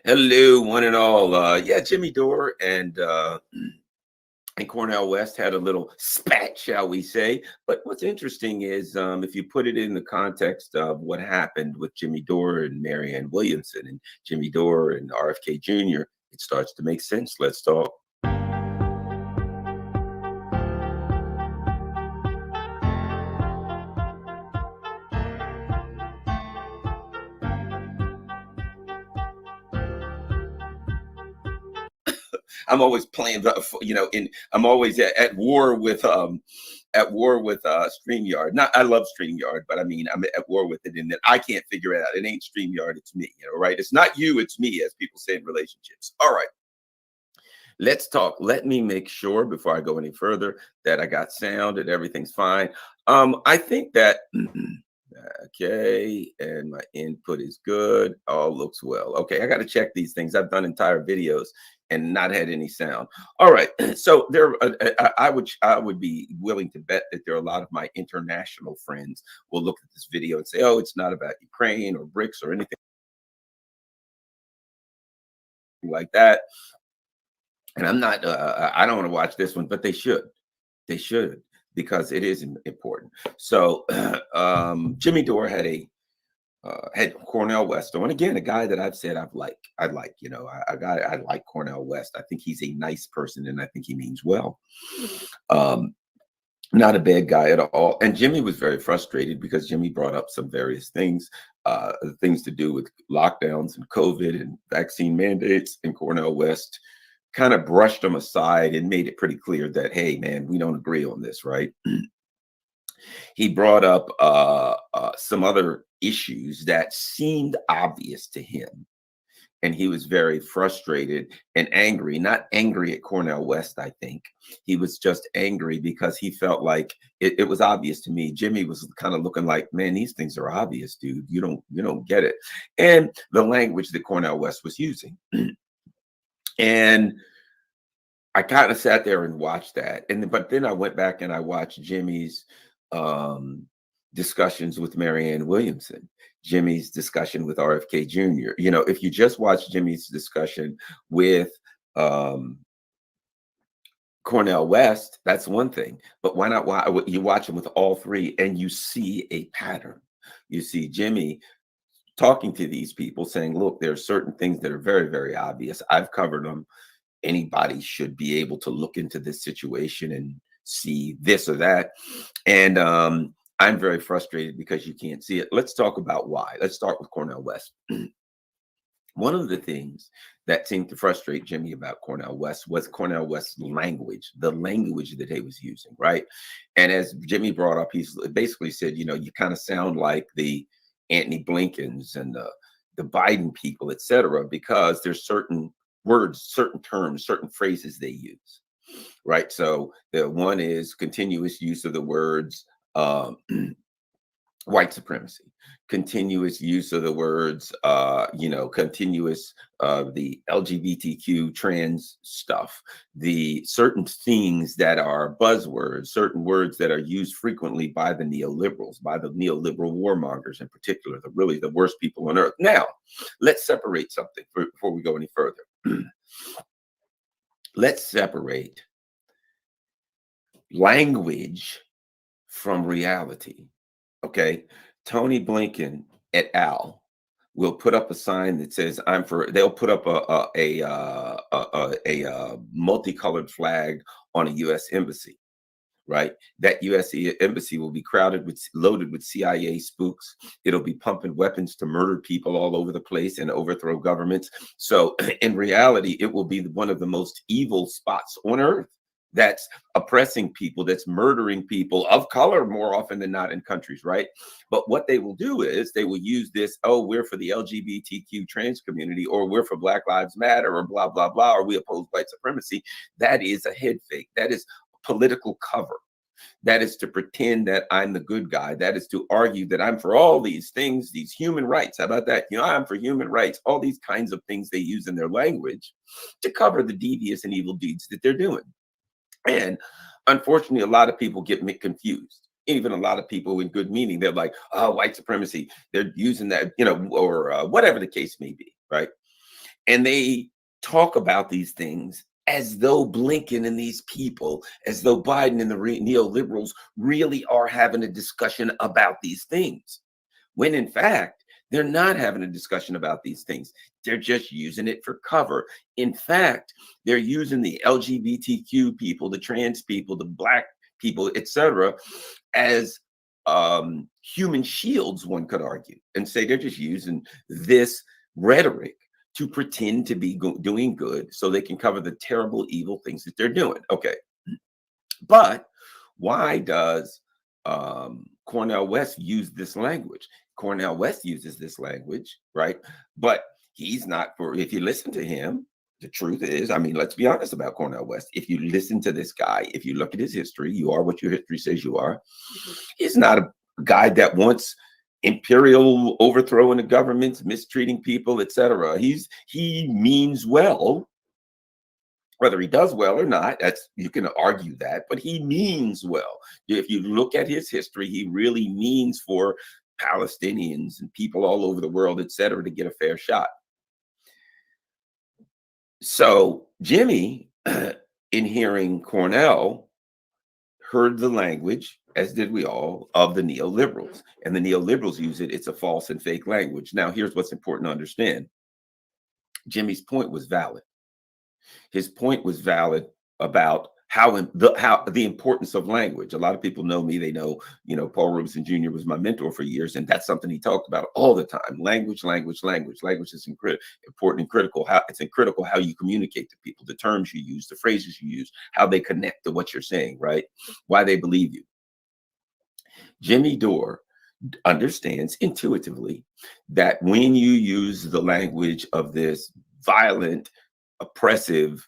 Hello, one and all. Yeah, Jimmy Dore and Cornell West had a little spat, shall we say. But what's interesting is if you put it in the context of what happened with Jimmy Dore and Marianne Williamson and Jimmy Dore and RFK Jr., it starts to make sense. Let's talk. I'm always playing, I'm always at war with StreamYard. Not, I love StreamYard, but I mean, I'm at war with it in that I can't figure it out. It ain't StreamYard, it's me, right? It's not you, it's me, as people say in relationships. All right, let's talk. Let me make sure before I go any further that I got sound and everything's fine. I think that okay, and my input is good. All looks well. Okay, I got to check these things. I've done entire videos and not had any sound. All right, so I would be willing to bet that there are a lot of my international friends will look at this video and say, "Oh, it's not about Ukraine or BRICS or anything like that." And I'm not. I don't want to watch this one, but they should. They should, because it is important. So Jimmy Dore had Cornel West on, again, a guy that I've said I like, I like Cornel West. I think he's a nice person and I think he means well. Not a bad guy at all. And Jimmy was very frustrated because Jimmy brought up some various things, things to do with lockdowns and COVID and vaccine mandates, and Cornel West kind of brushed them aside and made it pretty clear that, hey, man, we don't agree on this, right? He brought up some other issues that seemed obvious to him. And he was very frustrated and angry, not angry at Cornel West, I think. He was just angry because he felt like it was obvious to me. Jimmy was kind of looking like, man, these things are obvious, dude. You don't get it. And the language that Cornel West was using. And I kind of sat there and watched that. But then I went back and I watched Jimmy's discussions with Marianne Williamson, Jimmy's discussion with RFK Jr. If you just watch Jimmy's discussion with Cornel West, that's one thing. But why not you watch him with all three and you see a pattern? You see Jimmy talking to these people saying, look, there are certain things that are very, very obvious. I've covered them. Anybody should be able to look into this situation and see this or that. And I'm very frustrated because you can't see it. Let's talk about why. Let's start with Cornel West. One of the things that seemed to frustrate Jimmy about Cornel West was Cornel West's language, the language that he was using, right? And as Jimmy brought up, he's basically said, you kind of sound like the Antony Blinkens and the Biden people, et cetera, because there's certain words, certain terms, certain phrases they use, right? So the one is continuous use of the words white supremacy, continuous use of the words, continuous, the LGBTQ trans stuff, the certain things that are buzzwords, certain words that are used frequently by the neoliberals, by the neoliberal warmongers in particular, really the worst people on earth. Now, let's separate something before we go any further. Let's separate language from reality. Okay, Tony Blinken et al. Will put up a sign that says "I'm for." They'll put up a multicolored flag on a U.S. embassy, right? That U.S. embassy will be loaded with CIA spooks. It'll be pumping weapons to murder people all over the place and overthrow governments. So in reality, it will be one of the most evil spots on earth that's oppressing people, that's murdering people of color more often than not in countries, right? But what they will do is they will use this, oh, we're for the LGBTQ trans community, or we're for Black Lives Matter, or blah, blah, blah, or we oppose white supremacy. That is a head fake. That is political cover. That is to pretend that I'm the good guy. That is to argue that I'm for all these things, these human rights. How about that? I'm for human rights. All these kinds of things they use in their language to cover the devious and evil deeds that they're doing. And unfortunately, a lot of people get confused. even a lot of people in good meaning, they're like, oh, white supremacy. They're using that, or whatever the case may be, right? And they talk about these things as though Blinken and these people, as though Biden and the neoliberals really are having a discussion about these things, when in fact, they're not having a discussion about these things. They're just using it for cover. In fact, they're using the LGBTQ people, the trans people, the Black people, etc., as human shields, one could argue, and say they're just using this rhetoric to pretend to be doing good so they can cover the terrible, evil things that they're doing. Okay. But why does Cornel West use this language? Cornel West uses this language, right? But he's not, for, if you listen to him, the truth is, I mean, let's be honest about Cornel West. If you listen to this guy, if you look at his history, you are what your history says you are. He's not a guy that wants imperial overthrow in the governments, mistreating people, etc. He means well. Whether he does well or not, that's, you can argue that, but he means well. If you look at his history, he really means for Palestinians and people all over the world, etc., to get a fair shot. So Jimmy, in hearing Cornell, heard the language, as did we all, of the neoliberals. And the neoliberals use it. It's a false and fake language. Now, here's what's important to understand. Jimmy's point was valid. His point was valid about how the importance of language. A lot of people know me. They know, Paul Robeson Jr. was my mentor for years, and that's something he talked about all the time. Language, language, language. Language is important and critical. It's critical how you communicate to people, the terms you use, the phrases you use, how they connect to what you're saying, right? Why they believe you. Jimmy Dore understands intuitively that when you use the language of this violent, oppressive,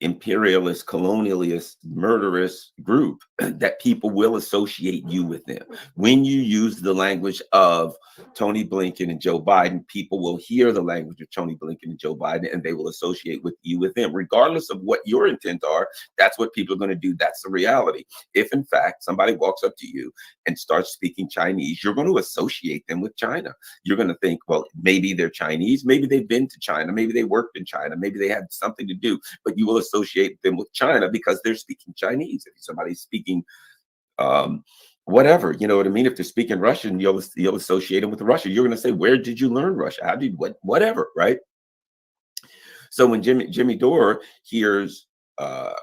imperialist, colonialist, murderous group, that people will associate you with them. When you use the language of Tony Blinken and Joe Biden, people will hear the language of Tony Blinken and Joe Biden, and they will associate with you with them. Regardless of what your intent are, that's what people are going to do. That's the reality. If in fact somebody walks up to you and starts speaking Chinese, you're going to associate them with China. You're going to think, well, maybe they're Chinese, maybe they've been to China, maybe they worked in China, maybe they had something to do, but you will associate them with China because they're speaking Chinese. If somebody's speaking whatever, you know what I mean? If they're speaking Russian, you'll associate them with Russia. You're going to say, where did you learn Russia? How did whatever, right? So when Jimmy Dore hears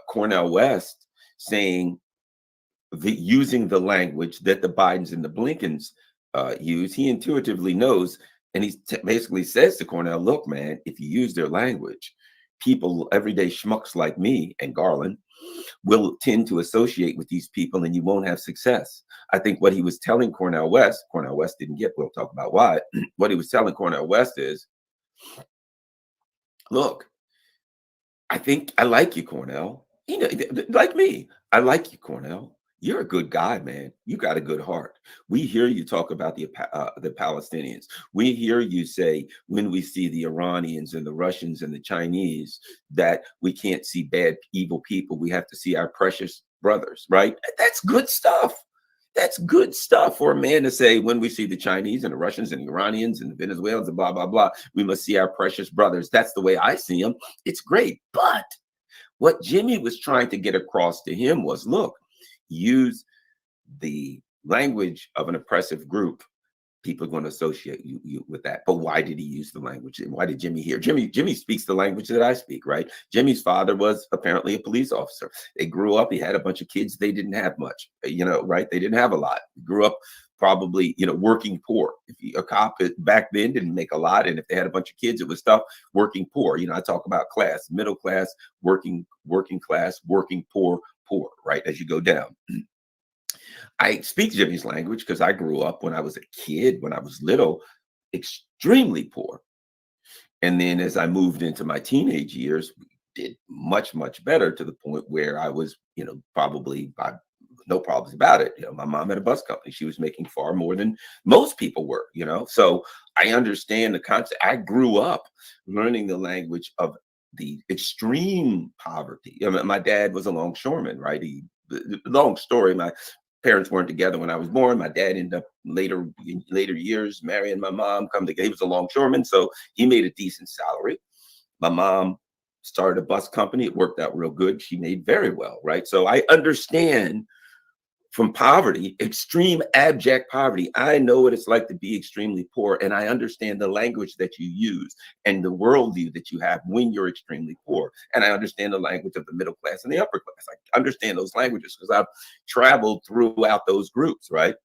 Cornel West saying using the language that the Bidens and the Blinkens use, he intuitively knows, and he basically says to Cornel, look, man, if you use their language, people, everyday schmucks like me and Garland, will tend to associate with these people and you won't have success. I think what he was telling Cornel West didn't get, we'll talk about why. What he was telling Cornel West is, look, I think I like you, Cornel. Like me, I like you, Cornel. You're a good guy, man. You got a good heart. We hear you talk about the Palestinians. We hear you say, when we see the Iranians and the Russians and the Chinese, that we can't see bad, evil people. We have to see our precious brothers, right? That's good stuff. That's good stuff for a man to say, when we see the Chinese and the Russians and the Iranians and the Venezuelans and blah, blah, blah, we must see our precious brothers. That's the way I see them. It's great. But what Jimmy was trying to get across to him was, look, use the language of an oppressive group, people are going to associate you with that. But why did he use the language? And why did Jimmy hear? Jimmy speaks the language that I speak, right? Jimmy's father was apparently a police officer. They grew up, he had a bunch of kids. They didn't have much, right? They didn't have a lot. He grew up probably, working poor. A cop back then didn't make a lot. And if they had a bunch of kids, it was tough, working poor. I talk about class, middle class, working class, working poor, right? As you go down. I speak Jimmy's language because I grew up when I was a kid, when I was little, extremely poor. And then as I moved into my teenage years, did much, much better, to the point where I was, probably by no problems about it. My mom had a bus company. She was making far more than most people were, So I understand the concept. I grew up learning the language of the extreme poverty. My dad was a longshoreman, right? Long story. parents weren't together when I was born. My dad ended up in later years marrying my mom. Come together, he was a longshoreman, so he made a decent salary. My mom started a bus company. It worked out real good. She made very well, right? So I understand from poverty, extreme abject poverty. I know what it's like to be extremely poor, and I understand the language that you use and the worldview that you have when you're extremely poor. And I understand the language of the middle class and the upper class. I understand those languages because I've traveled throughout those groups, right?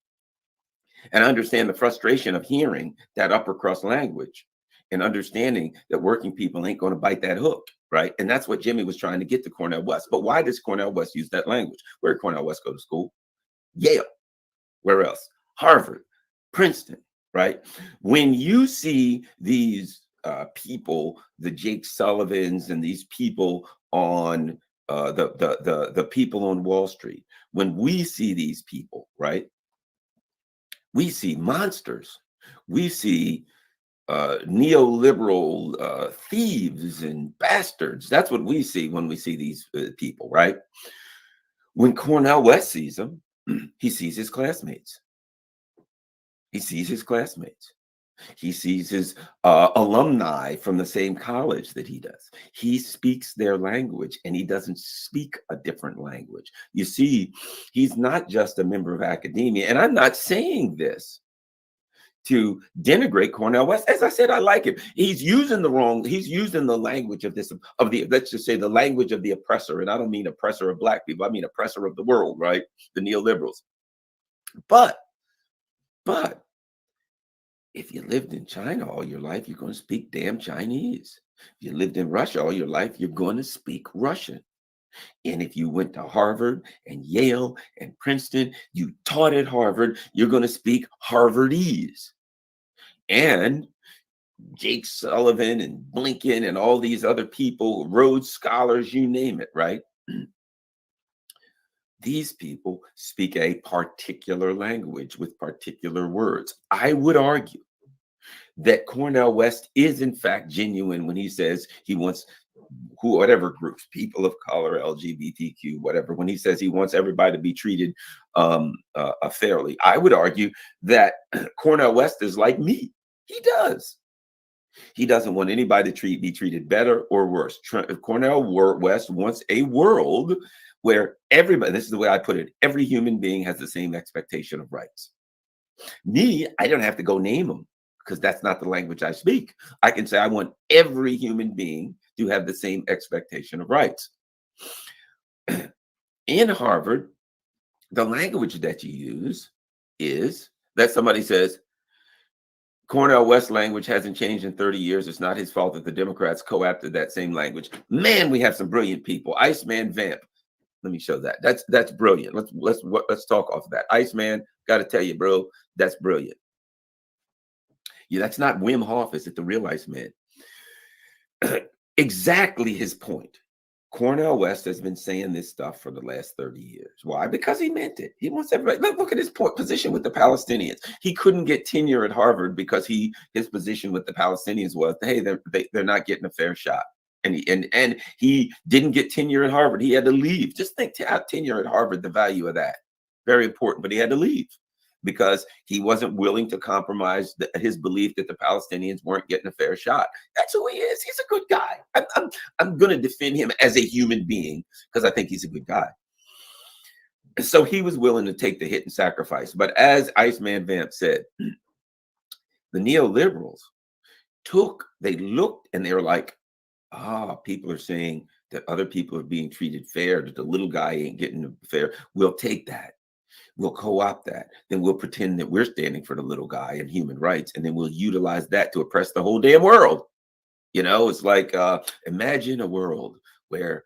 And I understand the frustration of hearing that upper crust language and understanding that working people ain't going to bite that hook, right? And that's what Jimmy was trying to get to Cornell West. But why does Cornell West use that language? Where did Cornell West go to school? Yale. Where else? Harvard, Princeton, right? When you see these people, the Jake Sullivans and these people on the people on Wall Street, when we see these people, right? We see monsters. We see neoliberal thieves and bastards. That's what we see when we see these people, right? When Cornell West sees them, he sees his classmates. He sees his classmates. He sees his alumni from the same college that he does. He speaks their language and he doesn't speak a different language. You see, he's not just a member of academia. And I'm not saying this to denigrate Cornel West. As I said, I like him. He's using the language of let's just say the language of the oppressor. And I don't mean oppressor of Black people. I mean oppressor of the world, right? The neoliberals. But if you lived in China all your life, you're going to speak damn Chinese. If you lived in Russia all your life, you're going to speak Russian. And if you went to Harvard and Yale and Princeton, you taught at Harvard, you're going to speak Harvardese. And Jake Sullivan and Blinken and all these other people, Rhodes Scholars, you name it, right? These people speak a particular language with particular words. I would argue that Cornel West is in fact genuine when he says he wants whatever groups, people of color, LGBTQ, whatever, when he says he wants everybody to be treated fairly. I would argue that Cornel West is like me. He does. He doesn't want anybody to be treated better or worse. Cornel West wants a world where everybody, this is the way I put it, every human being has the same expectation of rights. Me, I don't have to go name them because that's not the language I speak. I can say I want every human being to have the same expectation of rights. In Harvard, the language that you use is that somebody says, Cornel West language hasn't changed in 30 years. It's not his fault that the Democrats co-opted that same language. Man, we have some brilliant people. Iceman Vamp. Let me show that. That's brilliant. Let's talk off of that. Iceman, got to tell you, bro, that's brilliant. Yeah, that's not Wim Hof. Is it the real Iceman? Exactly his point. Cornel West has been saying this stuff for the last 30 years. Why? Because he meant it. He wants everybody. Look at his position with the Palestinians. He couldn't get tenure at Harvard because his position with the Palestinians was, hey, they're not getting a fair shot. And he didn't get tenure at Harvard. He had to leave. Just think, tenure at Harvard, the value of that. Very important, but he had to leave because he wasn't willing to compromise his belief that the Palestinians weren't getting a fair shot. That's who he is. He's a good guy. I'm going to defend him as a human being because I think he's a good guy. So he was willing to take the hit and sacrifice. But as Iceman Vamp said, the neoliberals they looked and they were like, people are saying that other people are being treated fair, that the little guy ain't getting fair. We'll take that. We'll co-opt that. Then we'll pretend that we're standing for the little guy and human rights. And then we'll utilize that to oppress the whole damn world. You know, it's like, imagine a world where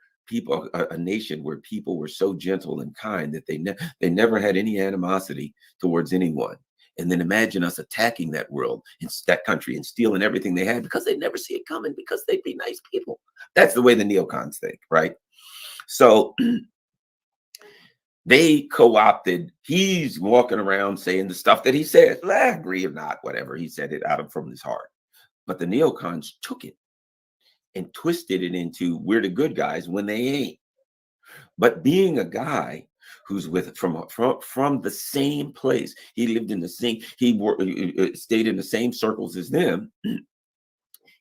a nation where people were so gentle and kind that they never had any animosity towards anyone. And then imagine us attacking that world, that country, and stealing everything they had because they never see it coming because they'd be nice people. That's the way the neocons think, right? So they co-opted. He's walking around saying the stuff that he said. I agree or not, whatever. He said it out of from his heart. But the neocons took it and twisted it into we're the good guys when they ain't. But being a guy who's with from the same place. He lived in the same, stayed in the same circles as them.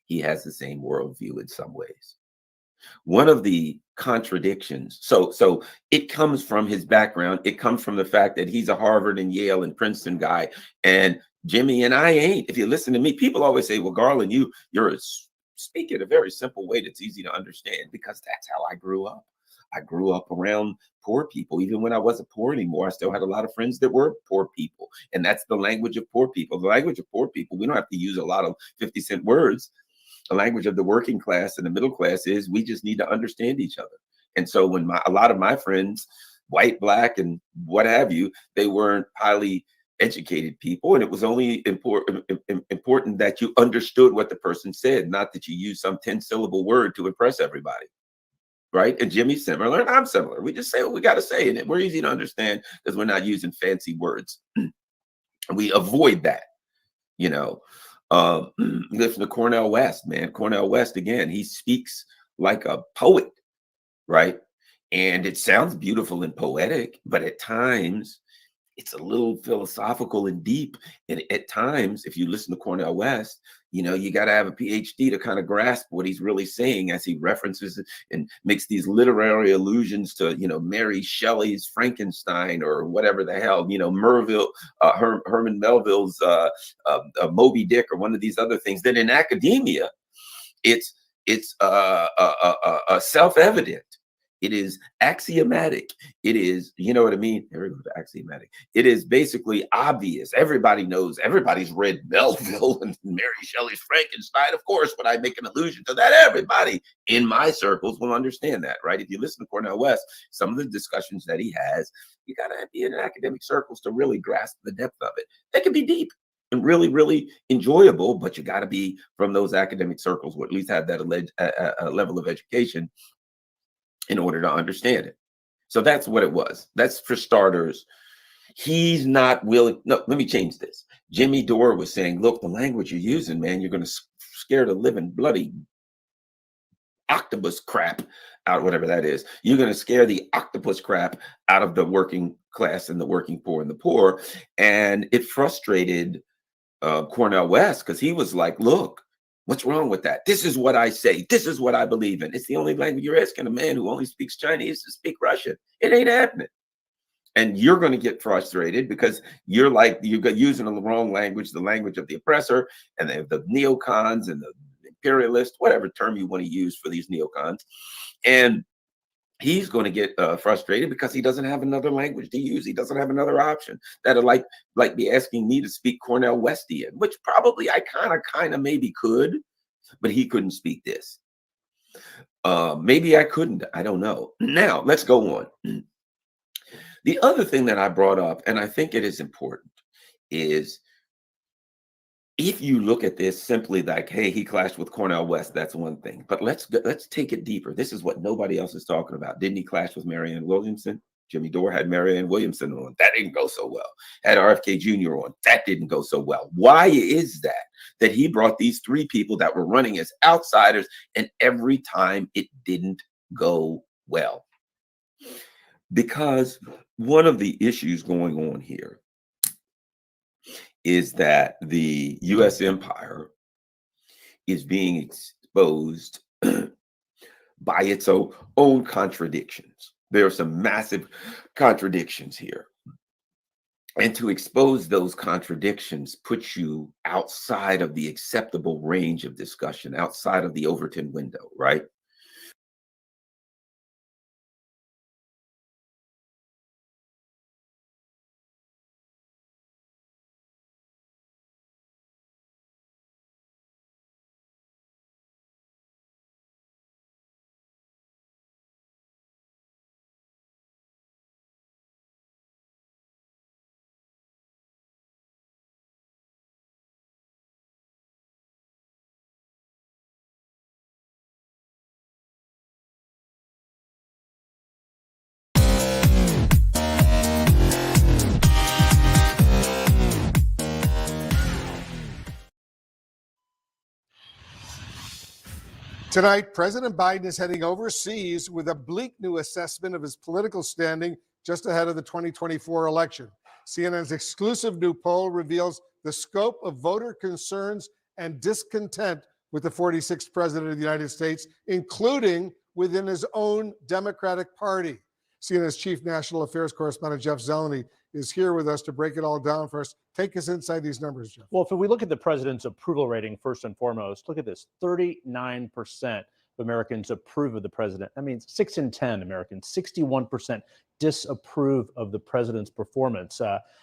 He has the same worldview in some ways. One of the contradictions, so it comes from his background. It comes from the fact that he's a Harvard and Yale and Princeton guy, and Jimmy and I ain't. If you listen to me, people always say, well, Garland, you're speaking a very simple way that's easy to understand, because that's how I grew up. I grew up around poor people. Even when I wasn't poor anymore, I still had a lot of friends that were poor people. And that's the language of poor people. The language of poor people, we don't have to use a lot of 50-cent words. The language of the working class and the middle class is we just need to understand each other. And so when a lot of my friends, white, black, and what have you, they weren't highly educated people, and it was only important that you understood what the person said, not that you use some 10-syllable word to impress everybody. Right? And Jimmy's similar, and I'm similar. We just say what we got to say, and we're easy to understand because we're not using fancy words. We avoid that, you know. Listen to Cornel West, man. Cornel West, again, he speaks like a poet, right? And it sounds beautiful and poetic, but at times it's a little philosophical and deep. And at times, if you listen to Cornel West, you know, you got to have a PhD to kind of grasp what he's really saying as he references and makes these literary allusions to, you know, Mary Shelley's Frankenstein or whatever the hell, you know, Herman Melville's Moby Dick or one of these other things. That in academia, it's self-evident. It is axiomatic. It is, you know what I mean? There we go, axiomatic. It is basically obvious. Everybody knows. Everybody's read Melville and Mary Shelley's Frankenstein. Of course, when I make an allusion to that, everybody in my circles will understand that, right? If you listen to Cornel West, some of the discussions that he has, you got to be in academic circles to really grasp the depth of it. They can be deep and really, really enjoyable, but you got to be from those academic circles, or at least have that level of education in order to understand it. So that's what it was. That's for starters. He's not willing. No, let me change this. Jimmy Dore was saying, look, the language you're using, man, you're going to scare the living bloody octopus crap out, whatever that is. You're going to scare the octopus crap out of the working class and the working poor and the poor. And it frustrated Cornel West, because he was like, look, what's wrong with that? This is what I say. This is what I believe in. It's the only language. You're asking a man who only speaks Chinese to speak Russian. It ain't happening. And you're going to get frustrated because you're using the wrong language, the language of the oppressor and the neocons and the imperialist, whatever term you want to use for these neocons. And he's going to get frustrated because he doesn't have another language to use. He doesn't have another option. That'll like be asking me to speak Cornel Westian, which probably I kind of maybe could, but he couldn't speak this. Maybe I couldn't. I don't know. Now, let's go on. The other thing that I brought up, and I think it is important, is if you look at this simply like, hey, he clashed with Cornel West, that's one thing. But let's take it deeper. This is what nobody else is talking about. Didn't he clash with Marianne Williamson? Jimmy Dore had Marianne Williamson on. That didn't go so well. Had RFK Jr. on. That didn't go so well. Why is that he brought these three people that were running as outsiders, and every time it didn't go well? Because one of the issues going on here is that the U.S. empire is being exposed by its own contradictions. There are some massive contradictions here. And to expose those contradictions puts you outside of the acceptable range of discussion, outside of the Overton window, right? Tonight, President Biden is heading overseas with a bleak new assessment of his political standing just ahead of the 2024 election. CNN's exclusive new poll reveals the scope of voter concerns and discontent with the 46th president of the United States, including within his own Democratic Party. CNN's chief national affairs correspondent, Jeff Zeleny, is here with us to break it all down for us. Take us inside these numbers, Jeff. Well, if we look at the president's approval rating, first and foremost, look at this, 39% of Americans approve of the president. That means 6 in 10 Americans, 61% disapprove of the president's performance.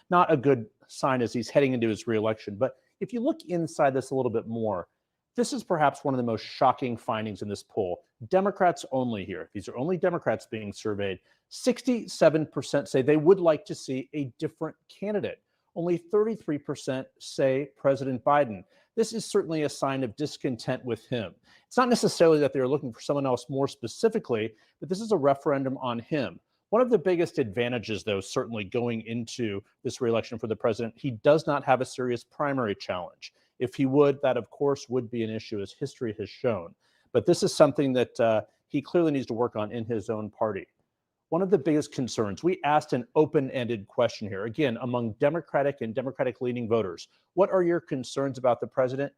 Not a good sign as he's heading into his reelection. But if you look inside this a little bit more, this is perhaps one of the most shocking findings in this poll. Democrats only here. These are only Democrats being surveyed. 67% say they would like to see a different candidate. Only 33% say President Biden. This is certainly a sign of discontent with him. It's not necessarily that they're looking for someone else more specifically, but this is a referendum on him. One of the biggest advantages, though, certainly going into this reelection for the president, he does not have a serious primary challenge. If he would, that, of course, would be an issue, as history has shown. But this is something that he clearly needs to work on in his own party. One of the biggest concerns, we asked an open-ended question here, again, among Democratic and Democratic-leaning voters. What are your concerns about the president?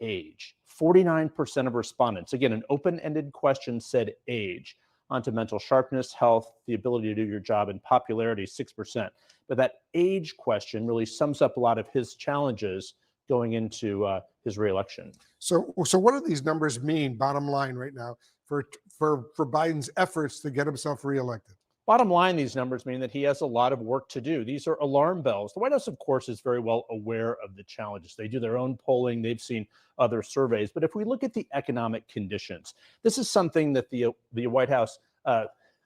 Age. 49% of respondents, again, an open-ended question said age. Onto mental sharpness, health, the ability to do your job, and popularity, 6%. But that age question really sums up a lot of his challenges going into his reelection. So what do these numbers mean, bottom line right now, for Biden's efforts to get himself reelected? Bottom line, these numbers mean that he has a lot of work to do. These are alarm bells. The White House, of course, is very well aware of the challenges. They do their own polling. They've seen other surveys. But if we look at the economic conditions, this is something that the White House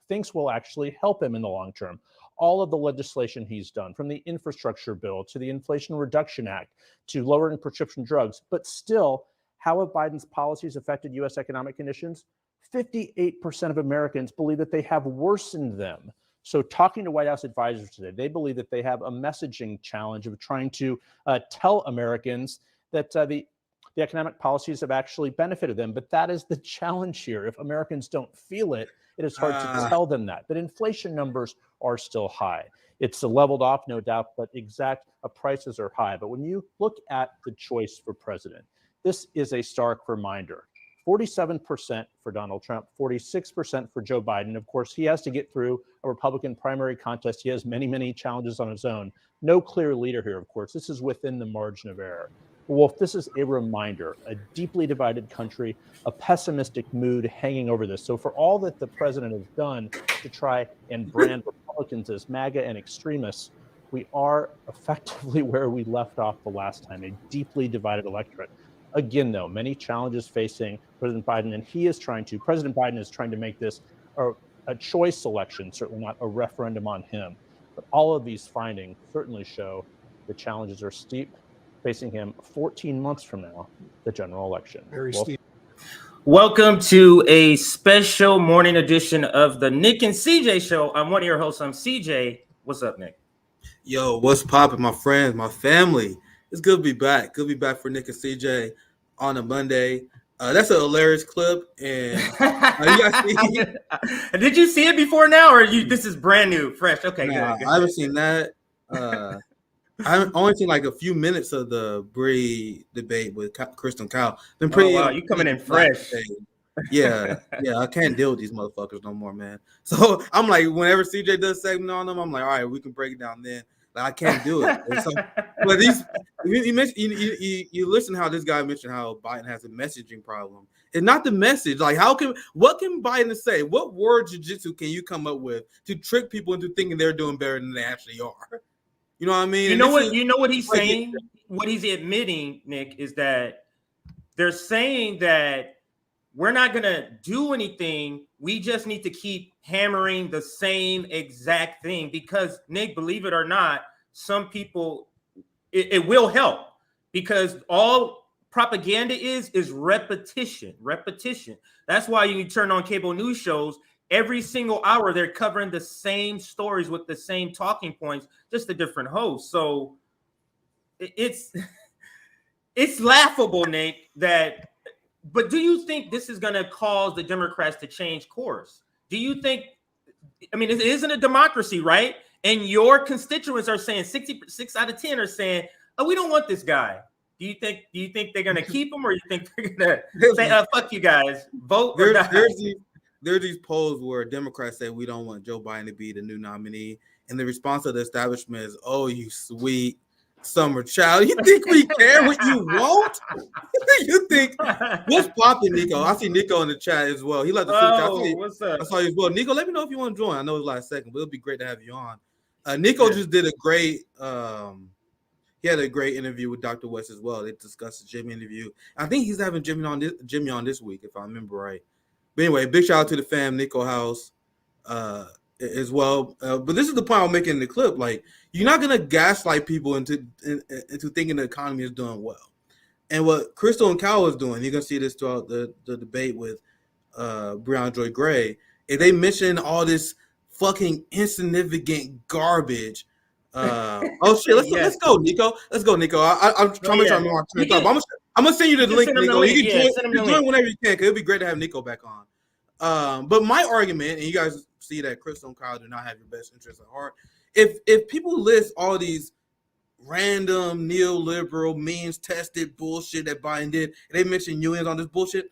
thinks will actually help him in the long term. All of the legislation he's done, from the infrastructure bill to the Inflation Reduction Act to lowering prescription drugs, but still, how have Biden's policies affected U.S. economic conditions? 58% of Americans believe that they have worsened them. So talking to White House advisors today, they believe that they have a messaging challenge of trying to tell Americans that the economic policies have actually benefited them. But that is the challenge here. If Americans don't feel it, it is hard to tell them that. But inflation numbers are still high. It's leveled off, no doubt, but prices are high. But when you look at the choice for president, this is a stark reminder. 47% for Donald Trump, 46% for Joe Biden. Of course, he has to get through a Republican primary contest. He has many, many challenges on his own. No clear leader here, of course. This is within the margin of error. Wolf, this is a reminder, a deeply divided country, a pessimistic mood hanging over this. So for all that the president has done to try and brand Republicans as MAGA and extremists, we are effectively where we left off the last time, a deeply divided electorate. Again, though, many challenges facing President Biden, and President Biden is trying to make this a choice election, certainly not a referendum on him. But all of these findings certainly show the challenges are steep, facing him 14 months from now, the general election. Very steep. Welcome to a special morning edition of the Nick and CJ Show. I'm one of your hosts. I'm CJ. What's up, Nick? Yo, what's poppin', my friends, my family? It's good to be back. Good to be back for Nick and CJ on a Monday. That's a hilarious clip. And you guys see? Did you see it before now, or this is brand new, fresh? Okay, good. I haven't seen that. I've only seen like a few minutes of the Bree debate with Krystal and Kyle. Been pretty. Wow, you coming in fresh? Yeah. I can't deal with these motherfuckers no more, man. So I'm like, whenever CJ does segment on them, I'm like, all right, we can break it down then. Like, I can't do it. So, but you listen how this guy mentioned how Biden has a messaging problem. It's not the message. Like, what can Biden say? What word jiu-jitsu can you come up with to trick people into thinking they're doing better than they actually are? You know what I mean? You know what he's saying? What he's admitting, Nick, is that they're saying that we're not going to do anything. We just need to keep hammering the same exact thing because, Nick, believe it or not, some people, it will help because all propaganda is repetition. That's why you turn on cable news shows. Every single hour, they're covering the same stories with the same talking points, just a different host. So it's laughable, Nick, that. But do you think this is going to cause the Democrats to change course? Do you think I mean, it isn't a democracy, right? And your constituents are saying 66 out of 10 are saying, "Oh, we don't want this guy." Do you think they're gonna keep him, or you think they're gonna say, "Fuck you guys, vote or die"? There's these polls where Democrats say we don't want Joe Biden to be the new nominee, and the response of the establishment is, "Oh, you sweet summer child, you think we care what you want? You think what's popping, Nico?" I see Nico in the chat as well. He left the chat. What's up? I saw you as well. Nico, let me know if you want to join. I know it's last second, but it'll be great to have you on. Nico just did a great. He had a great interview with Dr. West as well. They discussed the Jimmy interview. I think he's having Jimmy on this week, if I remember right. But anyway, big shout out to the fam, Nico House, as well. But this is the point I'm making in the clip. Like, you're not gonna gaslight people into thinking the economy is doing well. And what Krystal and Cal is doing, you're gonna see this throughout the debate with Briahna Joy Gray, is they mention all this fucking insignificant garbage. Oh shit, let's go, Nico. Let's go, Nico. I'm trying to make sure I'm on train of thought. I'm gonna send you the link, Nico. You can join whenever you can, because it'd be great to have Nico back on. But my argument, and you guys see that Krystal and Kyle do not have your best interests at heart. If people list all these random neoliberal means tested bullshit that Biden did, and they mention unions on this bullshit,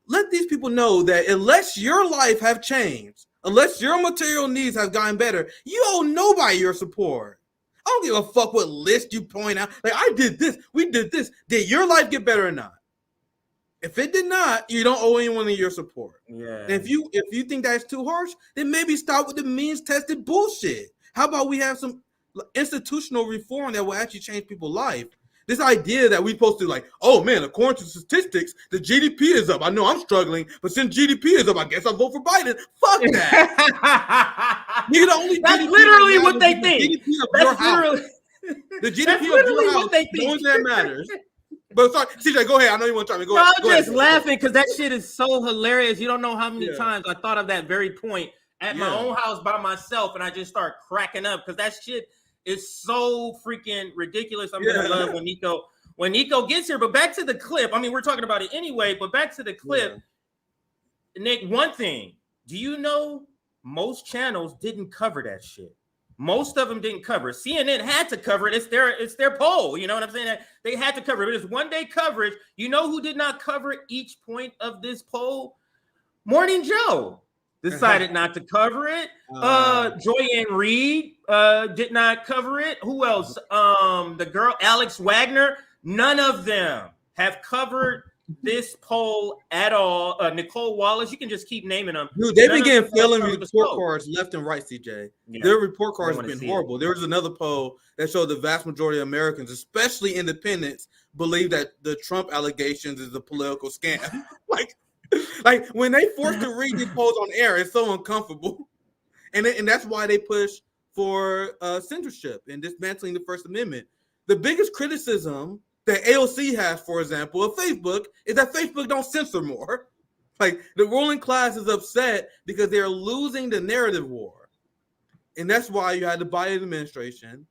let these people know that unless your life have changed, unless your material needs have gotten better, you owe nobody your support. I don't give a fuck what list you point out. Like, I did this, we did this. Did your life get better or not? If it did not, you don't owe anyone your support. Yeah. And if you think that's too harsh, then maybe stop with the means tested bullshit. How about we have some institutional reform that will actually change people's life? This idea that we're supposed to, like, oh man, according to statistics, the GDP is up. I know I'm struggling, but since GDP is up, I guess I'll vote for Biden. Fuck that. Nigga, the only That's GDP literally that what they is think. The GDP of That's your house. literally The GDP that's of literally your what house. they The only think. that matters. But sorry, CJ, go ahead. I know you want to try me. Go No, ahead. I'm Go ahead. just laughing because that shit is so hilarious. You don't know how many Yeah. times I thought of that very point at my Yeah. own house by myself, and I just start cracking up because that shit is so freaking ridiculous. I'm gonna love when Nico gets here. But back to the clip. I mean, we're talking about it anyway, but back to the clip. Nick, one thing. Do you know most channels didn't cover that shit? Most of them didn't cover it. CNN had to cover it. It's their poll. You know what I'm saying? They had to cover it. It was one-day coverage. You know who did not cover each point of this poll? Morning Joe decided not to cover it. Joyanne Reed did not cover it. Who else? The girl Alex Wagner. None of them have covered this poll at all. Nicole Wallace, you can just keep naming them. Dude, they've been getting failing covered report the cards left and right, CJ. Yeah. Their report cards I have wanna been see horrible. There was another poll that showed the vast majority of Americans, especially independents, believe that the Trump allegations is a political scam. like when they forced to read these polls on air, it's so uncomfortable. And that's why they push for censorship and dismantling the First Amendment. The biggest criticism that AOC has, for example, of Facebook is that Facebook don't censor more. Like, the ruling class is upset because they're losing the narrative war. And that's why you had the Biden administration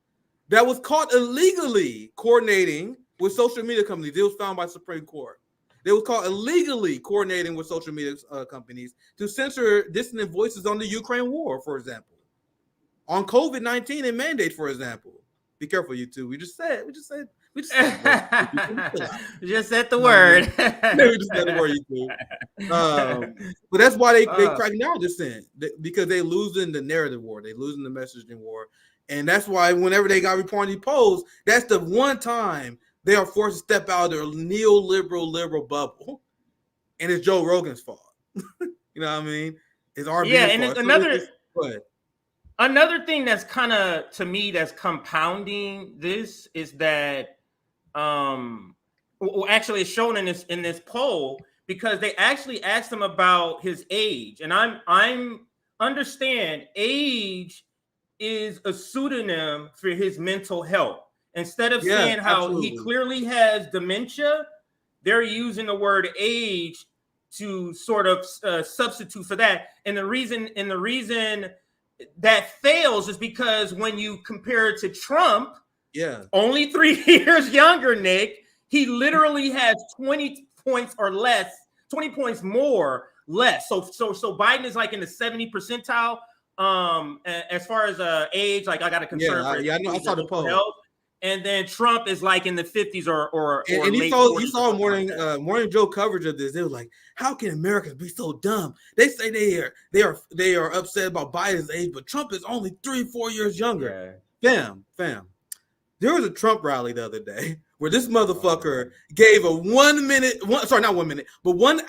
that was caught illegally coordinating with social media companies. It was found by Supreme Court. They were caught illegally coordinating with social media companies to censor dissident voices on the Ukraine war, for example. On COVID-19 and mandates, for example. Be careful, you two. We just said. We just said the word. We just said the word, you two. But that's why they crack down dissent, because they losing the narrative war. They losing the messaging war. And that's why whenever they got reporting these polls, that's the one time they are forced to step out of their neoliberal liberal bubble. And it's Joe Rogan's fault. You know what I mean? It's our fault. And it's another thing that's kind of, to me, that's compounding this is that actually it's shown in this poll, because they actually asked him about his age. And I'm understand age is a pseudonym for his mental health. Instead of saying how he clearly has dementia, they're using the word age to sort of substitute for that. And the reason that fails is because when you compare it to Trump, only 3 years younger, Nick, he literally has 20 points or less, 20 points more less. So Biden is like in the 70 percentile as far as age, like I got a concern for I saw the poll. health. And then Trump is like in the 50s or and late you saw 40s. Morning Joe coverage of this. They were like, "How can Americans be so dumb? They say they are upset about Biden's age, but Trump is only 3-4 years younger." Yeah. Fam. There was a Trump rally the other day where this motherfucker gave a 1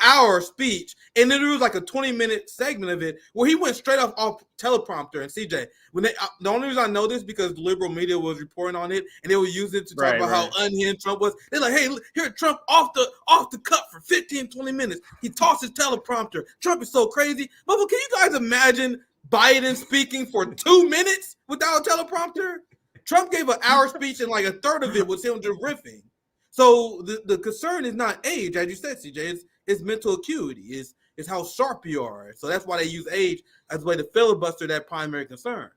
hour speech, and then there was like a 20-minute segment of it where he went straight off teleprompter. And CJ, the only reason I know this because the liberal media was reporting on it, and they were using it to talk about how unhinged Trump was. They're like, "Hey, here Trump off the cut for 15-20 minutes. He tossed his teleprompter. Trump is so crazy." But can you guys imagine Biden speaking for 2 minutes without a teleprompter? Trump gave an hour speech, and like a third of it was him just riffing. So the concern is not age, as you said, CJ. It's mental acuity. It's how sharp you are. So that's why they use age as a way to filibuster that primary concern.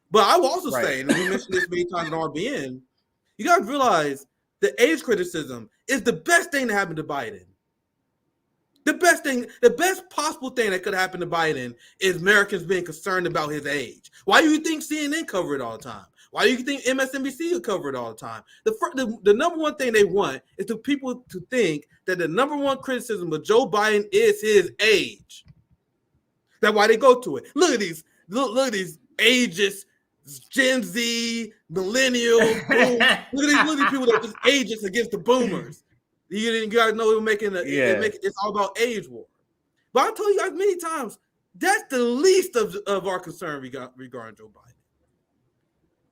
But I will also say, and we mentioned this many times in RBN, you guys realize the age criticism is the best thing to happen to Biden. The best possible thing that could happen to Biden is Americans being concerned about his age. Why do you think CNN cover it all the time? Why do you think MSNBC will cover it all the time? The number one thing they want is for people to think that the number one criticism of Joe Biden is his age. That's why they go to it. Look at these ages, Gen Z, millennial. Boom. Look at these people that are just ages against the boomers. You guys know we're making it's all about age war. But I told you guys many times that's the least of our concern regarding Joe Biden.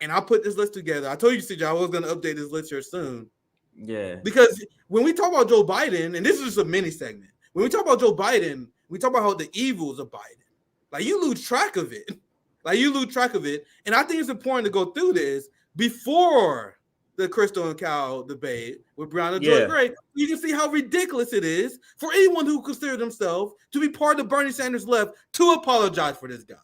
And I put this list together. I told you, CJ, I was going to update this list here soon. Yeah. Because when we talk about Joe Biden, and this is just a mini segment, when we talk about Joe Biden, we talk about how the evils of Biden. Like, you lose track of it. And I think it's important to go through this before the Krystal and Cal debate with Briahna Joy Gray. You can see how ridiculous it is for anyone who considers themselves to be part of Bernie Sanders' left to apologize for this guy.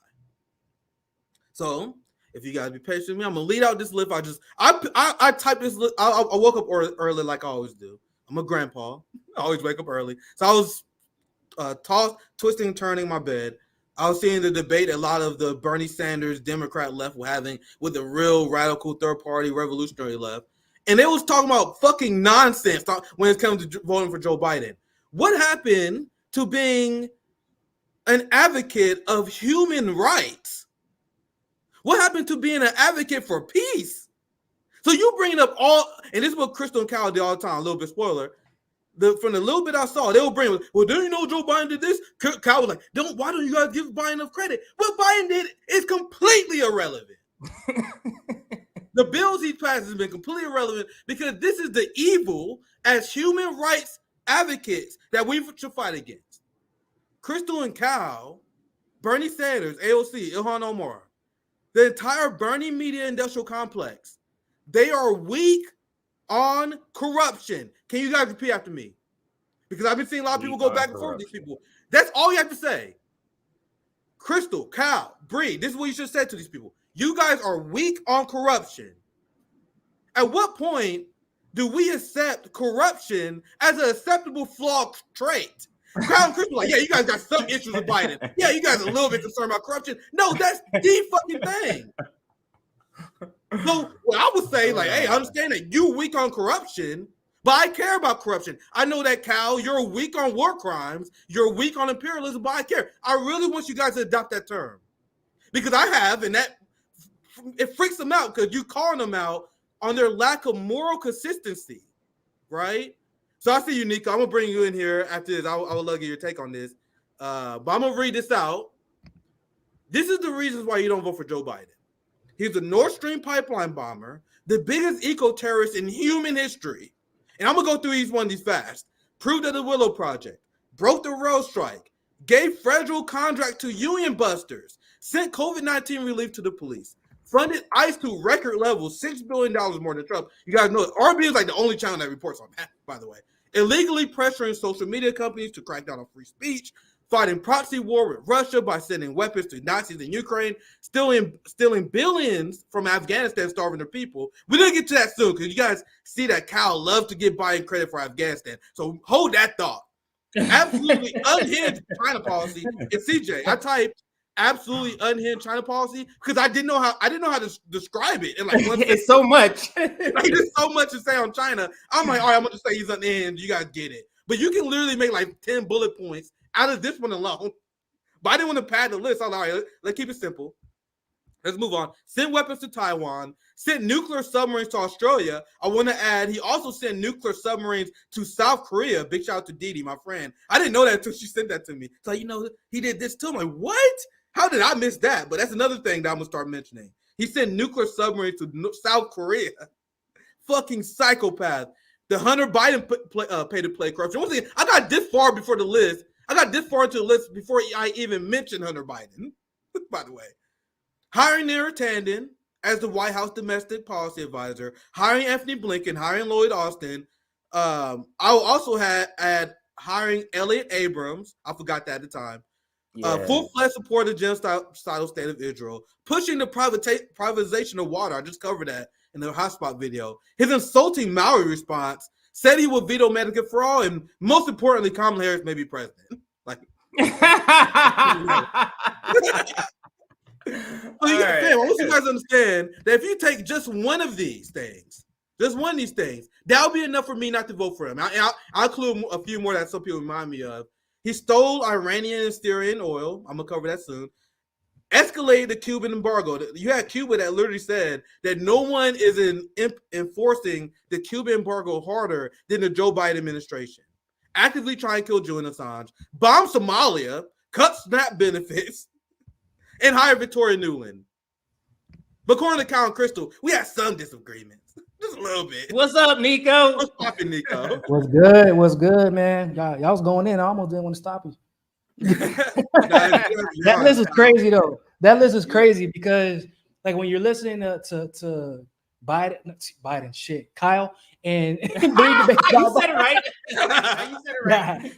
So, if you guys be patient with me, I'm gonna lead out this list. I typed this list. I woke up early like I always do. I'm a grandpa. I always wake up early. So I was twisting and turning my bed. I was seeing the debate a lot of the Bernie Sanders Democrat left were having with the real radical third party revolutionary left. And they was talking about fucking nonsense when it comes to voting for Joe Biden. What happened to being an advocate of human rights? What happened to being an advocate for peace? So you bringing up and this is what Krystal and Cal did all the time, a little bit spoiler. From the little bit I saw, they were bringing, well, do you know Joe Biden did this? Cal was like, why don't you guys give Biden enough credit? What Biden did is completely irrelevant. The bills he passed has been completely irrelevant because this is the evil as human rights advocates that we should fight against. Krystal and Cal, Bernie Sanders, AOC, Ilhan Omar, the entire Bernie media industrial complex, they are weak on corruption. Can you guys repeat after me? Because I've been seeing a lot of people go back and forth with these people. That's all you have to say. Krystal, Cal, Bree, this is what you should have said to these people. You guys are weak on corruption. At what point do we accept corruption as an acceptable flawed trait? Cal and Krystal like, yeah, you guys got some issues with Biden. Yeah, you guys are a little bit concerned about corruption. No, that's the fucking thing. So I would say, like, hey, I understand that you're weak on corruption, but I care about corruption. I know that, Cal, you're weak on war crimes. You're weak on imperialism, but I care. I really want you guys to adopt that term. Because I have, and that it freaks them out because you calling them out on their lack of moral consistency, right? So I see you, Nico. I'm going to bring you in here after this. I would love to get your take on this. But I'm going to read this out. This is the reasons why you don't vote for Joe Biden. He's the Nord Stream pipeline bomber, the biggest eco-terrorist in human history. And I'm going to go through each one of these fast. Proved at the Willow Project, broke the rail strike, gave federal contract to union busters, sent COVID-19 relief to the police, funded ICE to record levels, $6 billion more than Trump. You guys know RB is like the only channel that reports on that, by the way. Illegally pressuring social media companies to crack down on free speech, fighting proxy war with Russia by sending weapons to Nazis in Ukraine, stealing billions from Afghanistan, starving their people. We're going to get to that soon because you guys see that Cal loves to give Biden credit for Afghanistan. So hold that thought. Absolutely unhinged China policy. And CJ, I typed absolutely unhinged China policy because I didn't know how to describe it in like one It's so much. like, there's so much to say on China. I'm like, all right, I'm gonna just say he's unhinged. You guys get it. But you can literally make like 10 bullet points out of this one alone. But I didn't want to pad the list. I was like, all right, let's keep it simple. Let's move on. Sent weapons to Taiwan. Sent nuclear submarines to Australia. I want to add, he also sent nuclear submarines to South Korea. Big shout out to Didi, my friend. I didn't know that until she sent that to me. It's like, he did this too. I'm like, what? How did I miss that? But that's another thing that I'm going to start mentioning. He sent nuclear submarines to South Korea. Fucking psychopath. The Hunter Biden pay to play corruption. Once again, I got this far before the list. I got this far into the list before I even mentioned Hunter Biden, by the way. Hiring Neera Tanden as the White House domestic policy advisor, hiring Anthony Blinken, hiring Lloyd Austin. I will also add hiring Elliot Abrams. I forgot that at the time. Full-fledged support of the genocidal state of Israel. Pushing the privatization of water. I just covered that in the hotspot video. His insulting Maori response. Said he would veto Medicare for all. And most importantly, Kamala Harris may be president. Like, So I want you guys to understand that if you take just one of these things, that'll be enough for me not to vote for him. I'll include a few more that some people remind me of. He stole Iranian and Syrian oil. I'm going to cover that soon. Escalated the Cuban embargo. You had Cuba that literally said that no one is enforcing the Cuban embargo harder than the Joe Biden administration. Actively trying to kill Julian Assange. Bomb Somalia. Cut SNAP benefits. And hire Victoria Nuland. But according to Kyle and Krystal, we had some disagreements. Just a little bit. What's up, Nico? What's poppin', Nico? What's good, man? Y'all was going in. I almost didn't want to stop you. That list is crazy, though. That list is crazy because, like, when you're listening to Biden, Kyle, and you said it right. You said it right.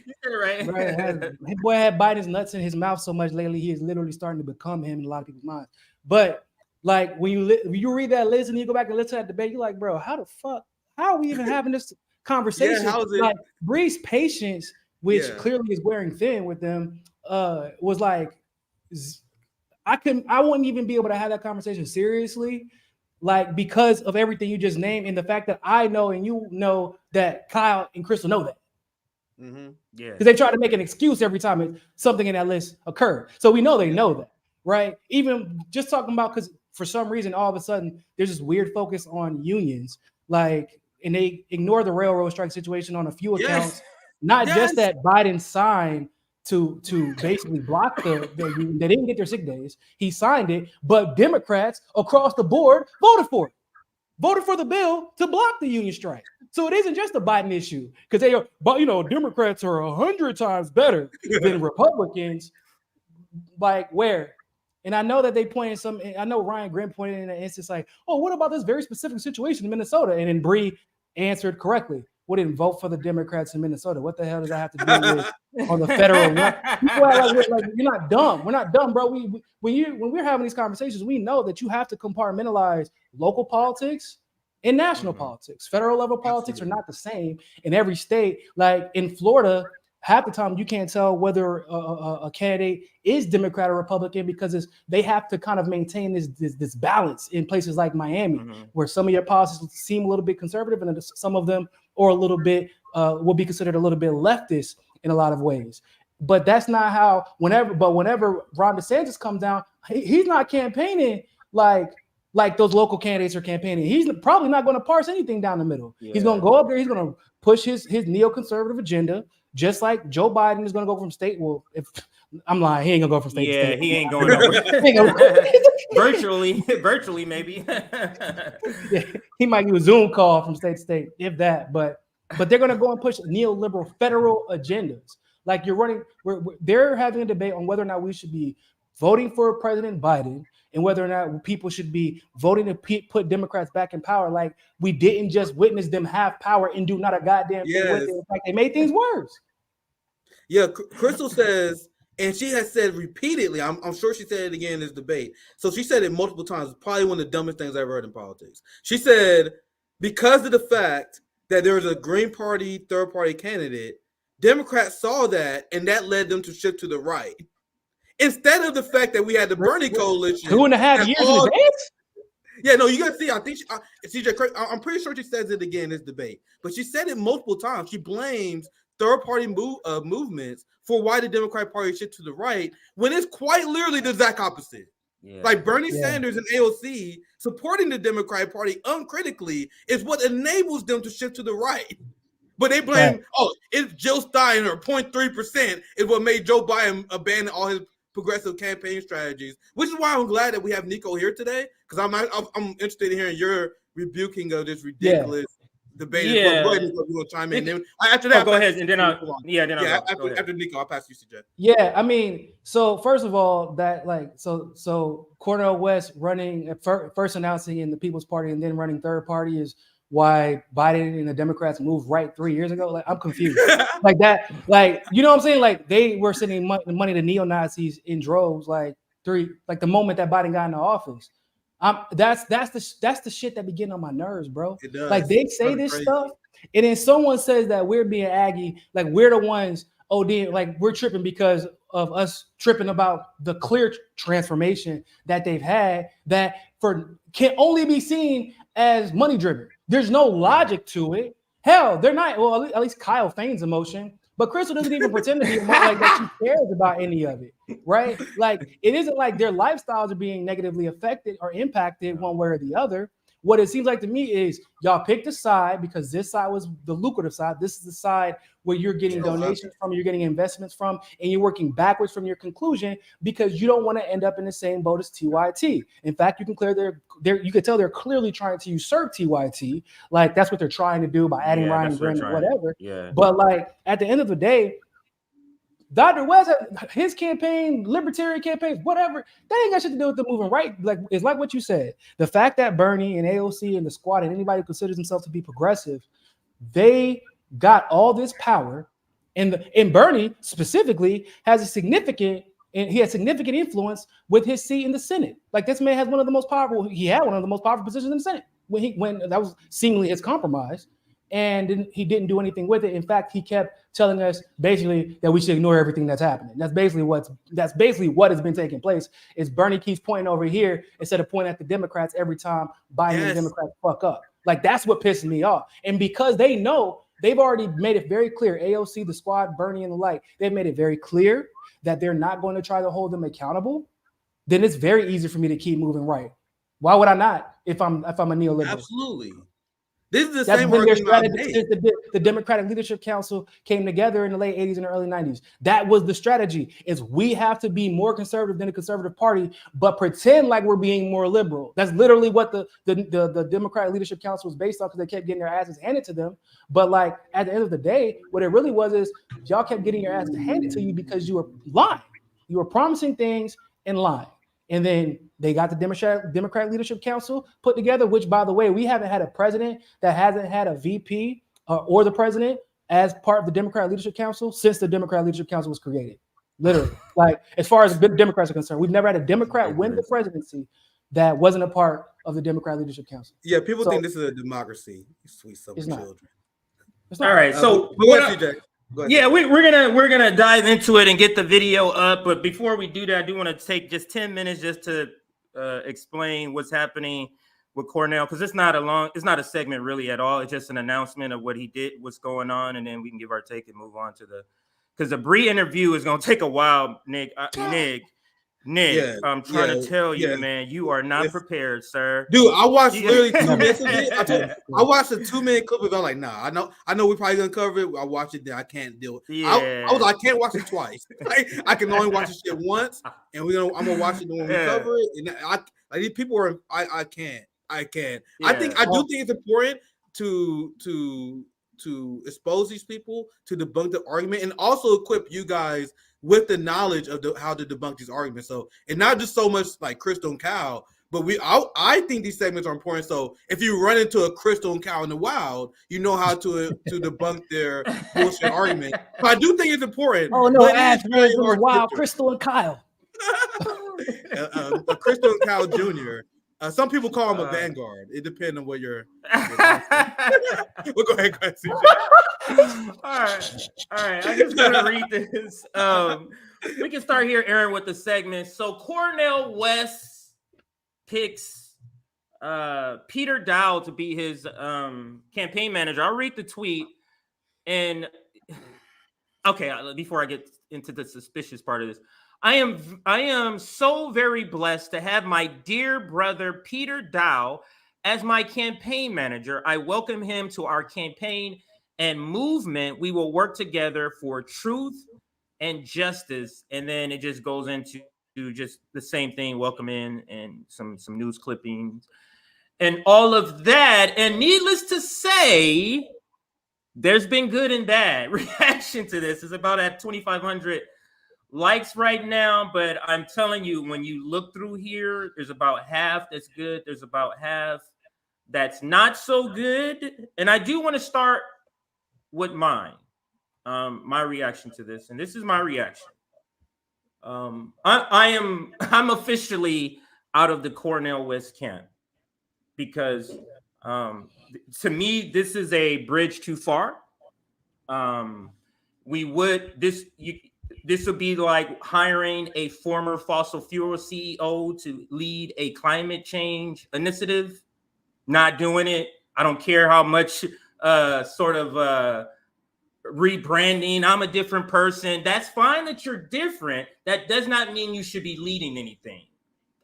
Right. His boy had Biden's nuts in his mouth so much lately, he is literally starting to become him in a lot of people's minds. But like when you read that list and you go back and listen to that debate, you're like, bro, how are we even having this conversation? Yeah, how is it? Like Bree's patience, which clearly is wearing thin with them, was like, I wouldn't even be able to have that conversation seriously. Like, because of everything you just named and the fact that I know and you know that Kyle and Krystal know that. Mm-hmm. Yeah. Because they try to make an excuse every time something in that list occurred. So we know they know that, right? Even just talking about, because for some reason, all of a sudden, there's this weird focus on unions. Like, and they ignore the railroad strike situation on a few accounts. Not just that Biden signed to basically block the they didn't get their sick days. He signed it, but Democrats across the board voted for the bill to block the union strike. So it isn't just a Biden issue because they are, but Democrats are 100 times better than Republicans. Like where? And I know that they pointed some. I know Ryan Grimm pointed in an instance like, oh, what about this very specific situation in Minnesota? And then Bree answered correctly. Wouldn't vote for the Democrats in Minnesota. What the hell does that have to do with on the federal level? People are like, you're not dumb. We're not dumb, bro. When we're having these conversations, we know that you have to compartmentalize local politics and national politics. Federal level politics are not the same in every state. Like in Florida, half the time you can't tell whether a candidate is Democrat or Republican because they have to kind of maintain this balance in places like Miami, where some of your policies seem a little bit conservative and some of them or a little bit will be considered a little bit leftist in a lot of ways. But that's not how whenever Ron DeSantis comes down, he's not campaigning like those local candidates are campaigning. He's probably not going to parse anything down the middle. Yeah. He's going to go up there. He's going to push his neoconservative agenda, just like Joe Biden is going to go from state. Well, if I'm lying, he ain't going to go from state to state. Yeah, he ain't going nowhere. Virtually, maybe. Yeah, he might do a Zoom call from state to state, if that. But they're going to go and push neoliberal federal agendas. Like they're having a debate on whether or not we should be voting for President Biden and whether or not people should be voting to put Democrats back in power. Like we didn't just witness them have power and do not a goddamn thing with it. In fact, they made things worse. Yeah, Krystal says, and she has said repeatedly, I'm sure she said it again in this debate. So she said it multiple times. It's probably one of the dumbest things I've ever heard in politics. She said, because of the fact that there was a Green Party third party candidate, Democrats saw that and that led them to shift to the right. Instead of the fact that we had the Bernie coalition, 2.5 years in advance. Yeah, no, you gotta see. I think CJ, I'm pretty sure she says it again in this debate, but she said it multiple times. She blames third-party movements for why the Democratic Party shifted to the right, when it's quite literally the exact opposite. Yeah. Like Bernie Sanders and AOC supporting the Democratic Party uncritically is what enables them to shift to the right. But they blame, it's Jill Stein or 0.3% is what made Joe Biden abandon all his progressive campaign strategies, which is why I'm glad that we have Nico here today, because I'm interested in hearing your rebuking of this ridiculous debate. Yeah. Go ahead, Nico, you want to chime in. Then, after that, go ahead, and then after Nico, I'll pass you, CJ. Yeah, I mean, so first of all, that so Cornel West running first announcing in the People's Party and then running third party is why Biden and the Democrats moved right 3 years ago. Like, I'm confused. Like that, like, you know what I'm saying? Like, they were sending money to neo-Nazis in droves, like the moment that Biden got into office. That's the shit that be getting on my nerves, bro. It does. Like, they say this stuff, and then someone says that we're being Aggie, like we're the ones like we're tripping because of us tripping about the clear transformation that they've had that can only be seen as money driven. There's no logic to it. Hell, they're not. Well, at least Kyle feigns emotion, but Krystal doesn't even pretend to be like that. She cares about any of it, right? Like, it isn't like their lifestyles are being negatively affected or impacted one way or the other. What it seems like to me is y'all picked a side because this side was the lucrative side. This is the side where you're getting donations from, you're getting investments from, and you're working backwards from your conclusion because you don't want to end up in the same boat as TYT. In fact, you can you could tell they're clearly trying to usurp TYT. Like, that's what they're trying to do by adding Ryan Grant or whatever. Yeah. But like, at the end of the day, Dr. West, his campaign, libertarian campaigns, whatever, that ain't got shit to do with the moving right. Like, it's like what you said. The fact that Bernie and AOC and the squad and anybody who considers themselves to be progressive, they got all this power. And Bernie specifically has significant influence with his seat in the Senate. Like, this man has he had one of the most powerful positions in the Senate when that was seemingly his compromise. And he didn't do anything with it. In fact, he kept telling us basically that we should ignore everything that's happening. That's basically what has been taking place. Is Bernie keeps pointing over here instead of pointing at the Democrats every time Biden and the Democrats fuck up. Like, that's what pisses me off. And because they know, they've already made it very clear, AOC, the squad, Bernie, and the like, they've made it very clear that they're not going to try to hold them accountable. Then it's very easy for me to keep moving right. Why would I not if I'm a neoliberal? Absolutely. This is the That's same been their argument strategy since the Democratic Leadership Council came together in the late 80s and early 90s. That was the strategy, is we have to be more conservative than the conservative party, but pretend like we're being more liberal. That's literally what the Democratic Leadership Council was based on, because they kept getting their asses handed to them. But like, at the end of the day, what it really was is y'all kept getting your asses handed to you because you were lying. You were promising things and lying. And then they got the Democratic Leadership Council put together, which, by the way, we haven't had a president that hasn't had a VP or the president as part of the Democratic Leadership Council since the Democratic Leadership Council was created. Literally. Like, as far as Democrats are concerned, we've never had a Democrat win the presidency that wasn't a part of the Democratic Leadership Council. Yeah, people think this is a democracy. You sweet summer children. All right, so yeah, we're gonna dive into it and get the video up. But before we do that, I do want to take just 10 minutes just to explain what's happening with Cornell, because it's not a segment really at all. It's just an announcement of what he did, what's going on, and then we can give our take and move on to because the Bree interview is gonna take a while, Nick. I'm trying to tell you, man, you are not prepared, sir. Dude, I watched literally 2 minutes of it. I watched a 2-minute clip of it. I'm like, nah, I know we're probably gonna cover it. I watched it, then I can't deal with it. Yeah. I was like, I can't watch it twice. Like, I can only watch this shit once, and I'm gonna watch it when we cover it. And these people are, I can't. Yeah. I do think it's important to expose these people, to debunk the argument, and also equip you guys with the knowledge of how to debunk these arguments. So, and not just so much like Krystal and Cal, but I think these segments are important. So if you run into a Krystal and Cal in the wild, you know how to debunk their bullshit argument. But I do think it's important. Oh no, Ash runs in the wild, Krystal and Kyle. A Krystal and Kyle Jr. Some people call him a vanguard. It depends on what you're. We'll go ahead, CJ. All right. I'm just gonna read this. We can start here, Aaron, with the segment. So Cornell West picks Peter Daou to be his campaign manager. I'll read the tweet. And okay, before I get into the suspicious part of this, I am so very blessed to have my dear brother Peter Daou as my campaign manager. I welcome him to our campaign and movement. We will work together for truth and justice. And then it just goes into just the same thing, welcome in, and some news clippings and all of that. And needless to say, there's been good and bad reaction to this. It's about at 2,500 likes right now, but I'm telling you, when you look through here, there's about half that's good. There's about half that's not so good. And I do want to start with mine, my reaction to this. And this is my reaction. I'm officially out of the Cornell West camp because to me, this is a bridge too far. This would be like hiring a former fossil fuel CEO to lead a climate change initiative. Not doing it. I don't care how much rebranding. I'm a different person. That's fine that you're different. That does not mean you should be leading anything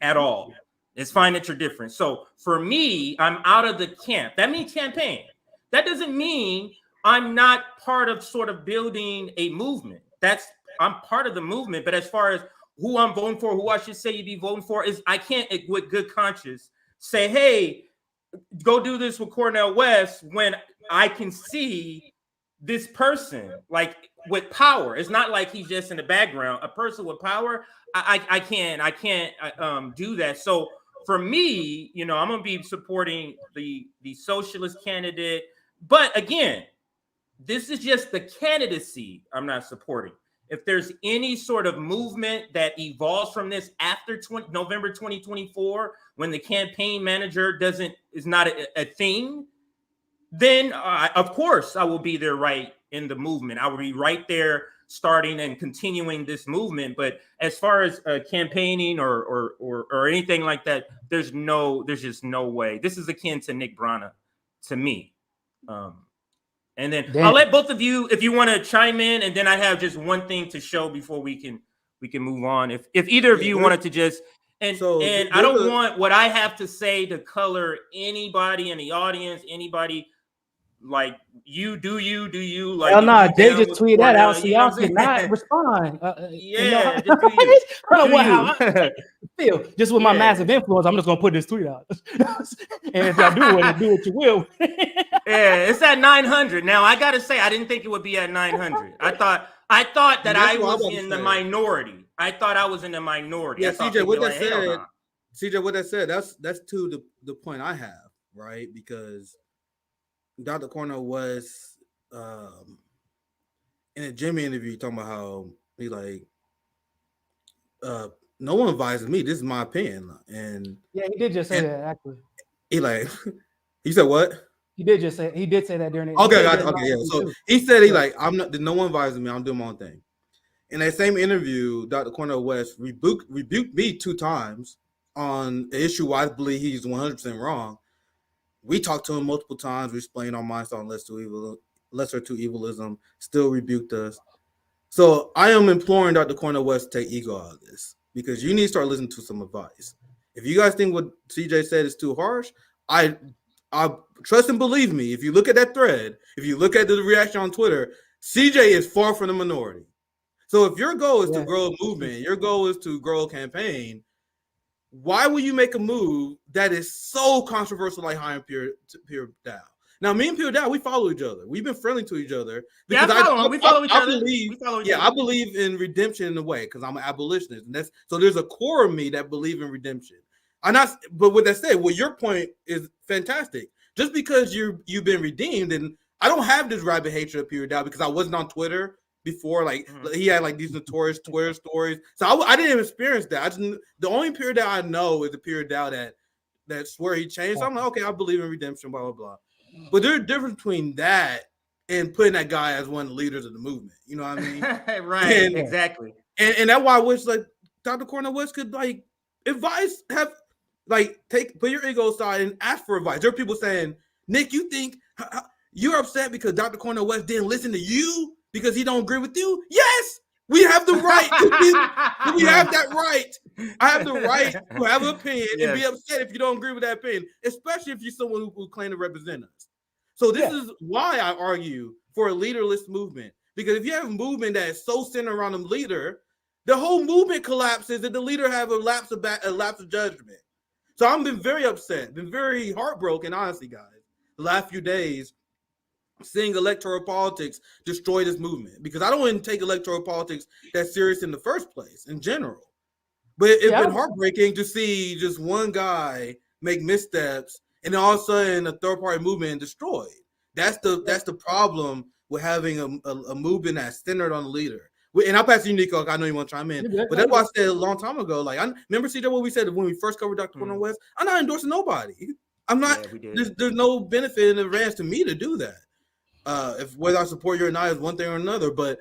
at all. It's fine that you're different. So for me, I'm out of the camp. That means campaign. That doesn't mean I'm not part of sort of building a movement. I'm part of the movement, but as far as who I'm voting for, who I should say you be voting for, is I can't with good conscience say, hey, go do this with Cornel West when I can see this person like with power. It's not like he's just in the background. A person with power, I can't do that. So for me, I'm gonna be supporting the socialist candidate. But again, this is just the candidacy I'm not supporting. If there's any sort of movement that evolves from this after November 2024, when the campaign manager is not a thing, then of course I will be there right in the movement. I will be right there starting and continuing this movement. But as far as campaigning or anything like that, there's just no way. This is akin to Nick Briahna to me. And then I'll let both of you, if you want to chime in, and then I have just one thing to show before we can move on. If either of you wanted to just and I don't want what I have to say to color anybody in the audience, anybody like you like. Hell no, they just tweeted that out, so y'all cannot respond. Yeah, I don't know how I feel. Just with my massive influence, I'm just gonna put this tweet out. And if y'all do what you will. Yeah, it's at 900 now. I gotta say, I didn't think it would be at 900. I thought that I was in the minority. I thought I was in the minority. Yeah, CJ, what that said, that's to the point I have, right? Because Dr. Cornel was in a Jimmy interview talking about how he like no one advises me. This is my opinion. And yeah, he did just say that actually. He like he said what? He did say that during the okay, yeah. So he said no one advises me, I'm doing my own thing. In that same interview, Dr. Cornel West rebuked me 2 times on the issue where I believe he's 100% wrong. We talked to him multiple times. We explained our minds on lesser to evilism, still rebuked us. So I am imploring Dr. Cornel West to take ego out of this, because you need to start listening to some advice. If you guys think what CJ said is too harsh, I trust and believe me. If you look at that thread, if you look at the reaction on Twitter, CJ is far from the minority. So if your goal is to grow a movement, your goal is to grow a campaign, why would you make a move that is so controversial like hiring Peter Daou? Now, me and Peter Daou, we follow each other. We've been friendly to each other. Because we follow each other. I believe in redemption in a way, because I'm an abolitionist. And so there's a core of me that believe in redemption. But with that said, your point is fantastic. Just because you've been redeemed, and I don't have this rabid hatred of Peter Daou because I wasn't on Twitter before. Like he had like these notorious Twitter stories, so I didn't even experience that. The only Peter Daou I know is the Peter Daou that that swear he changed. So I'm like, okay, I believe in redemption, blah, blah, blah. But there's a difference between that and putting that guy as one of the leaders of the movement. You know what I mean? Right, And- exactly. And that's why I wish like Dr. Cornel West could like advise, put your ego aside and ask for advice. There are people saying, Nick, you think you're upset because Dr. Cornel West didn't listen to you because he don't agree with you? Yes, we have the right we have that right. I have the right to have an opinion and be upset if you don't agree with that opinion, especially if you're someone who claim to represent us. So this is why I argue for a leaderless movement. Because if you have a movement that is so centered around the leader, the whole movement collapses and the leader have a lapse of judgment. So I've been very upset, been very heartbroken, honestly, guys, the last few days, seeing electoral politics destroy this movement. Because I don't even take electoral politics that serious in the first place, in general. But it's been heartbreaking to see just one guy make missteps and all of a sudden a third-party movement destroyed. That's the problem with having a movement that's centered on the leader. And I'll pass to you, Nico. I know you want to chime in, but that's why I said a long time ago. Like, I remember, CJ, what we said when we first covered Dr. Cornel West. I'm not endorsing nobody. I'm not. There's no benefit in advance to me to do that. If whether I support you or not is one thing or another, but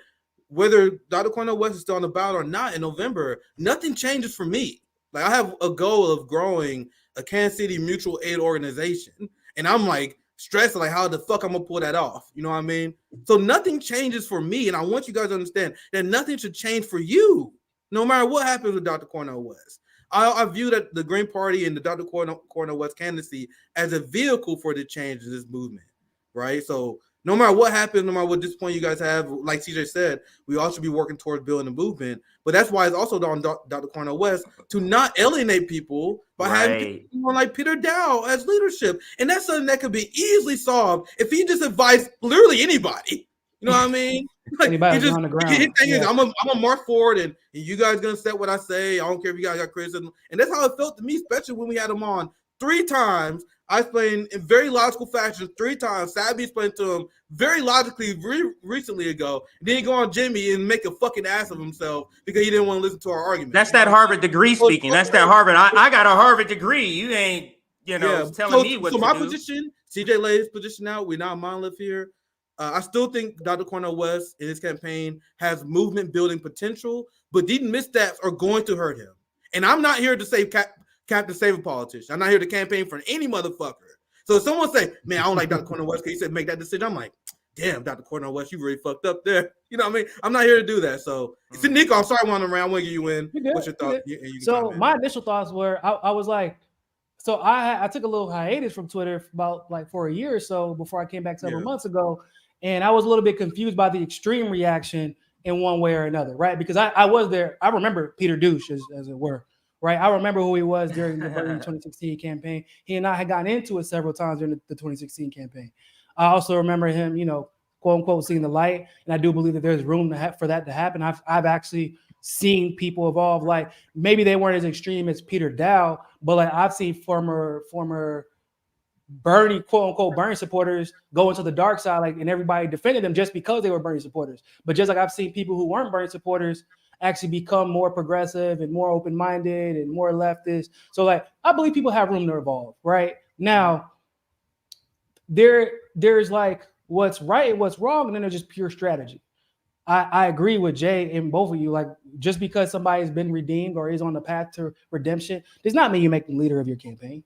whether Dr. Cornel West is still on the ballot or not in November, nothing changes for me. Like, I have a goal of growing a Kansas City mutual aid organization, and I'm like stressed, like how the fuck I'm gonna pull that off. You know what I mean? So nothing changes for me, and I want you guys to understand that nothing should change for you, no matter what happens with Dr. Cornel West. I view that the Green Party and the Dr. Cornel West candidacy as a vehicle for the change in this movement, right? So no matter what happens, no matter what disappointment you guys have, like CJ said, we all should be working towards building a movement. But that's why it's also on Dr. Cornel West to not alienate people by having people like Peter Daou as leadership. And that's something that could be easily solved if he just advised literally anybody. You know what I mean? Like, Anybody on the ground. His thing is, I'm a mark forward, and you guys gonna set what I say. I don't care if you guys got criticism. And that's how it felt to me, especially when we had him on 3 times. I explained in very logical fashion 3 times. Sabby explained to him very logically recently ago. Then he go on Jimmy and make a fucking ass of himself because he didn't want to listen to our argument. That's that Harvard degree speaking. That's that Harvard. I got a Harvard degree. You ain't, telling me what to do. So my position, CJ laid his position out. We're not a monolith here. I still think Dr. Cornel West in his campaign has movement building potential, but these missteps are going to hurt him. And I'm not here to save Captain Save a Politician. I'm not here to campaign for any motherfucker. So if someone say, man, I don't like Dr. Cornel West because he said make that decision, I'm like, damn, Dr. Cornel West, you really fucked up there. You know what I mean? I'm not here to do that. So, Nico, I'm sorry I went around. I want to get you in. What's your thought? So my initial thoughts were, I was like, so I took a little hiatus from Twitter for a year or so before I came back several months ago. And I was a little bit confused by the extreme reaction in one way or another, right? Because I was there. I remember Peter Douche, as it were, right? I remember who he was during the 2016 campaign. He and I had gotten into it several times during the 2016 campaign. I also remember him, quote unquote, seeing the light. And I do believe that there's room for that to happen. I've actually seen people evolve. Like, maybe they weren't as extreme as Peter Daou, but like I've seen former Bernie, quote unquote, Bernie supporters go into the dark side, like, and everybody defended them just because they were Bernie supporters. But just like I've seen people who weren't Bernie supporters actually become more progressive and more open-minded and more leftist. So like, I believe people have room to evolve. Right now, there's like what's right and what's wrong, and then there's just pure strategy. I agree with Jay and both of you. Like, just because somebody's been redeemed or is on the path to redemption does not mean you make the leader of your campaign.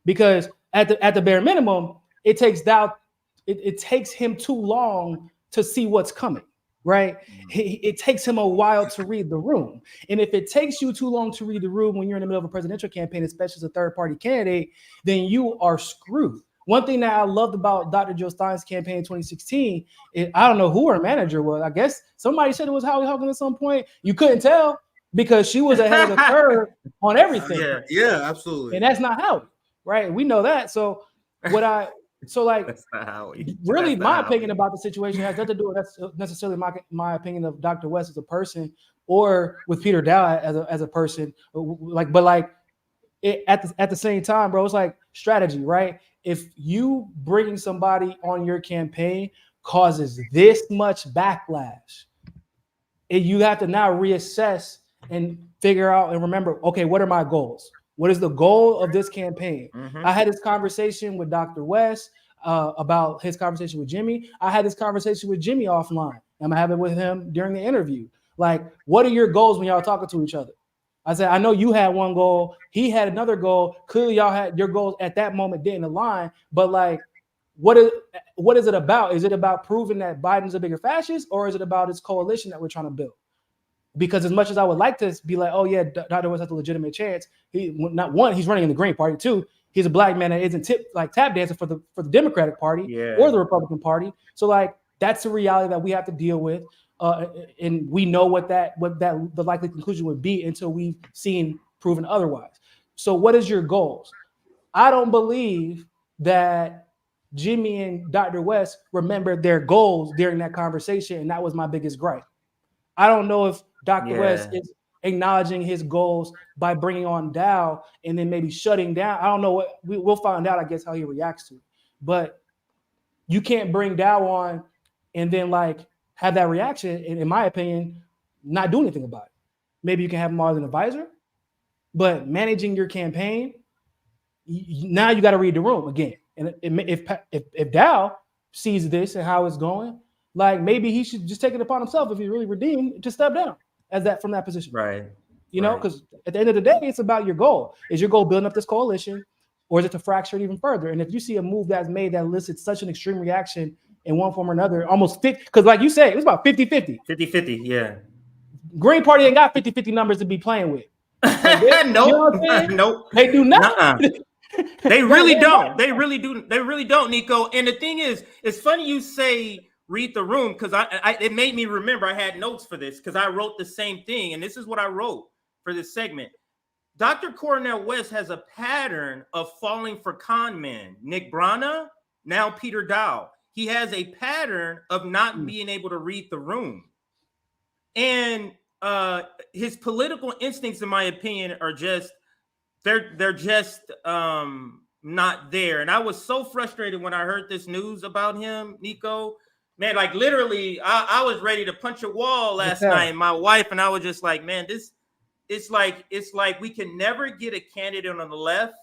Because at the bare minimum, it takes Daou, it takes him too long to see what's coming, right? It takes him a while to read the room. And if it takes you too long to read the room when you're in the middle of a presidential campaign, especially as a third-party candidate, then you are screwed. One thing that I loved about Dr. Jill Stein's campaign in 2016, I don't know who her manager was. I guess somebody said it was Howie Hawkins at some point. You couldn't tell because she was ahead of the curve on everything. Yeah, absolutely. And that's not Howie. Right, we know that. So that's not how really my opinion about the situation has nothing to do with necessarily my opinion of Dr. West as a person or with Peter Daou as a person. At the same time, bro, it's like strategy, right? If you bringing somebody on your campaign causes this much backlash, and you have to now reassess and figure out and remember, okay, what are my goals? What is the goal of this campaign? Mhm. I had this conversation with Dr. West about his conversation with Jimmy. I had this conversation with Jimmy offline. I'm having it with him during the interview. Like, what are your goals when y'all are talking to each other? I said, I know you had one goal. He had another goal. Clearly, y'all had your goals at that moment didn't align. But like, what is it about? Is it about proving that Biden's a bigger fascist, or is it about his coalition that we're trying to build? Because as much as I would like to be like, oh yeah, Dr. West has a legitimate chance. He's running in the Green Party. Two, he's a black man that isn't tap dancing for the Democratic Party or the Republican Party. So like, that's a reality that we have to deal with. And we know what the likely conclusion would be until we've seen proven otherwise. So what is your goals? I don't believe that Jimmy and Dr. West remembered their goals during that conversation, and that was my biggest gripe. I don't know if Dr. West is acknowledging his goals by bringing on Daou and then maybe shutting down. I don't know what we'll find out, I guess, how he reacts to it. But you can't bring Daou on and then like have that reaction, and in my opinion, not do anything about it. Maybe you can have him as an advisor, but managing your campaign, now you got to read the room again. And if Daou sees this and how it's going, like maybe he should just take it upon himself, if he's really redeemed, to step down from that position. Right. You know, because at the end of the day, it's about your goal. Is your goal building up this coalition, or is it to fracture it even further? And if you see a move that's made that elicits such an extreme reaction in one form or another, almost 50, because like you said, it was about 50-50. 50-50, yeah. Green Party ain't got 50-50 numbers to be playing with. Like Nope. They do not. They really don't. They really do. They really don't, Nico. And the thing is, it's funny you say read the room, because it made me remember I had notes for this, because I wrote the same thing. And this is what I wrote for this segment. Dr. Cornel West has a pattern of falling for con men. Nick Briahna, now Peter Daou. He has a pattern of not being able to read the room. And his political instincts, in my opinion, are just, they're just not there. And I was so frustrated when I heard this news about him, Nico. Man, like literally, I was ready to punch a wall last night. My wife and I was just like, man, it's like we can never get a candidate on the left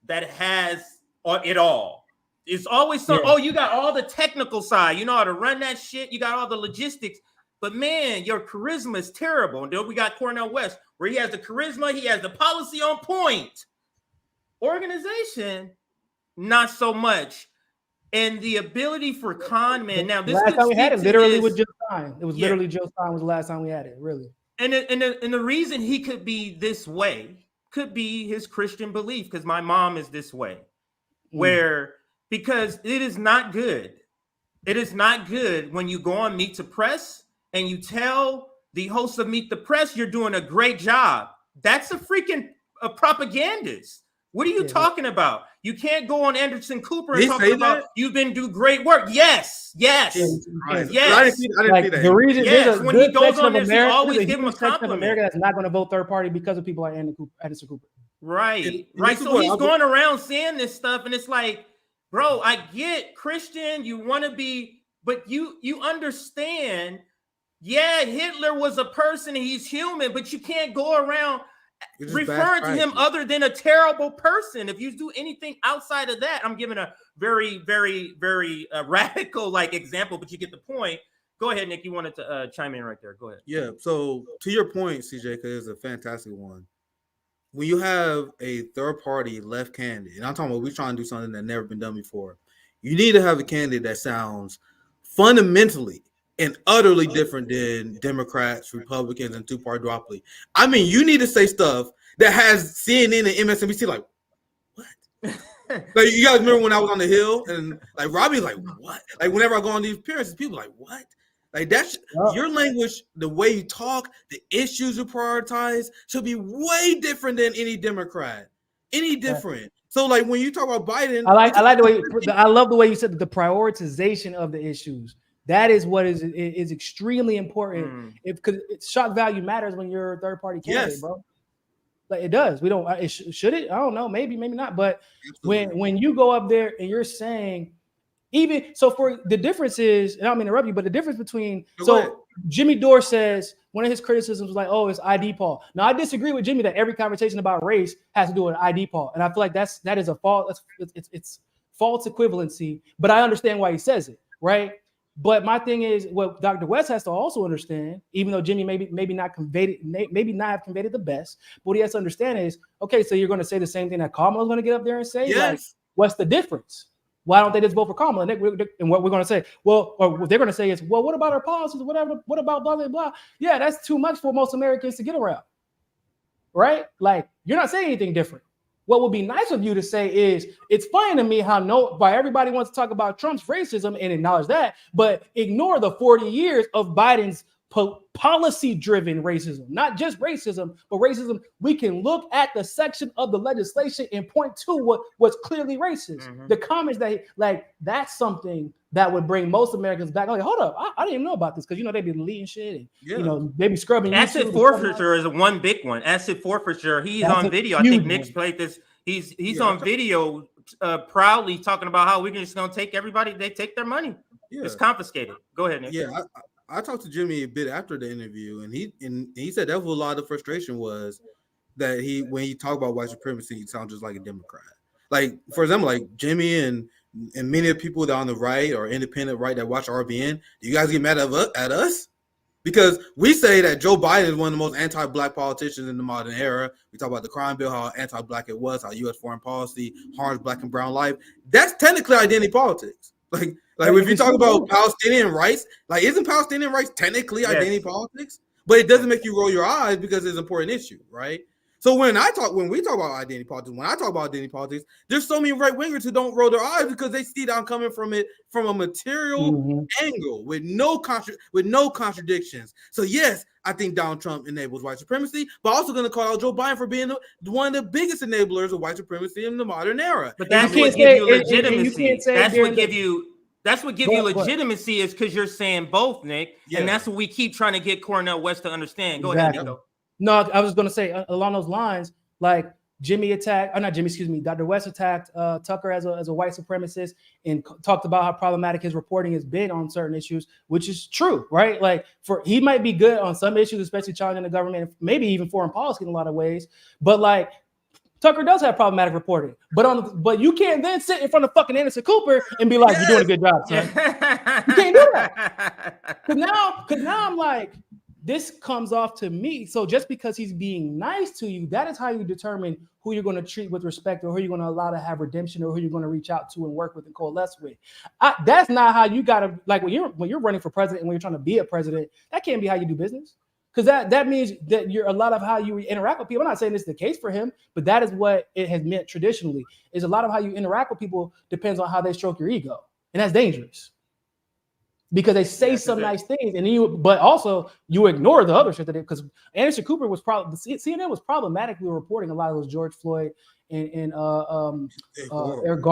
that has it all. It's always so, oh, you got all the technical side. You know how to run that shit. You got all the logistics. But man, your charisma is terrible. And then we got Cornel West, where he has the charisma, he has the policy on point. Organization, not so much. And the ability for con men. Now, this last time we had it literally with Joe Stein. It was literally Joe Stein was the last time we had it, really. And the reason he could be this way could be his Christian belief, because my mom is this way, because it is not good. It is not good when you go on Meet the Press and you tell the host of Meet the Press you're doing a great job. That's a freaking propagandist. What are you talking about? You can't go on Anderson Cooper and talk about you've been doing great work. Yes. Right. Yes. I didn't see that. The reason when he goes on there, he always give him a compliment. America that's not going to vote third party because of people like Anderson Cooper. Right. So he's going around saying this stuff, and it's like, bro, I get Christian, you want to be, but you understand, Hitler was a person, he's human, but you can't go around referring to him other than a terrible person. If you do anything outside of that, I'm giving a very, very, very radical example, but you get the point. Go ahead, Nick. You wanted to chime in right there. Go ahead. Yeah. So to your point, CJ, because it's a fantastic one. When you have a third party left candidate, and I'm talking about we're trying to do something that's never been done before, you need to have a candidate that sounds fundamentally and utterly different than Democrats, Republicans, and two-party duopoly. I mean, you need to say stuff that has CNN and MSNBC like, what? Like, you guys remember when I was on the Hill and Robbie's like, what? Like, whenever I go on these appearances, people are like, what? Like, that's your language, the way you talk, the issues you prioritize should be way different than any Democrat. Any different. So, when you talk about Biden, I love the way you said the prioritization of the issues. That is what is extremely important. Because shock value matters when you're a third party candidate, bro. Like it does. We don't. Should it? I don't know. Maybe not. But when you go up there and you're saying, even so, for the difference is, and I don't mean to interrupt you, but the difference between Jimmy Dore says one of his criticisms was like, oh, it's ID Paul. Now I disagree with Jimmy that every conversation about race has to do with ID Paul, and I feel like that is a false. It's false equivalency. But I understand why he says it, right? But my thing is, what Dr. West has to also understand, even though Jimmy maybe not have conveyed it the best, but what he has to understand is, okay, so you're going to say the same thing that Kamala's going to get up there and say? Yes. Like, what's the difference? Why don't they just vote for Kamala? And what we're going to say, well, or what they're going to say is, well, what about our policies? Whatever. What about blah, blah, blah? Yeah, that's too much for most Americans to get around, right? Like, you're not saying anything different. What would be nice of you to say is, it's funny to me how everybody wants to talk about Trump's racism and acknowledge that, but ignore the 40 years of Biden's policy-driven racism, not just racism, but racism. We can look at the section of the legislation and point to what's clearly racist. Mhm. The comments that's something that would bring most Americans back. Like, hold up, I didn't even know about this, because they be deleting shit and they be scrubbing. Asset YouTube forfeiture is one big one. Asset forfeiture. He's That's on a video. I huge think Nick's one. played this. He's on video proudly talking about how we're just going to take everybody. They take their money. Yeah. It's confiscated. Go ahead, Nick. Yeah, I talked to Jimmy a bit after the interview, and he said that was a lot of the frustration was that when he talked about white supremacy, he sounds just like a Democrat. Like, for example, like Jimmy and many of the people that are on the right or independent right that watch RBN, do you guys get mad at us? Because we say that Joe Biden is one of the most anti-black politicians in the modern era. We talk about the crime bill, how anti-black it was, how U.S. foreign policy harms black and brown life. That's technically identity politics. Like if you talk about Palestinian rights, like, isn't Palestinian rights technically identity politics? But it doesn't make you roll your eyes because it's an important issue, right? So when we talk about identity politics, there's so many right wingers who don't roll their eyes because they see that I'm coming from a material angle with no contradictions. So yes, I think Donald Trump enables white supremacy, but also going to call out Joe Biden for being one of the biggest enablers of white supremacy in the modern era. But that's what gives you legitimacy. That's what gives you legitimacy is because you're saying both, Nick. Yeah. And that's what we keep trying to get Cornel West to understand. Go Exactly. ahead, Nico. No, I was going to say along those lines, like Dr. West attacked Tucker as a white supremacist and talked about how problematic his reporting has been on certain issues, which is true, right? Like, he might be good on some issues, especially challenging the government, maybe even foreign policy in a lot of ways, but like, Tucker does have problematic reporting, but you can't then sit in front of fucking Anderson Cooper and be like, you're doing a good job, son. You can't do that. Because now I'm like, this comes off to me. So just because he's being nice to you, that is how you determine who you're going to treat with respect, or who you're going to allow to have redemption, or who you're going to reach out to and work with and coalesce with. That's not how you got to, like, when you're running for president and when you're trying to be a president, that can't be how you do business. Because that means that you're a lot of how you interact with people. I'm not saying this is the case for him, but that is what it has meant traditionally, is a lot of how you interact with people depends on how they stroke your ego. And that's dangerous. Because they say some nice things, and but also you ignore the other shit that because Anderson Cooper was CNN was problematically reporting a lot of those George Floyd and Eric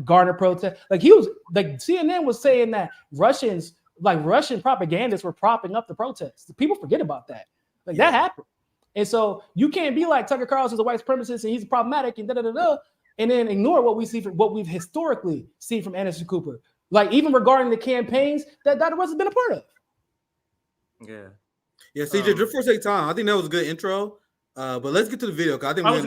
Garner protests. Like, CNN was saying that Russian propagandists were propping up the protests. People forget about that. Like, that happened. And so you can't be like Tucker Carlson's a white supremacist and he's problematic and and then ignore what we've historically seen from Anderson Cooper. Like, even regarding the campaigns that Dr. West has been a part of. Yeah, CJ, just for sake of time, I think that was a good intro. But let's get to the video. I think let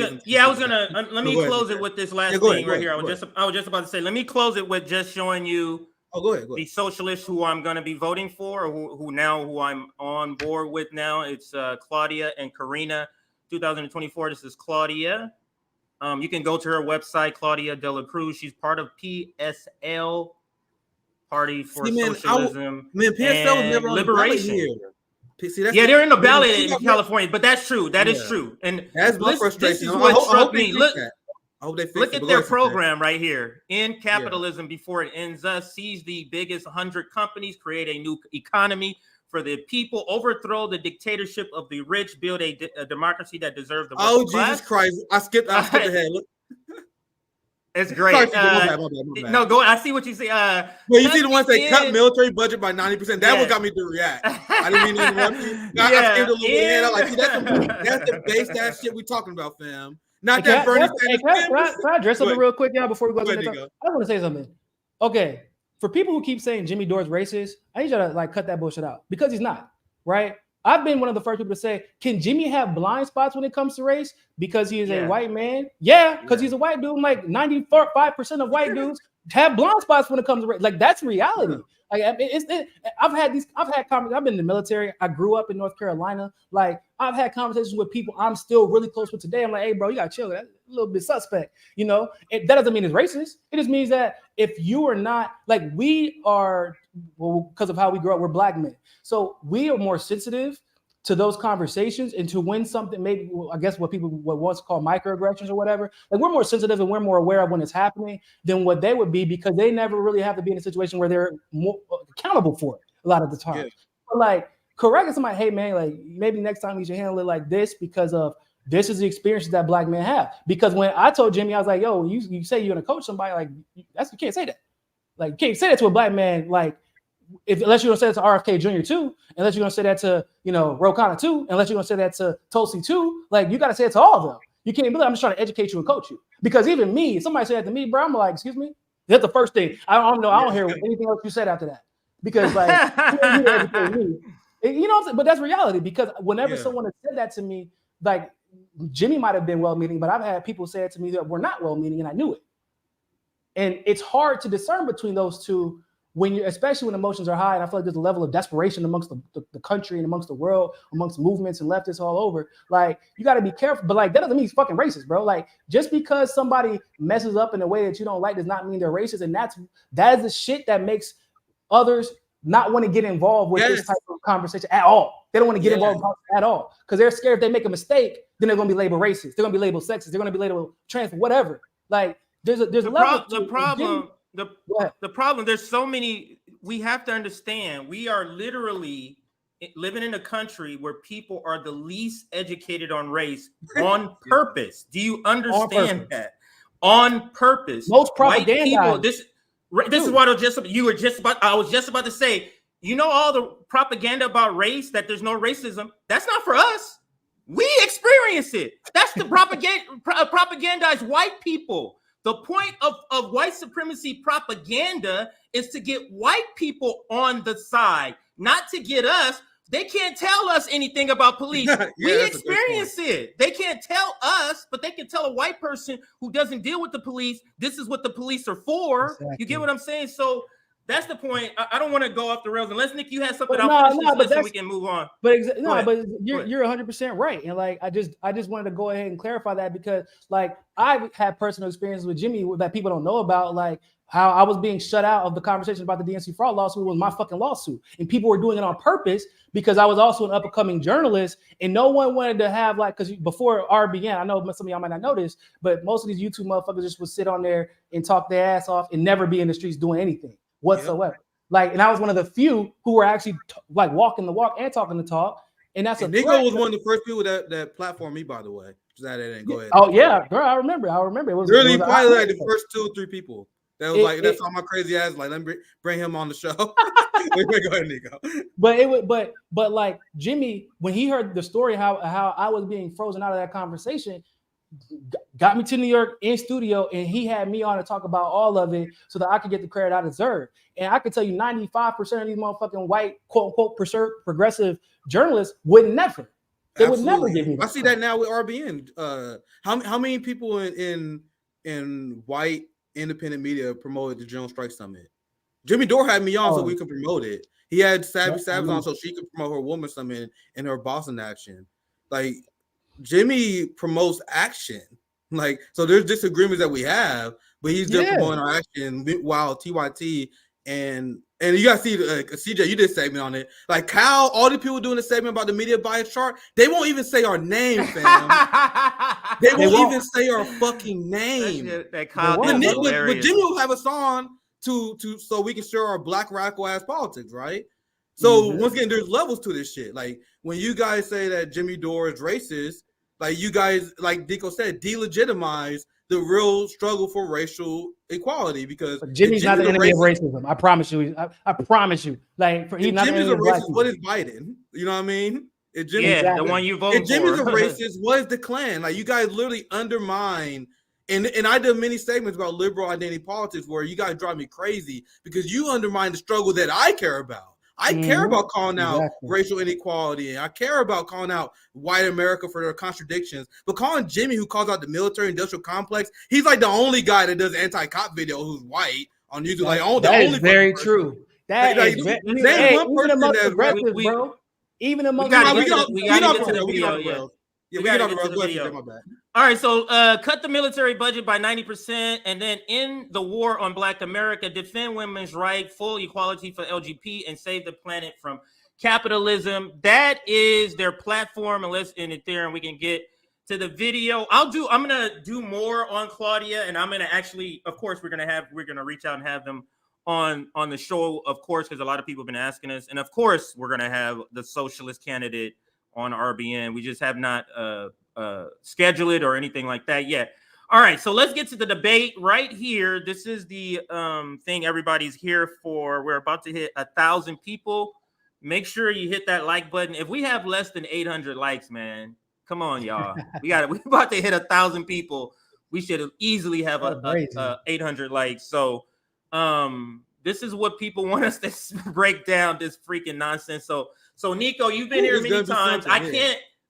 me close it with this last thing right here. I was just about to say, let me close it with just showing you go ahead. The socialists who I'm going to be voting for, or who I'm on board with now. It's Claudia and Karina, 2024. This is Claudia. You can go to her website, Claudia De La Cruz. She's part of PSL, Party for Socialism PSL and never Liberation. They're in the ballot in California, but that's true. That is true. And that's my frustration. This is what struck me. Look at their program right here. In capitalism, before it ends us, seize the biggest 100 companies, create a new economy for the people, overthrow the dictatorship of the rich, build a democracy that deserves the working class. Jesus Christ. I skipped ahead. Look. It's great. My bad. No, go. I see what you say. Well, you see the ones that cut military budget by 90%. That what got me to react. I didn't mean to interrupt you. I skimmed a little ahead. I'm like, that's the base ass shit we talking about, fam. Not that Bernie Sanders. Can I address something real quick now before we go to the next? I want to say something. Okay, for people who keep saying Jimmy Dore's racist, I need you to cut that bullshit out, because he's not, right? I've been one of the first people to say, can Jimmy have blind spots when it comes to race because he is a white man? Yeah, because he's a white dude. Like 95% of white dudes have blind spots when it comes to race. Like that's reality. Like I've had conversations. I've been in the military. I grew up in North Carolina. Like I've had conversations with people I'm still really close with today. I'm like, hey, bro, you gotta chill. That's a little bit suspect, you know. That doesn't mean it's racist. It just means that if you are not like we are, well, because of how we grew up, we're black men, so we are more sensitive to those conversations and to when something maybe, I guess what people would once call microaggressions or whatever, like we're more sensitive and we're more aware of when it's happening than what they would be because they never really have to be in a situation where they're more accountable for it a lot of the time. Yeah. But like correcting somebody, hey man, like maybe next time you should handle it like this because of this is the experiences that black men have. Because when I told Jimmy, I was like, yo, you say you're gonna coach somebody, like you can't say that. Like you can't say that to a black man, like unless you're gonna say that to RFK Jr. too, unless you're gonna say that to Rokana too, unless you're gonna say that to Tulsi too, like you gotta say it to all of them. You can't be like, I'm just trying to educate you and coach you. Because even me, if somebody said that to me, bro, I'm like, excuse me. That's the first thing. I don't know. I don't hear anything else you said after that. Because like you educate me. You know what I'm saying? But that's reality. Because whenever someone has said that to me, like Jimmy might have been well-meaning, but I've had people say it to me that were not well-meaning, and I knew it. And it's hard to discern between those two when you, especially when emotions are high, and I feel like there's a level of desperation amongst the country and amongst the world, amongst movements and leftists all over. Like you got to be careful, but like that doesn't mean he's fucking racist, bro. Like just because somebody messes up in a way that you don't like does not mean they're racist, and that is the shit that makes others not want to get involved with this type of conversation at all. They don't want to get involved at all because they're scared if they make a mistake, then they're going to be labeled racist. They're going to be labeled sexist. They're going to be labeled trans, whatever. Like there's a level. The problem, there's so many, we have to understand, we are literally living in a country where people are the least educated on race on purpose. Do you understand that? On purpose. Most propaganda. People, this is what I was just about to say. You know, all the propaganda about race, that there's no racism, that's not for us. We experience it. That's the propagandized white people. The point of white supremacy propaganda is to get white people on the side, not to get us. They can't tell us anything about police. We experience it. They can't tell us, but they can tell a white person who doesn't deal with the police, this is what the police are for. Exactly. You get what I'm saying? So that's the point. I don't want to go off the rails. Unless, Nick, you have something, so we can move on. But you're 100% right. And like, I just wanted to go ahead and clarify that because like I've had personal experiences with Jimmy that people don't know about, like how I was being shut out of the conversation about the DNC fraud lawsuit was my fucking lawsuit. And people were doing it on purpose because I was also an up-and-coming journalist and no one wanted to have like, because before RBN, I know some of y'all might not know this, but most of these YouTube motherfuckers just would sit on there and talk their ass off and never be in the streets doing anything whatsoever. Yep. Like, and I was one of the few who were actually like walking the walk and talking the talk. And that's a Nico was one of the first people that platformed me, by the way. Just add that in. Go ahead. Oh yeah, girl, I remember. It was really probably like the first 2 or 3 people. That was like that's all my crazy ass. Like, let me bring him on the show. Go ahead, Nico. But like Jimmy, when he heard the story how I was being frozen out of that conversation, got me to New York in studio, and he had me on to talk about all of it so that I could get the credit I deserve. And I can tell you 95% of these motherfucking white quote unquote progressive journalists would never. They would never give me. I see that now with RBN. How many people in white independent media promoted the General Strike Summit? Jimmy Dore had me on so we could promote it. He had Savvy on so she could promote her Woman Summit and her Boston action. Like Jimmy promotes action. Like, so there's disagreements that we have, but he's just promoting our action while TYT and you guys see CJ, you did a segment on it. Like Kyle, all the people doing a segment about the media bias chart, they won't even say our name, fam. they won't even say our fucking name. That Kyle but Jimmy will have us on to so we can share our black radical ass politics, right? So once again, there's levels to this shit. Like when you guys say that Jimmy Dore is racist, like you guys, like Dico said, delegitimize the real struggle for racial equality because Jimmy's not the enemy of racism. I promise you. I promise you. Like he's not Jimmy's a racist. What is Biden? You know what I mean? The one you vote for. If Jimmy's a racist, what is the Klan? Like you guys literally undermine. And I did many segments about liberal identity politics where you guys drive me crazy because you undermine the struggle that I care about. I care about calling out Exactly. racial inequality, and I care about calling out white America for their contradictions. But calling Jimmy, who calls out the military-industrial complex, he's like the only guy that does anti-cop video who's white on YouTube. Like, That is only very person. true. That Like, is there's hey, one even person amongst that's progressives, we- bro. Even amongst gotta We get got to the video, yeah. Yeah, We we gotta got get to the Go ahead, video. my bad. All right, so cut the military budget by 90%, and then end the war on Black America, defend women's rights, full equality for LGBT, and save the planet from capitalism. That is their platform. And let's end it there, and we can get to the video. I'm gonna do more on Claudia, and I'm gonna actually, of course, we're gonna reach out and have them on the show, of course, because a lot of people have been asking us, and of course, we're gonna have the socialist candidate on RBN. We just have not schedule it or anything like that yet. All right, so let's get to the debate right here. This is the thing everybody's here for. We're about to hit 1,000 people. Make sure you hit that like button. If we have less than 800 likes, man, come on, y'all. We're about to hit 1,000 people. We should easily have 800 likes. So this is what people want us to break down, this freaking nonsense. So Nico, you've been here many times.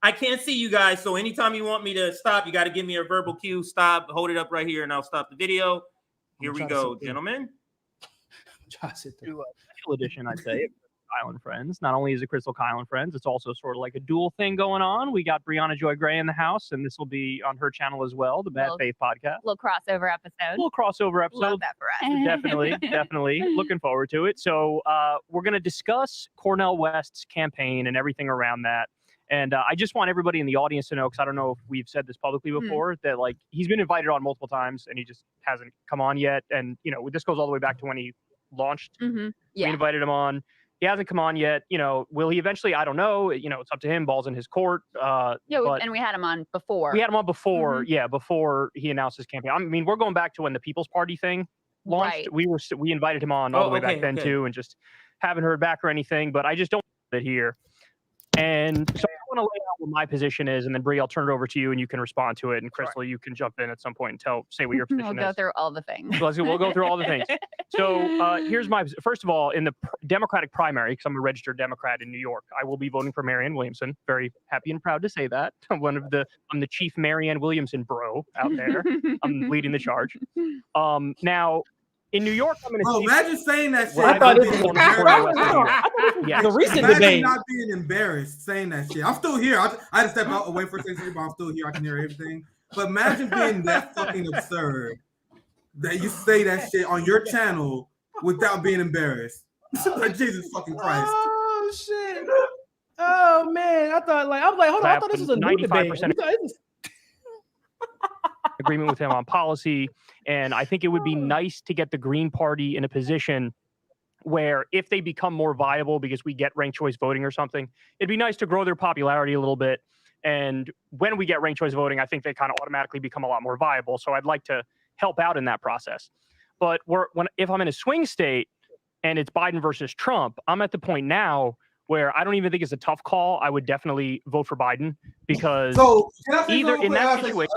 I can't see you guys, so anytime you want me to stop, you got to give me a verbal cue. Stop, hold it up right here, and I'll stop the video. Here we go, gentlemen. Special edition, I'd say. Island Friends. Not only is it Krystal Island Friends, it's also sort of like a dual thing going on. We got Briahna Joy Gray in the house, and this will be on her channel as well, the Bad Faith podcast. Little crossover episode. Love that for us. Definitely. Looking forward to it. So we're going to discuss Cornel West's campaign and everything around that. And I just want everybody in the audience to know, because I don't know if we've said this publicly before, that like he's been invited on multiple times and he just hasn't come on yet. And, you know, this goes all the way back to when he launched. Yeah. We invited him on. He hasn't come on yet. You know, will he eventually? I don't know. You know, it's up to him. Ball's in his court. And we had him on before. We had him on before. Yeah, before he announced his campaign. I mean, we're going back to when the People's Party thing launched. Right. We invited him on all the way back then too, and just haven't heard back or anything. But I just don't want it here. And so I want to lay out what my position is, and then Brie, I'll turn it over to you, and you can respond to it. And Krystal, you can jump in at some point and say what your position We'll go through all the things. We'll go through all the things. So here's my, first of all, in the Democratic primary, because I'm a registered Democrat in New York, I will be voting for Marianne Williamson. Very happy and proud to say that. I'm the chief Marianne Williamson bro out there. I'm leading the charge. Now, in New York, I'm going to imagine saying that shit. I thought the recent imagine debate. not being embarrassed saying that shit. I'm still here. I had to step out away for a second, but I'm still here. I can hear everything. But imagine being that fucking absurd that you say that shit on your channel without being embarrassed. Like, Jesus fucking Christ. Oh shit. Oh man. I thought hold on. I thought this was a new debate. 95% agreement with him on policy. And I think it would be nice to get the Green Party in a position where if they become more viable because we get ranked choice voting or something, it'd be nice to grow their popularity a little bit. And when we get ranked choice voting, I think they kind of automatically become a lot more viable. So I'd like to help out in that process. But if I'm in a swing state and it's Biden versus Trump, I'm at the point now where I don't even think it's a tough call. I would definitely vote for Biden because either in that situation.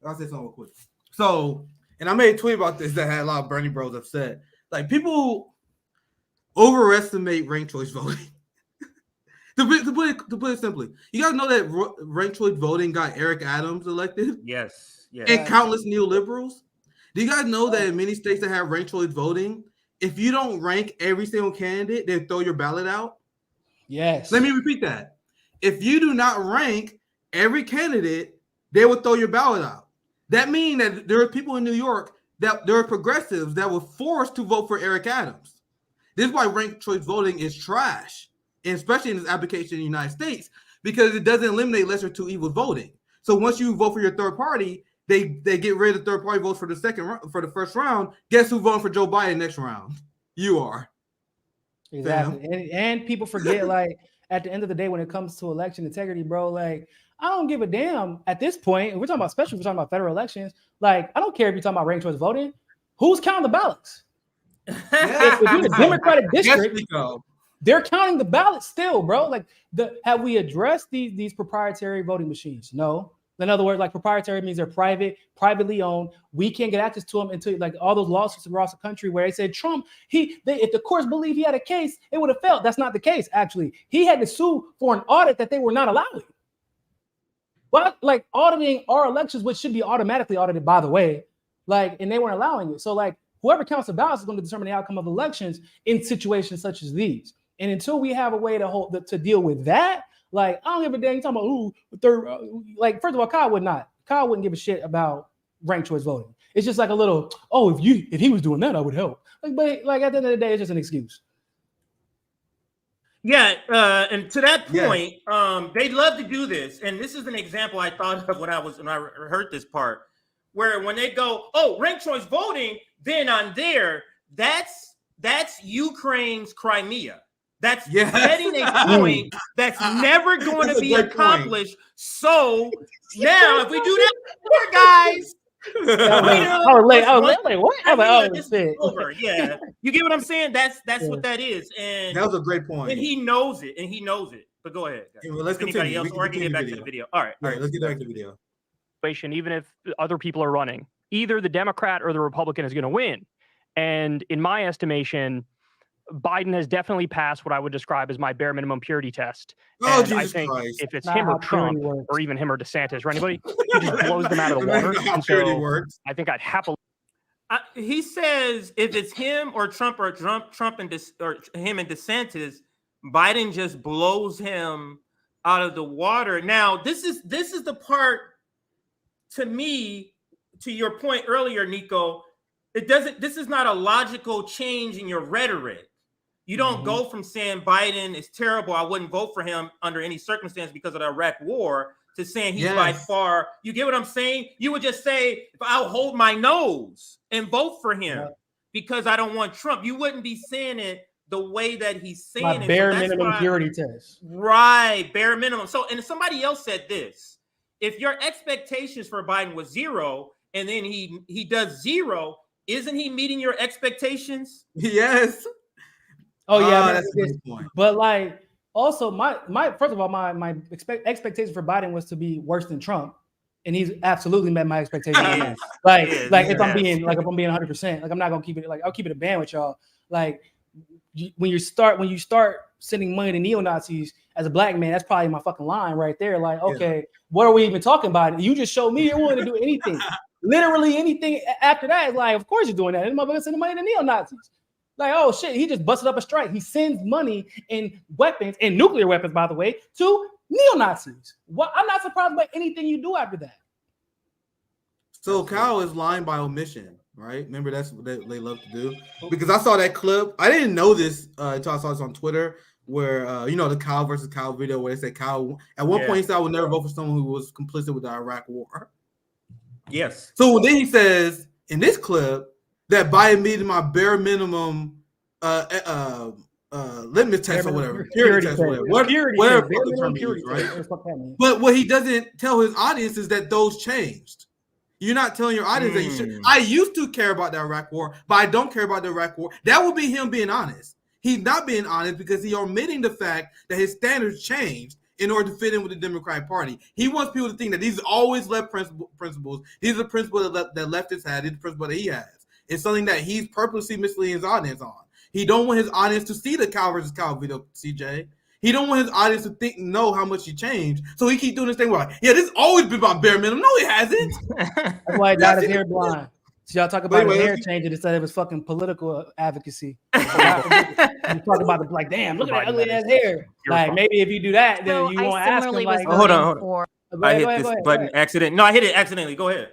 I'll say something real quick. So, and I made a tweet about this that had a lot of Bernie bros upset. Like, people overestimate ranked choice voting. to put it simply, you guys know that ranked choice voting got Eric Adams elected? Yes. And countless neoliberals? Do you guys know that in many states that have ranked choice voting, if you don't rank every single candidate, they throw your ballot out? Yes. Let me repeat that. If you do not rank every candidate, they will throw your ballot out. That means that there are people in New York that there are progressives that were forced to vote for Eric Adams. This is why ranked choice voting is trash, and especially in this application in the United States, because it doesn't eliminate lesser two evils voting. So once you vote for your third party, they get rid of the third party votes for the first round. Guess who's voting for Joe Biden next round? You are. Exactly. And people forget, like, at the end of the day, when it comes to election integrity, bro, like, I don't give a damn at this point. And we're talking about, especially if we're talking about federal elections. Like, I don't care if you're talking about ranked choice voting. Who's counting the ballots? If you're in a Democratic district, they're counting the ballots still, bro. Like, have we addressed these proprietary voting machines? No. In other words, like proprietary means they're privately owned. We can't get access to them until like all those lawsuits across the country where they said Trump, if the courts believed he had a case, it would have failed. That's not the case, actually. He had to sue for an audit that they were not allowing. But like auditing our elections, which should be automatically audited, by the way, like, and they weren't allowing it. So like whoever counts the ballots is going to determine the outcome of elections in situations such as these. And until we have a way to deal with that, like, I don't give a damn. You're talking about, like, first of all, Kyle wouldn't give a shit about ranked choice voting. It's just like a little, if he was doing that, I would help. But like at the end of the day, it's just an excuse. Yeah, and to that point, they love to do this. And this is an example I thought of when I heard this part, where when they go, ranked choice voting, then on there, that's Ukraine's Crimea. That's getting a point that's never going to be accomplished. Point. So now, if we do that, guys. I was like, what? I was like, shit. Over. Yeah, you get what I'm saying? That's what that is, and that was a great point. And he knows it. But go ahead, guys. Well, let's continue. Else, or I can get back to the video. All right, let's get back to the video. Even if other people are running, either the Democrat or the Republican is going to win, and in my estimation, Biden has definitely passed what I would describe as my bare minimum purity test. Oh, and Jesus I think Christ. if it's him or Trump or even him or DeSantis or anybody, he just blows them out of the water. How purity works. I think I'd happily. He says if it's him or Trump or him and DeSantis, Biden just blows him out of the water. Now, this is the part, to me, to your point earlier, Nico. This is not a logical change in your rhetoric. You don't go from saying Biden is terrible, I wouldn't vote for him under any circumstance because of the Iraq war, to saying he's by far, you get what I'm saying? You would just say, I'll hold my nose and vote for him because I don't want Trump. You wouldn't be saying it the way that he's saying it. Bare minimum purity test. Right, bare minimum. So, and somebody else said this, if your expectations for Biden was 0 and then he does 0, isn't he meeting your expectations? Yes. Oh yeah, that's a good point. But like, also my first of all, my expectation for Biden was to be worse than Trump, and he's absolutely met my expectations. If I'm being 100%, like I'm not gonna keep it, like I'll keep it a band with y'all. Like when you start sending money to neo-Nazis as a black man, that's probably my fucking line right there. Like, okay, what are we even talking about? You just showed me you're willing to do anything. Literally anything after that is like, of course you're doing that. And motherfucker sending money to neo-Nazis. Like, oh shit, he just busted up a strike. He sends money and weapons, and nuclear weapons, by the way, to neo-Nazis. Well, I'm not surprised by anything you do after that. So Kyle is lying by omission, right? Remember, that's what they love to do. Because I saw that clip. I didn't know this until I saw this on Twitter, where the Kyle versus Kyle video, where they said Kyle at one point he said I would never vote for someone who was complicit with the Iraq war. Yes. So then he says in this clip that Biden meeting my bare minimum litmus test or whatever, purity test, whatever the term is, right? But what he doesn't tell his audience is that those changed. You're not telling your audience that you should. I used to care about the Iraq war, but I don't care about the Iraq war. That would be him being honest. He's not being honest because he's omitting the fact that his standards changed in order to fit in with the Democratic Party. He wants people to think that these are always left principles. These are the principles that leftists had. These are the principles that he has. It's something that he's purposely misleading his audience on. He don't want his audience to see the Kyle versus Kyle video, CJ. He don't want his audience to know how much he changed. So he keep doing this thing where, this has always been about bare minimum. No, it hasn't. That's why he got his hair blind. So y'all talk about his hair changing instead of his fucking political advocacy. You talk about it like, damn, look at that ugly ass hair. Like maybe if you do that, then you won't ask him like, hold on. I hit this button accident. No, I hit it accidentally. Go ahead.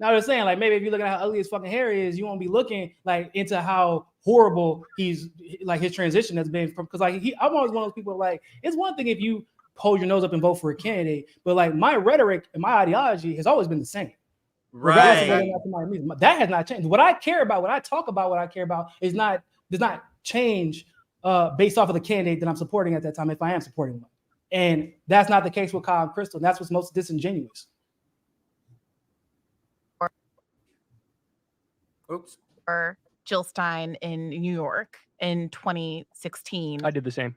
Now I'm saying, like, maybe if you look at how ugly his fucking hair is, you won't be looking like into how horrible he's like his transition has been from. Because like I'm always one of those people like, it's one thing if you hold your nose up and vote for a candidate, but like my rhetoric and my ideology has always been the same. Right. That has not changed. What I care about, what I talk about, what I care about does not change based off of the candidate that I'm supporting at that time if I am supporting one. And that's not the case with Kyle and Krystal. And that's what's most disingenuous. Oops. Or Jill Stein in New York in 2016. I did the same.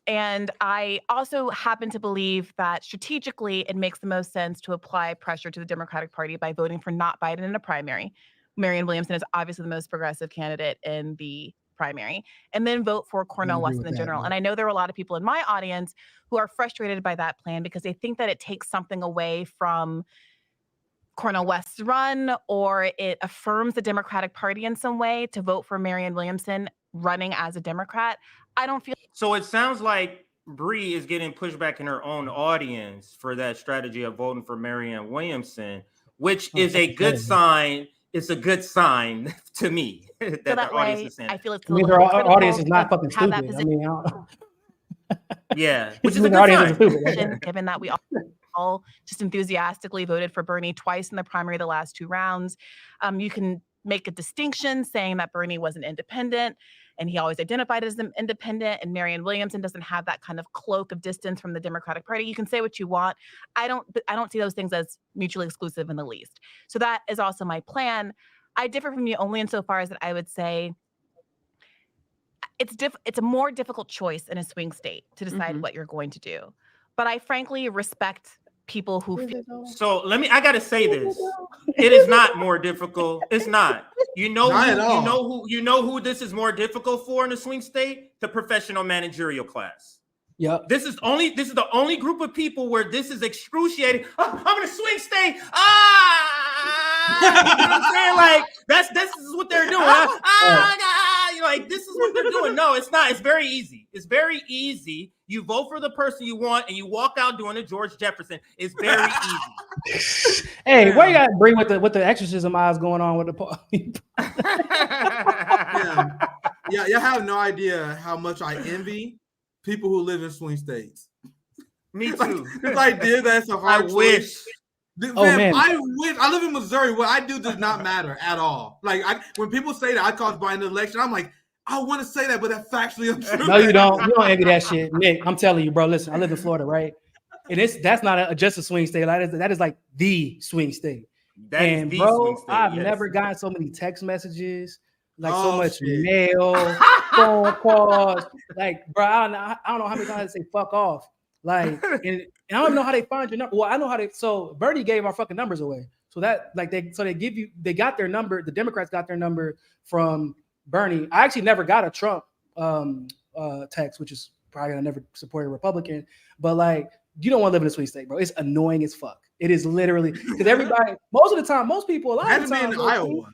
And I also happen to believe that strategically, it makes the most sense to apply pressure to the Democratic Party by voting for not Biden in a primary. Marianne Williamson is obviously the most progressive candidate in the primary, and then vote for Cornel West in the general. And I know there are a lot of people in my audience who are frustrated by that plan because they think that it takes something away from Cornel West's run, or it affirms the Democratic Party in some way to vote for Marianne Williamson running as a Democrat. I don't feel so. It sounds like Bree is getting pushback in her own audience for that strategy of voting for Marianne Williamson, which is a good sign. It's a good sign to me that so the audience is saying. I feel it's I mean, their audience is not fucking stupid. I mean, yeah, which is a good audience is stupid. Given that we all just enthusiastically voted for Bernie twice in the primary the last 2 rounds, you can make a distinction saying that Bernie was an independent and he always identified as an independent, and Marianne Williamson doesn't have that kind of cloak of distance from the Democratic Party. You can say what you want. I don't see those things as mutually exclusive in the least. So that is also my plan. I differ from you only insofar as that I would say it's a more difficult choice in a swing state to decide what you're going to do. But I frankly respect people who feel. So I gotta say this. It is not more difficult. It's not. You know who this is more difficult for in a swing state? The professional managerial class. Yeah. This is the only group of people where this is excruciating. Oh, I'm in a swing state. You know what I'm saying? Like this is what they're doing. Like this is what they're doing. No, it's not. It's very easy. It's very easy. You vote for the person you want, and you walk out doing a George Jefferson. It's very easy. Hey, why you got to bring with the exorcism eyes going on with the? Yeah, y'all have no idea how much I envy people who live in swing states. Me too. This idea that's a hard I wish. Man, I wish. I live in Missouri. What I do does not matter at all. Like when people say that I caused Biden the election, I'm like, I want to say that, but that's factually untrue. No, you don't. You don't envy that shit, Nick. I'm telling you, bro. Listen, I live in Florida, right? And that's not just a swing state. That is like the swing state. Swing state, I've never gotten so many text messages, like so much mail, phone calls. Like, bro, I don't know how many times they say fuck off. Like, and I don't know how they find your number. Well, I know how they. So Bernie gave our fucking numbers away. So that they got their number. The Democrats got their number from Bernie. I actually never got a Trump text, which is probably I never supported a Republican. But like, you don't want to live in a swing state, bro. It's annoying as fuck. It is literally because everybody, most of the time, most people, a lot of the time, in Iowa.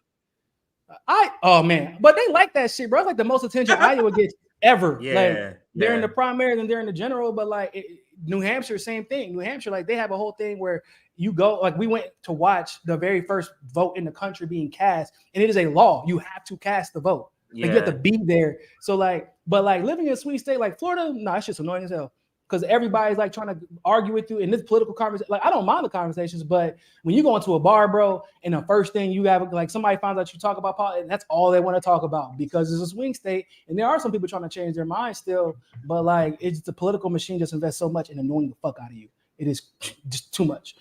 Oh man, but they like that shit, bro. It's like the most attention Iowa gets ever. They're in the primary and they're in the general, but like New Hampshire, same thing. New Hampshire, like they have a whole thing where you go, like we went to watch the very first vote in the country being cast, and it is a law. You have to cast the vote. Like you have to be there. So like, but like living in a swing state like Florida, it's just annoying as hell. Because everybody's like trying to argue with you in this political conversation. Like, I don't mind the conversations, but when you go into a bar, bro, and the first thing you have, like somebody finds out you talk about politics, that's all they want to talk about because it's a swing state. And there are some people trying to change their mind still, but like it's the political machine just invests so much in annoying the fuck out of you. It is just too much.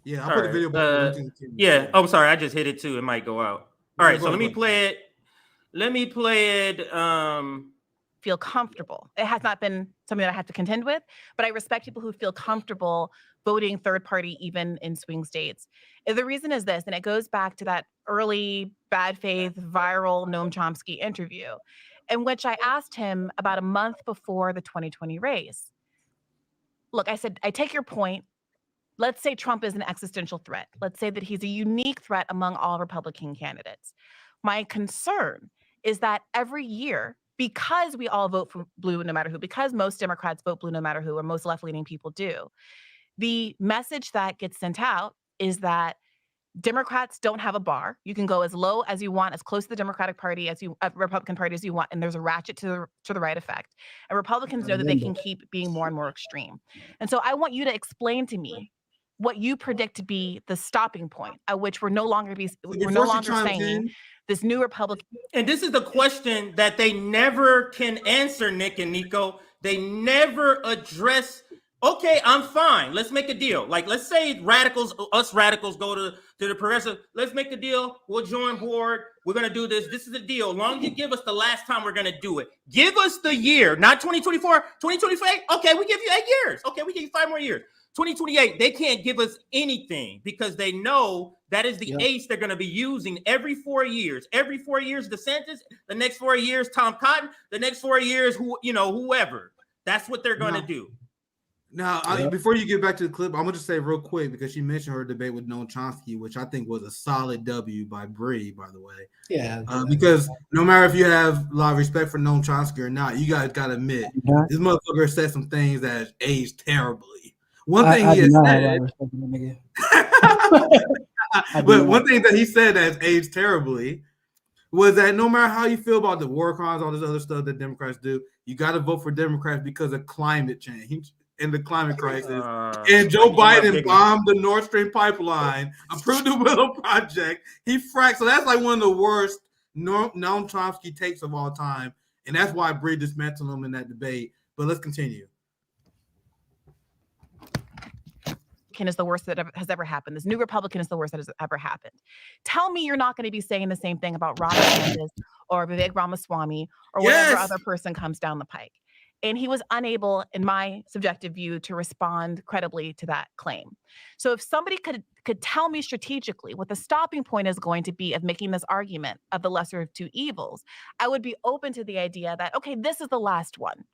Yeah, I put a video. Oh, I'm sorry, I just hit it too. It might go out. All right, so let me play it. Feel comfortable. It has not been something that I have to contend with, but I respect people who feel comfortable voting third party even in swing states. And the reason is this, and it goes back to that early bad faith viral Noam Chomsky interview, in which I asked him about a month before the 2020 race. Look, I said, I take your point. Let's say Trump is an existential threat. Let's say that he's a unique threat among all Republican candidates. My concern is that every year, because we all vote for blue no matter who, because most Democrats vote blue no matter who, or most left-leaning people do, the message that gets sent out is that Democrats don't have a bar. You can go as low as you want, as close to the Democratic Party as Republican Party as you want, and there's a ratchet to the right effect. And Republicans know that they can keep being more and more extreme. And so I want you to explain to me what you predict to be the stopping point at which we're no longer saying this new Republican. And this is the question that they never can answer, Nick and Nico. They never address Okay, I'm fine. Let's make a deal. Like, let's say us radicals go to the progressive. Let's make a deal. We'll join board. We're going to do this. This is the deal. As long as you give us the last time we're going to do it. Give us the year, not 2024, 2028. Okay, we give you 8 years. Okay, we give you 5 more years. 2028, they can't give us anything because they know that is the ace they're going to be using every 4 years. Every 4 years, DeSantis. The next 4 years, Tom Cotton. The next 4 years, whoever. That's what they're going to do. Now, before you get back to the clip, I'm going to just say real quick, because she mentioned her debate with Noam Chomsky, which I think was a solid W by Bree, by the way. Yeah. Because no matter if you have a lot of respect for Noam Chomsky or not, you guys got to admit, this motherfucker said some things that have aged terribly. One thing he said, but one thing that he said that has aged terribly was that no matter how you feel about the war crimes, all this other stuff that Democrats do, you got to vote for Democrats because of climate change and the climate crisis. And Joe Biden bombed the Nord Stream pipeline, approved the Willow Project. He fracked. So that's like one of the worst Noam Chomsky takes of all time. And that's why Bree dismantled him in that debate. But let's continue. Is the worst that has ever happened. This new Republican is the worst that has ever happened. Tell me you're not going to be saying the same thing about Ron DeSantis or Vivek Ramaswamy or whatever other person comes down the pike. And he was unable, in my subjective view, to respond credibly to that claim. So if somebody could tell me strategically what the stopping point is going to be of making this argument of the lesser of two evils, I would be open to the idea that, okay, this is the last one.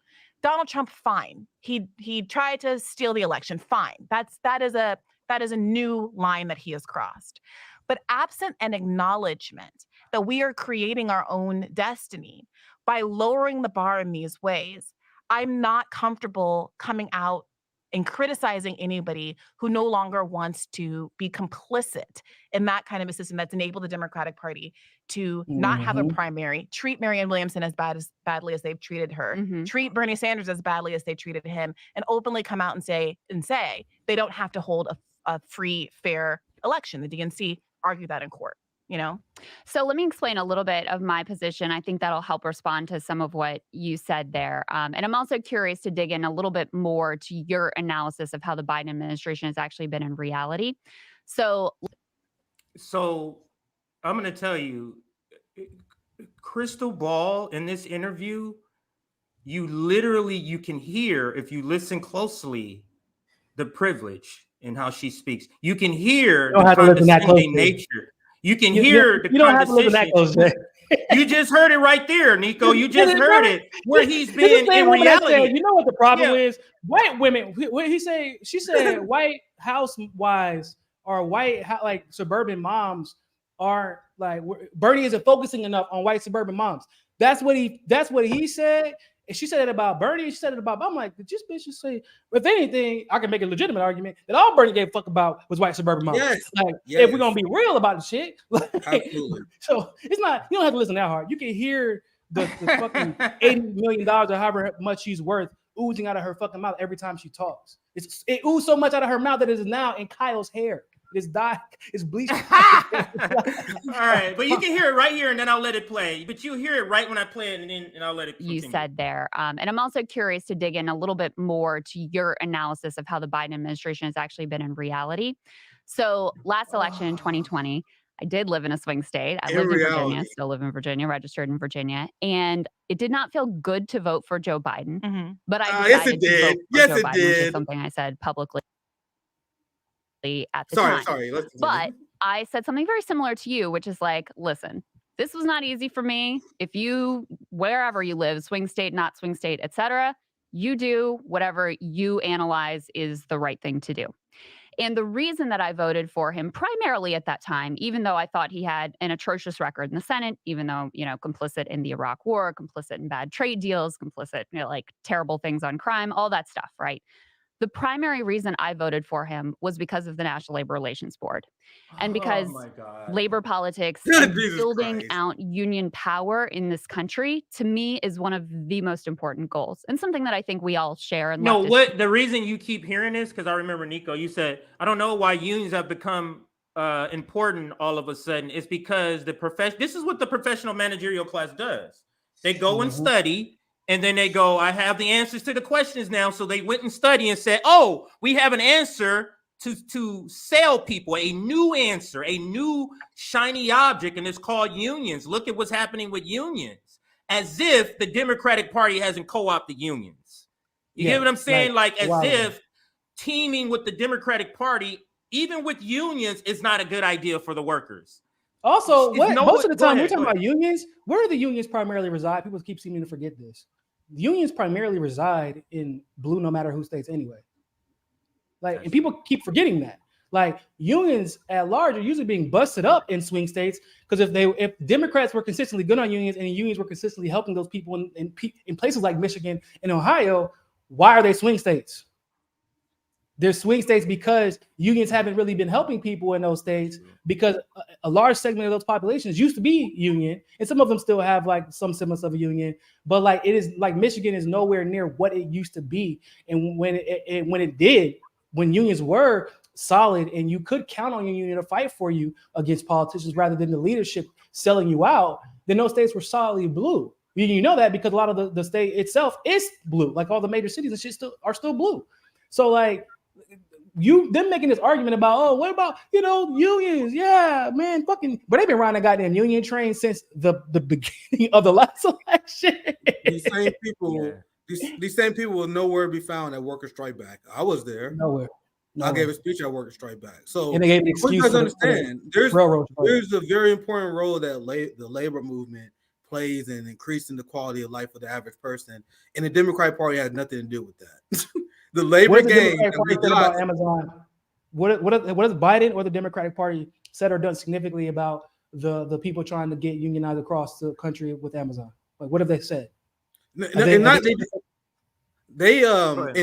Donald Trump, fine. He tried to steal the election, fine. That is a new line that he has crossed. But absent an acknowledgement that we are creating our own destiny by lowering the bar in these ways, I'm not comfortable coming out and criticizing anybody who no longer wants to be complicit in that kind of a system that's enabled the Democratic Party to not have a primary, treat Marianne Williamson as badly as they've treated her, treat Bernie Sanders as badly as they treated him, and openly come out and say they don't have to hold a free, fair election. The DNC argued that in court. So let me explain a little bit of my position. I think that'll help respond to some of what you said there. And I'm also curious to dig in a little bit more to your analysis of how the Biden administration has actually been in reality. So I'm going to tell you, Krystal Ball in this interview, you can hear, if you listen closely, the privilege in how she speaks. You can hear the condescending nature. You can hear the condescension. You just heard it right there, Nico. You just heard it where he's been in reality. You know what the problem is? White women. What he say? She said white housewives or like suburban moms are like Bernie isn't focusing enough on white suburban moms. That's what he said. And she said it about Bernie. She said it about. I'm like, did this bitch just say? If anything, I can make a legitimate argument that all Bernie gave a fuck about was white suburban moms. If we're gonna be real about the shit, absolutely. So it's not. You don't have to listen that hard. You can hear the fucking $80 million or however much she's worth oozing out of her fucking mouth every time she talks. It oozes so much out of her mouth that it is now in Kyle's hair. It's bleached. All right, but you can hear it right here, and then I'll let it play. But you hear it right when I play it, and I'll let it continue. You said there. And I'm also curious to dig in a little bit more to your analysis of how the Biden administration has actually been in reality. So last election in 2020, I did live in a swing state. I lived in Virginia, still live in Virginia, registered in Virginia. And it did not feel good to vote for Joe Biden. But I decided to vote for Joe Biden, which is something I said publicly at the time. But I said something very similar to you, which is like, listen, this was not easy for me. If you, wherever you live, swing state, not swing state, etc., you do whatever you analyze is the right thing to do. And the reason that I voted for him primarily at that time, even though I thought he had an atrocious record in the Senate, even though, complicit in the Iraq War, complicit in bad trade deals, complicit, like terrible things on crime, all that stuff, right? The primary reason I voted for him was because of the National Labor Relations Board. And because labor politics and building out union power in this country, to me, is one of the most important goals and something that I think we all share. And the reason you keep hearing this, because I remember, Nico, you said, I don't know why unions have become important all of a sudden. It's because this is what the professional managerial class does. They go and study, And then they go, I have the answers to the questions now. So they went and studied and said, oh, we have an answer to sell people, a new answer, a new shiny object, and it's called unions. Look at what's happening with unions, as if the Democratic Party hasn't co-opted unions. You get what I'm saying? Like as if teaming with the Democratic Party, even with unions, is not a good idea for the workers. Also, most of the time we're talking about unions. Where do the unions primarily reside? People keep seeming to forget this. Unions primarily reside in blue, no matter who states anyway. Like, and people keep forgetting that. Like, unions at large are usually being busted up in swing states because if Democrats were consistently good on unions and unions were consistently helping those people in places like Michigan and Ohio, why are they swing states? They're swing states because unions haven't really been helping people in those states because a large segment of those populations used to be union, and some of them still have like some semblance of a union, but like it is like Michigan is nowhere near what it used to be. And when unions were solid and you could count on your union to fight for you against politicians rather than the leadership selling you out, then those states were solidly blue. You know that because a lot of the state itself is blue, like all the major cities and shit are still blue. So like them making this argument about, oh, what about, unions? Yeah, man, fucking, but they've been riding a goddamn union train since the beginning of the last election. These same people will nowhere be found at Worker Strike Back. I was there. Nowhere. I gave a speech at Worker Strike Back. So and they gave an excuse. You guys understand, there's a very important role that the labor movement plays in increasing the quality of life of the average person, and the Democratic Party has nothing to do with that. The labor game about Amazon. What has Biden or the Democratic Party said or done significantly about the people trying to get unionized across the country with Amazon? Like, what have they said? And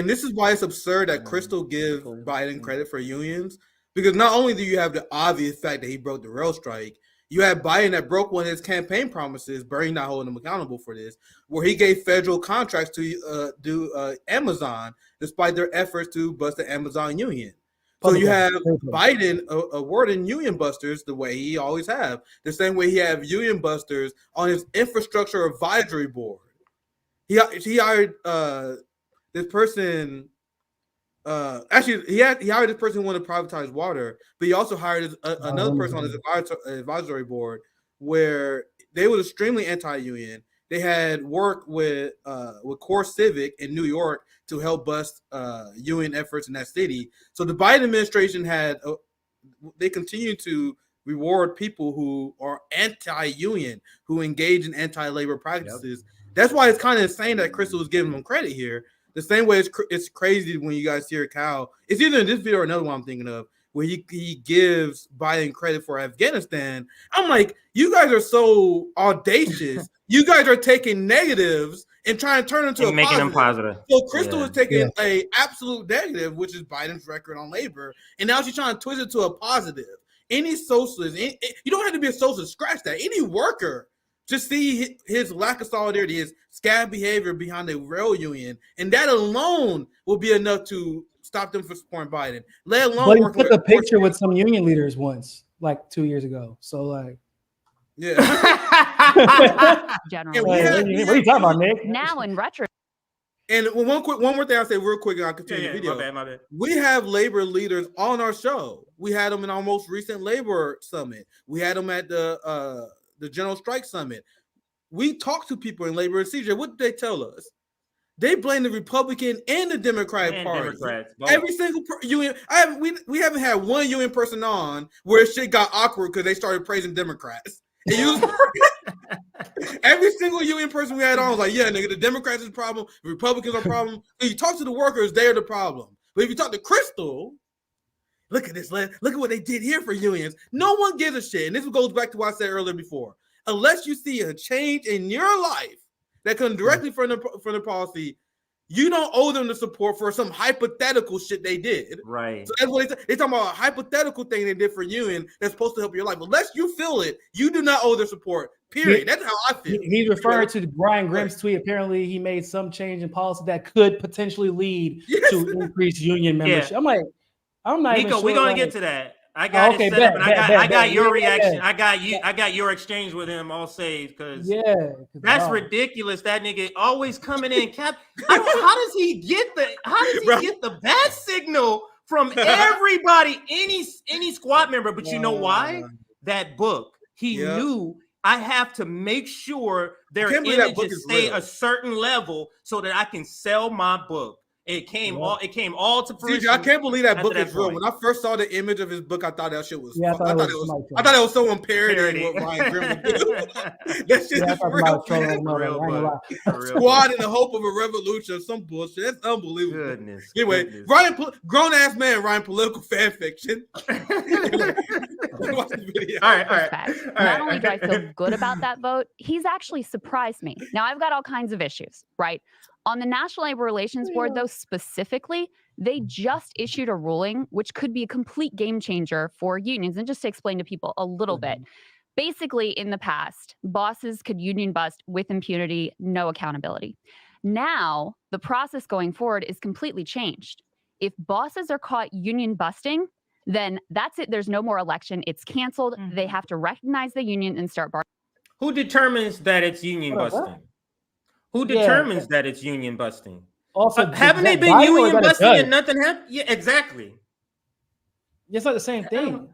this is why it's absurd that Krystal gives Biden credit for unions, because not only do you have the obvious fact that he broke the rail strike, you have Biden that broke one of his campaign promises, Bernie not holding him accountable for this, where he gave federal contracts to do Amazon, despite their efforts to bust the Amazon union. So you have Biden awarding union busters the way he always have, the same way he have union busters on his infrastructure advisory board. He hired this person. Actually, he hired this person who wanted to privatize water, but he also hired another person on his advisory board where they were extremely anti-union. They had worked with Core Civic in New York to help bust union efforts in that city. So the Biden administration they continue to reward people who are anti-union, who engage in anti-labor practices. Yep. That's why it's kind of insane that Krystal is giving them credit here. The same way it's crazy when you guys hear Cal. It's either in this video or another one I'm thinking of, where he gives Biden credit for Afghanistan. I'm like, you guys are so audacious. You guys are taking negatives and trying to turn them to making them positive. So Krystal is taking a absolute negative, which is Biden's record on labor, and now she's trying to twist it to a positive. Any socialist, you don't have to be a socialist, scratch that. Any worker, just see his lack of solidarity, his scab behavior behind the rail union, and that alone will be enough to stop them from supporting Biden. Let alone. But he took a picture with some union leaders once, like 2 years ago. So like, Generally, what are you talking about, Nick? Now in retro. And one more thing I'll say real quick, and I'll continue the video. My bad. We have labor leaders on our show. We had them in our most recent labor summit. We had them at the General Strike Summit. We talked to people in labor and CJ. What did they tell us? They blame the Republican and the Democratic Party. Every single union. We haven't had one union person on where shit got awkward because they started praising Democrats. Every single union person we had on was like, yeah, nigga, the Democrats is the problem, the Republicans are the problem. If you talk to the workers, they're the problem. But if you talk to Krystal, look at this, look at what they did here for unions. No one gives a shit. And this goes back to what I said earlier before. Unless you see a change in your life that comes directly from the policy, you don't owe them the support for some hypothetical shit they did. Right. So that's what they're talking about, a hypothetical thing they did for union that's supposed to help your life. Unless you feel it, you do not owe their support. Period. That's how I feel. He's referring to Brian Grimm's tweet. Apparently, he made some change in policy that could potentially lead to increased union membership. Yeah. I'm not Nico, even sure, we're gonna get to that. I got Okay, it set bet, up, and bet, I got bet. your Yeah, reaction. yeah. I got your exchange with him all saved because that's dog. ridiculous. That nigga always coming in cap. How does he get the bat signal from everybody, any squad member? But you know why? That book. He knew I have to make sure their images stay a certain level so that I can sell my book. It came all to fruition. CJ, I can't believe that book is real. point. When I first saw the image of his book, I thought that shit was. Yeah, I thought it was someone parodying what Ryan Grimm would do. That shit is real. Squad in the hope of a revolution, some bullshit. That's unbelievable. Goodness. Anyway, goodness. Ryan, grown ass man, Ryan, political fan fiction. All right. Not only do I feel good about that vote, he's actually surprised me. Now, I've got all kinds of issues, right? On the National Labor Relations Board, though, specifically, they just issued a ruling which could be a complete game changer for unions. And just to explain to people a little bit, basically, in the past, bosses could union bust with impunity, no accountability. Now, the process going forward is completely changed. If bosses are caught union busting, then that's it. There's no more election. It's canceled. They have to recognize the union and start bargaining. Who determines that it's union busting? Who determines that it's union busting? Also, haven't they been union busting and nothing happened? Yeah, exactly. It's like the same thing.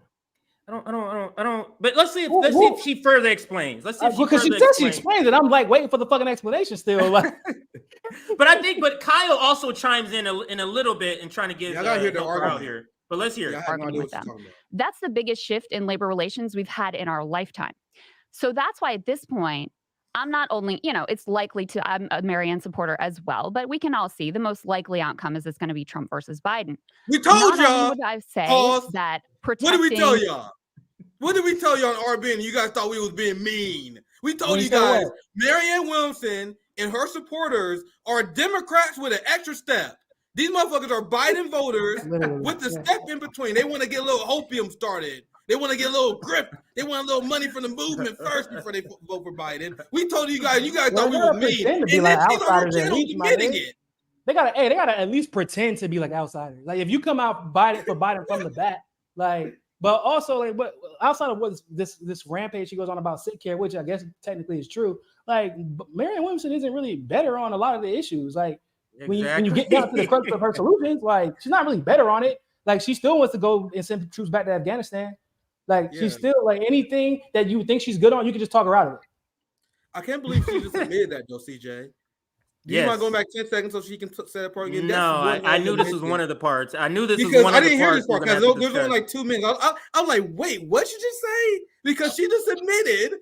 I don't. But let's see if she further explains. Let's see if because she says she explains it. I'm like waiting for the fucking explanation still. Like, but Kyle also chimes in a little bit and trying to get I gotta hear the out argument here. But let's hear it. Arguing with them. That's the biggest shift in labor relations we've had in our lifetime. So that's why at this point, I'm not only, it's likely I'm a Marianne supporter as well, but we can all see the most likely outcome is it's going to be Trump versus Biden. We told y'all. Would I say that What protecting? did we tell y'all? What did we tell y'all on RB? And you guys thought we was being mean. We told you guys Marianne Williamson and her supporters are Democrats with an extra step. These motherfuckers are Biden voters with the step in between. They want to get a little opium started. They want to get a little grip. They want a little money from the movement first before they vote for Biden. We told you guys thought we were mean. And be like outsiders admitting it. They gotta at least pretend to be like outsiders. Like if you come out Biden from the bat, like, but also like, but outside of what this rampage she goes on about sick care, which I guess technically is true. Like Marianne Williamson isn't really better on a lot of the issues. Like when you get down to the crux of her solutions, like she's not really better on it. Like she still wants to go and send troops back to Afghanistan. Like she's still like anything that you think she's good on, you can just talk her out of it. I can't believe she just admitted that though, CJ. You mind going back 10 seconds so she can say that part again? No, I knew this was one of the parts. I knew this was one of the parts. I didn't hear this part because there's only like 2 minutes. I'm like, wait, what'd you just say? Because she just admitted,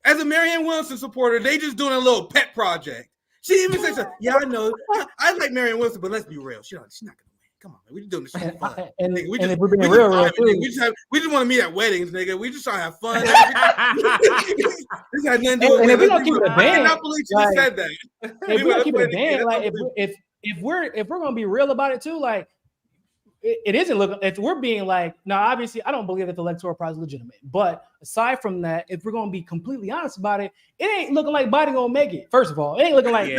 as a Marianne Williamson supporter, they just doing a little pet project. She even said, "Yeah, I know. I like Marianne Williamson, but let's be real. She's not gonna win. Come on, man. We just doing this shit for fun. And if we're being real, we just want to meet at weddings, nigga. We just trying to have fun. This had nothing to do with and if we don't keep it a band, I cannot believe she said that. If we don't keep it a band, like if we're gonna be real about it too, like it isn't looking. If we're being like, now obviously I don't believe that the electoral process is legitimate, but aside from that, if we're gonna be completely honest about it, it ain't looking like Biden gonna make it. First of all, it ain't looking like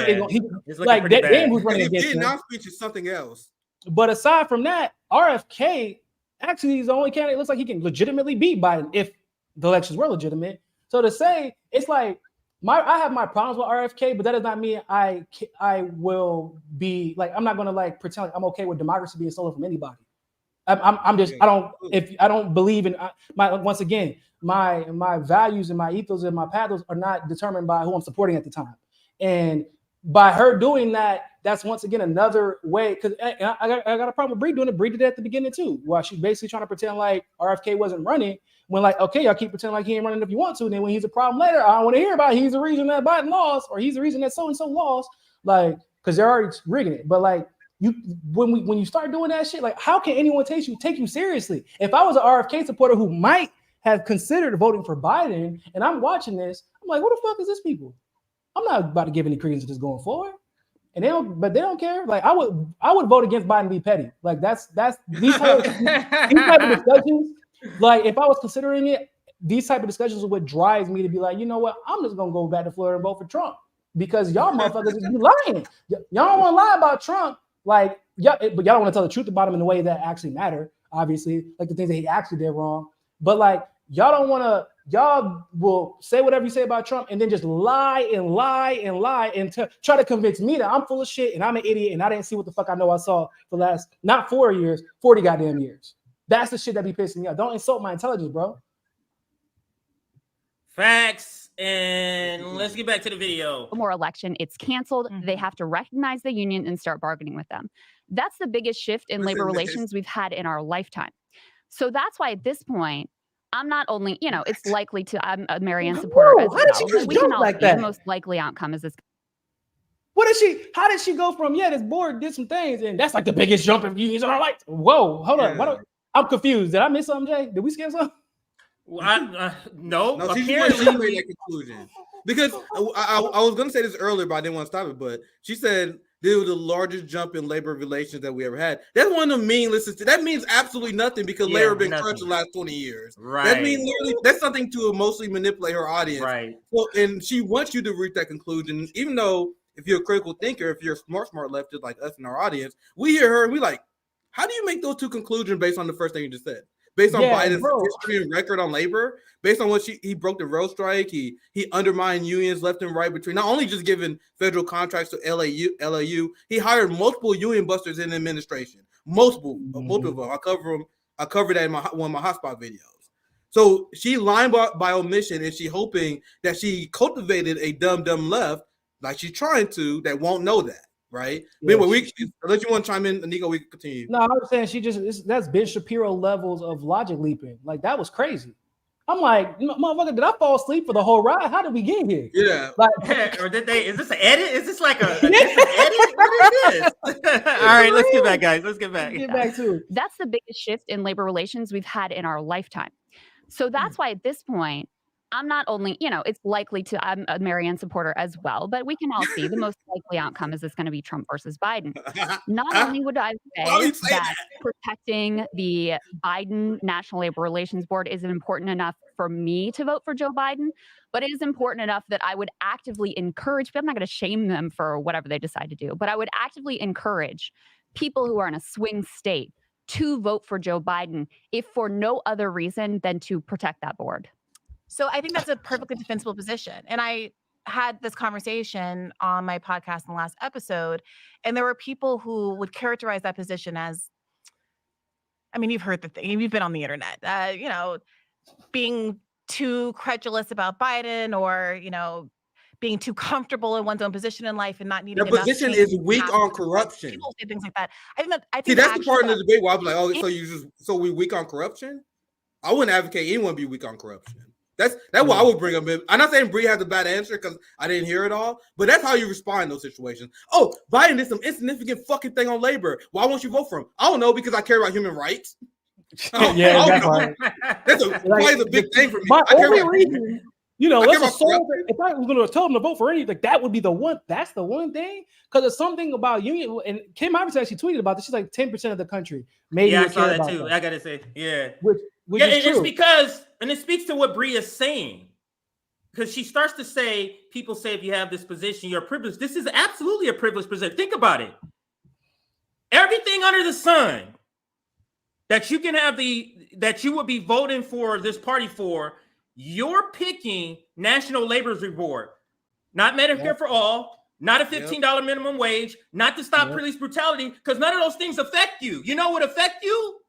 like Dan who's running against him. Vietnam speech is something else. But aside from that, RFK actually is the only candidate. It looks like he can legitimately beat Biden if the elections were legitimate. So to say it's like I have my problems with RFK, but that does not mean I will be like I'm not gonna like pretend like I'm okay with democracy being stolen from anybody. I'm just I don't believe in once again my values and my ethos and my pathos are not determined by who I'm supporting at the time, and by her doing that, that's once again another way. Because I got a problem with Bree doing it. Bree did it at the beginning too, while she's basically trying to pretend like RFK wasn't running. When like, okay, y'all keep pretending like he ain't running if you want to. And then when he's a problem later, I don't want to hear about it. He's the reason that Biden lost, or he's the reason that so and so lost. Like, because they're already rigging it. But like when you start doing that shit, like how can anyone take you seriously? If I was an RFK supporter who might have considered voting for Biden, and I'm watching this, I'm like, what the fuck is this people? I'm not about to give any credence to this going forward, and they don't care. Like I would vote against Biden, be petty. Like that's these type of discussions. Like if I was considering it, these type of discussions are what drives me to be like, you know what, I'm just gonna go back to Florida and vote for Trump because y'all motherfuckers just be lying. Y'all don't want to lie about Trump, like but y'all don't want to tell the truth about him in a way that actually matter. obviously, like the things that he actually did wrong. But like, y'all will say whatever you say about Trump and then just lie and try to convince me that I'm full of shit and I'm an idiot and I didn't see what the fuck I know I saw for the last, not 4 years, 40 goddamn years. That's the shit that be pissing me off. Don't insult my intelligence, bro. Facts. And let's get back to the video. More election, it's canceled. They have to recognize the union and start bargaining with them. That's the biggest shift in labor relations we've had in our lifetime. So that's why at this point, I'm not only, it's likely to, I'm a Marianne supporter as well. But we can all see the most likely outcome is this. How did she go from, this board did some things and that's like the biggest jump in unions in our life? Whoa, hold on. I'm confused. Did I miss something, Jay? Did we skip something? Well, no. She made that conclusion because I was going to say this earlier, but I didn't want to stop it. But she said this was the largest jump in labor relations that we ever had. That's one of the meaningless. That means absolutely nothing because labor been crushed the last 20 years. Right. That means literally that's something to emotionally manipulate her audience. Right. Well, and she wants you to reach that conclusion, even though if you're a critical thinker, if you're a smart leftist like us in our audience, we hear her and we like, how do you make those two conclusions based on the first thing you just said? Based on Biden's history and record on labor, based on what he broke the road strike, he undermined unions left and right between not only just giving federal contracts to LAU, he hired multiple union busters in the administration, multiple of them. I covered that in one of my hotspot videos. So she lied by omission, and she hoping that she cultivated a dumb left, like she's trying to, that won't know that. Right. Yeah, unless you want to chime in, Nico, we can continue. No, I was saying that's Ben Shapiro levels of logic leaping. Like that was crazy. I'm like, motherfucker, did I fall asleep for the whole ride? How did we get here? Yeah. Like, or did they? Is this an edit? Is this like an edit? What is this? All right, let's get back, guys. Let's get back. Get back to it. That's the biggest shift in labor relations we've had in our lifetime. So that's why at this point, I'm not only, it's likely to, I'm a Marianne supporter as well, but we can all see the most likely outcome is this going to be Trump versus Biden. Not only would I say that protecting the Biden National Labor Relations Board isn't important enough for me to vote for Joe Biden, but it is important enough that I would actively encourage, but I'm not going to shame them for whatever they decide to do, but I would actively encourage people who are in a swing state to vote for Joe Biden, if for no other reason than to protect that board. So I think that's a perfectly defensible position. And I had this conversation on my podcast in the last episode, and there were people who would characterize that position as, I mean, you've heard the thing, you've been on the internet, being too credulous about Biden or, being too comfortable in one's own position in life and not needing. Their position is weak on corruption. People say things like that. I think see, that's the part of the debate where I'm like, so we weak on corruption? I wouldn't advocate anyone be weak on corruption. That's what I would bring up. I'm not saying Bree has a bad answer because I didn't hear it all, but that's how you respond in those situations. Oh, Biden did some insignificant fucking thing on labor. Why won't you vote for him? I don't know, because I care about human rights. Yeah, exactly. That's a big thing for me. My only reason, let's assume if I was going to tell them to vote for anything, that would be the one. That's the one thing, because there's something about union. And Kim Iverson actually tweeted about this. She's like 10% of the country. Maybe I saw that too. I gotta say, which it's because, and it speaks to what Bree is saying, because she starts to say, people say if you have this position, you're privileged. This is absolutely a privileged position. Think about it. Everything under the sun that you can have that you would be voting for this party for, you're picking National Labor Reward, not Medicare for all, not a $15 minimum wage, not to stop police brutality, because none of those things affect you. You know what affect you?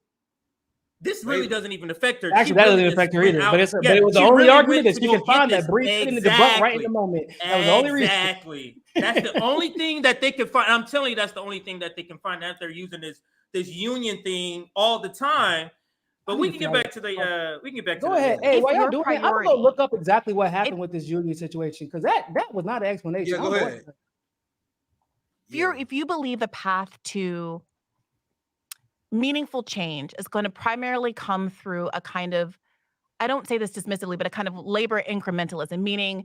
This really doesn't even affect her. Actually, that doesn't affect her either. But it was the only argument that she can find that Bree put in the debunk right in the moment. That was the only reason. Exactly. That's the only thing that they can find. I'm telling you, that's the only thing that they can find out. They're using this union thing all the time. But we can get back to the. We can get back to. Go ahead. Hey, while y'all doing it, I'm gonna look up exactly what happened with this union situation, because that was not an explanation. Yeah, go ahead. If you believe the path to meaningful change is going to primarily come through a kind of, I don't say this dismissively, but a kind of labor incrementalism, meaning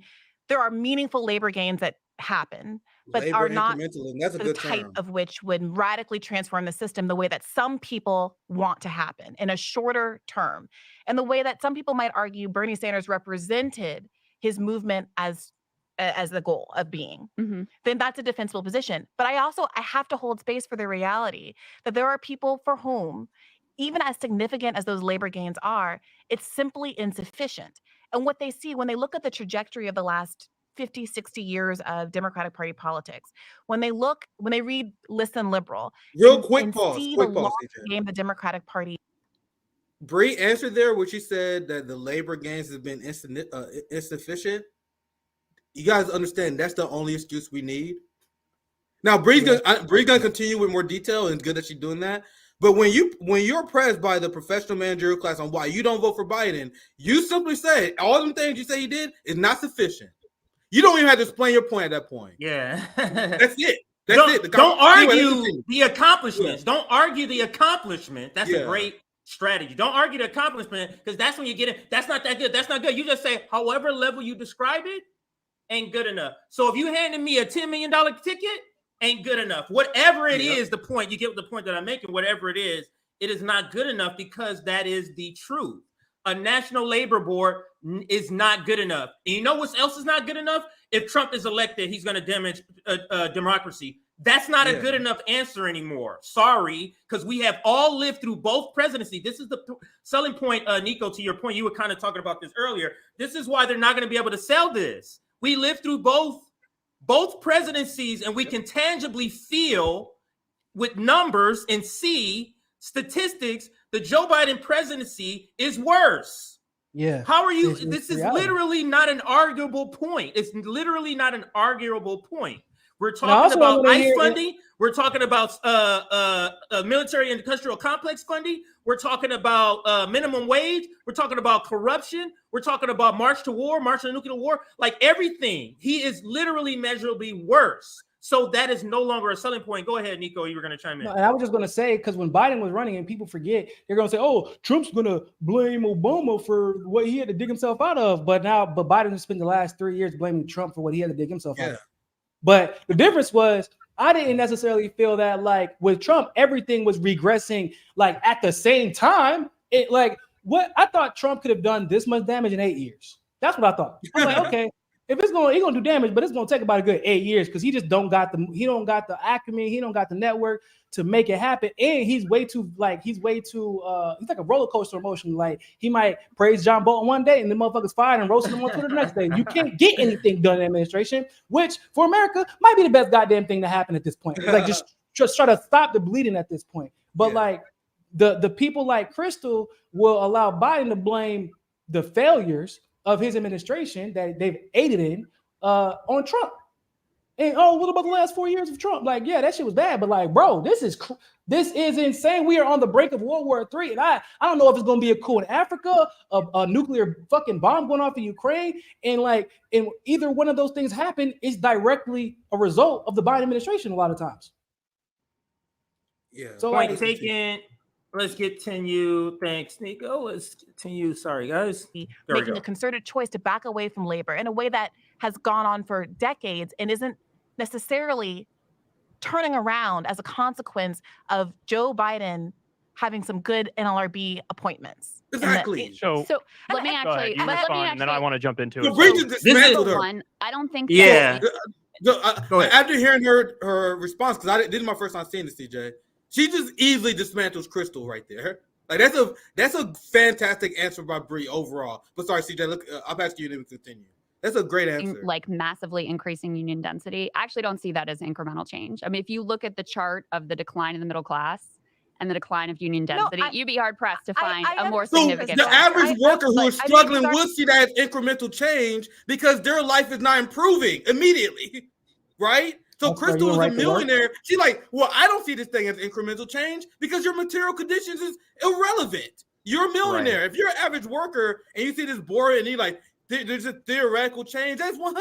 there are meaningful labor gains that happen, but labor are not that's a the good type term. of which would radically transform the system the way that some people want to happen in a shorter term. And the way that some people might argue Bernie Sanders represented his movement as the goal of being, then that's a defensible position. But I have to hold space for the reality that there are people for whom even as significant as those labor gains are, it's simply insufficient. And what they see when they look at the trajectory of the last 50, 60 years of Democratic Party politics, when they read Listen Liberal, Real quick and pause. see Quick the pause, long CJ. game the Democratic Party. Bree answered there, which she said that the labor gains has been insufficient. You guys understand that's the only excuse we need. Now Bree's gonna continue with more detail, and it's good that she's doing that. But when you're pressed by the professional managerial class on why you don't vote for Biden, you simply say all them things you say he did is not sufficient. You don't even have to explain your point at that point. Yeah. That's it. Don't argue the accomplishments. Don't argue the accomplishment. That's a great strategy. Don't argue the accomplishment, because that's when you get it. That's not that good. That's not good. You just say, however level you describe it, ain't good enough. So if you handed me a $10 million ticket, ain't good enough. Whatever it is, the point, you get the point that I'm making, whatever it is not good enough, because that is the truth. A national labor board is not good enough. And you know what else is not good enough? If Trump is elected, he's going to damage democracy. That's not a good enough answer anymore. Sorry, because we have all lived through both presidencies. This is the selling point, Nico, to your point. You were kind of talking about this earlier. This is why they're not going to be able to sell this. We lived through both presidencies, and we can tangibly feel with numbers and see statistics, the Joe Biden presidency is worse. Yeah. How are you? This is literally not an arguable point. It's literally not an arguable point. We're talking about ICE funding. We're talking about military industrial complex funding. We're talking about minimum wage. We're talking about corruption. We're talking about march to the nuclear war. Like everything, he is literally measurably worse. So that is no longer a selling point. Go ahead, Nico. You were going to chime in. No, and I was just going to say, because when Biden was running and people forget, they're going to say, oh, Trump's going to blame Obama for what he had to dig himself out of. But Biden has spent the last 3 years blaming Trump for what he had to dig himself out of. But the difference was, I didn't necessarily feel that like with Trump, everything was regressing like at the same time. What I thought Trump could have done this much damage in 8 years. That's what I thought. I'm like, okay. If he's gonna do damage, but it's gonna take about a good 8 years because he don't got the acumen, he don't got the network to make it happen, and he's like a roller coaster emotion. Like he might praise John Bolton one day and the motherfucker's fired and roasting him on Twitter the next day. You can't get anything done in administration, which for America might be the best goddamn thing to happen at this point. It's like just try to stop the bleeding at this point. But like the people like Krystal will allow Biden to blame the failures of his administration that they've aided in on Trump. And what about the last 4 years of Trump? Like, yeah, that shit was bad, but like, bro, this is insane. We are on the brink of World War III, and I don't know if it's gonna be a coup in Africa, a nuclear fucking bomb going off in Ukraine, and either one of those things happen is directly a result of the Biden administration a lot of times. Yeah. So let's continue. Thanks, Nico. Let's continue. Sorry, guys. Making a concerted choice to back away from labor in a way that has gone on for decades and isn't necessarily turning around as a consequence of Joe Biden having some good NLRB appointments. Exactly. So let me actually, and then I want to jump into it. This is one. I don't think. Yeah. Go ahead. After hearing her response, because this is my first time seeing the CJ. She just easily dismantles Krystal right there. Like that's a fantastic answer by Bree overall. But sorry, CJ, look, I'm asking you to continue. That's a great answer. Like massively increasing union density. I actually don't see that as incremental change. I mean, if you look at the chart of the decline in the middle class and the decline of union density, you'd be hard pressed to find a more significant. The average worker who is struggling will see that as incremental change because their life is not improving immediately, right? So Krystal is a millionaire. She's like, well, I don't see this thing as incremental change because your material conditions is irrelevant. You're a millionaire. Right. If you're an average worker and you see this board and you're like, there's a theoretical change, that's 100%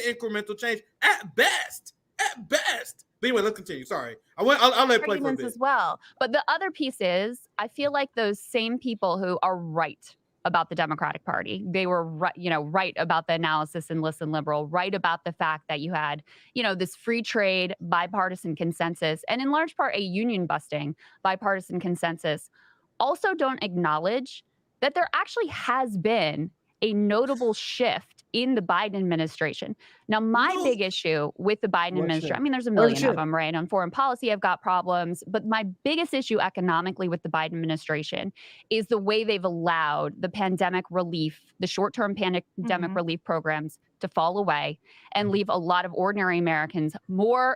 incremental change at best. At best. But anyway, let's continue. Sorry. I'll let it play for a bit. As well. But the other piece is, I feel like those same people who are right about the Democratic Party. They were right about the analysis in Listen Liberal, right about the fact that you had, this free trade bipartisan consensus, and in large part a union busting bipartisan consensus. Also don't acknowledge that there actually has been a notable shift in the Biden administration. Now, my big issue with the Biden administration, I mean, there's a million of them, right? On foreign policy, I've got problems. But my biggest issue economically with the Biden administration is the way they've allowed the pandemic relief, the short-term pandemic relief programs to fall away and leave a lot of ordinary Americans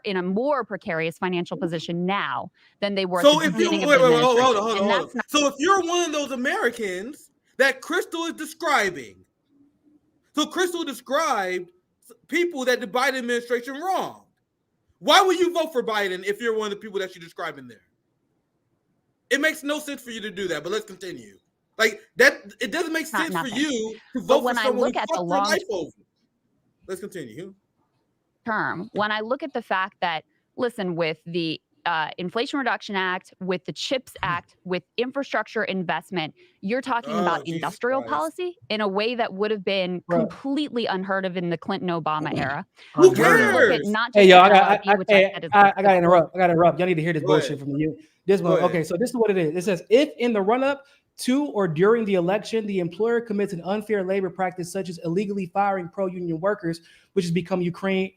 in a more precarious financial position now than they were at the beginning of the administration. Hold on. So if you're one of those Americans that Krystal is describing, so Krystal described people that the Biden administration wronged. Why would you vote for Biden if you're one of the people that you're describing there? It makes no sense for you to do that, but let's continue. Like that, it doesn't make sense for you to vote for someone who fucked your life over. Let's continue. Term, when I look at the fact that, listen, with the Inflation Reduction Act, with the CHIPS Act, with infrastructure investment, you're talking about industrial policy in a way that would have been completely unheard of in the Clinton-Obama era. Who cares? Hey, y'all, I gotta interrupt. Y'all need to hear this bullshit from you. This one, okay, so this is what it is. It says, if in the run-up to or during the election, the employer commits an unfair labor practice such as illegally firing pro-union workers, which has become routine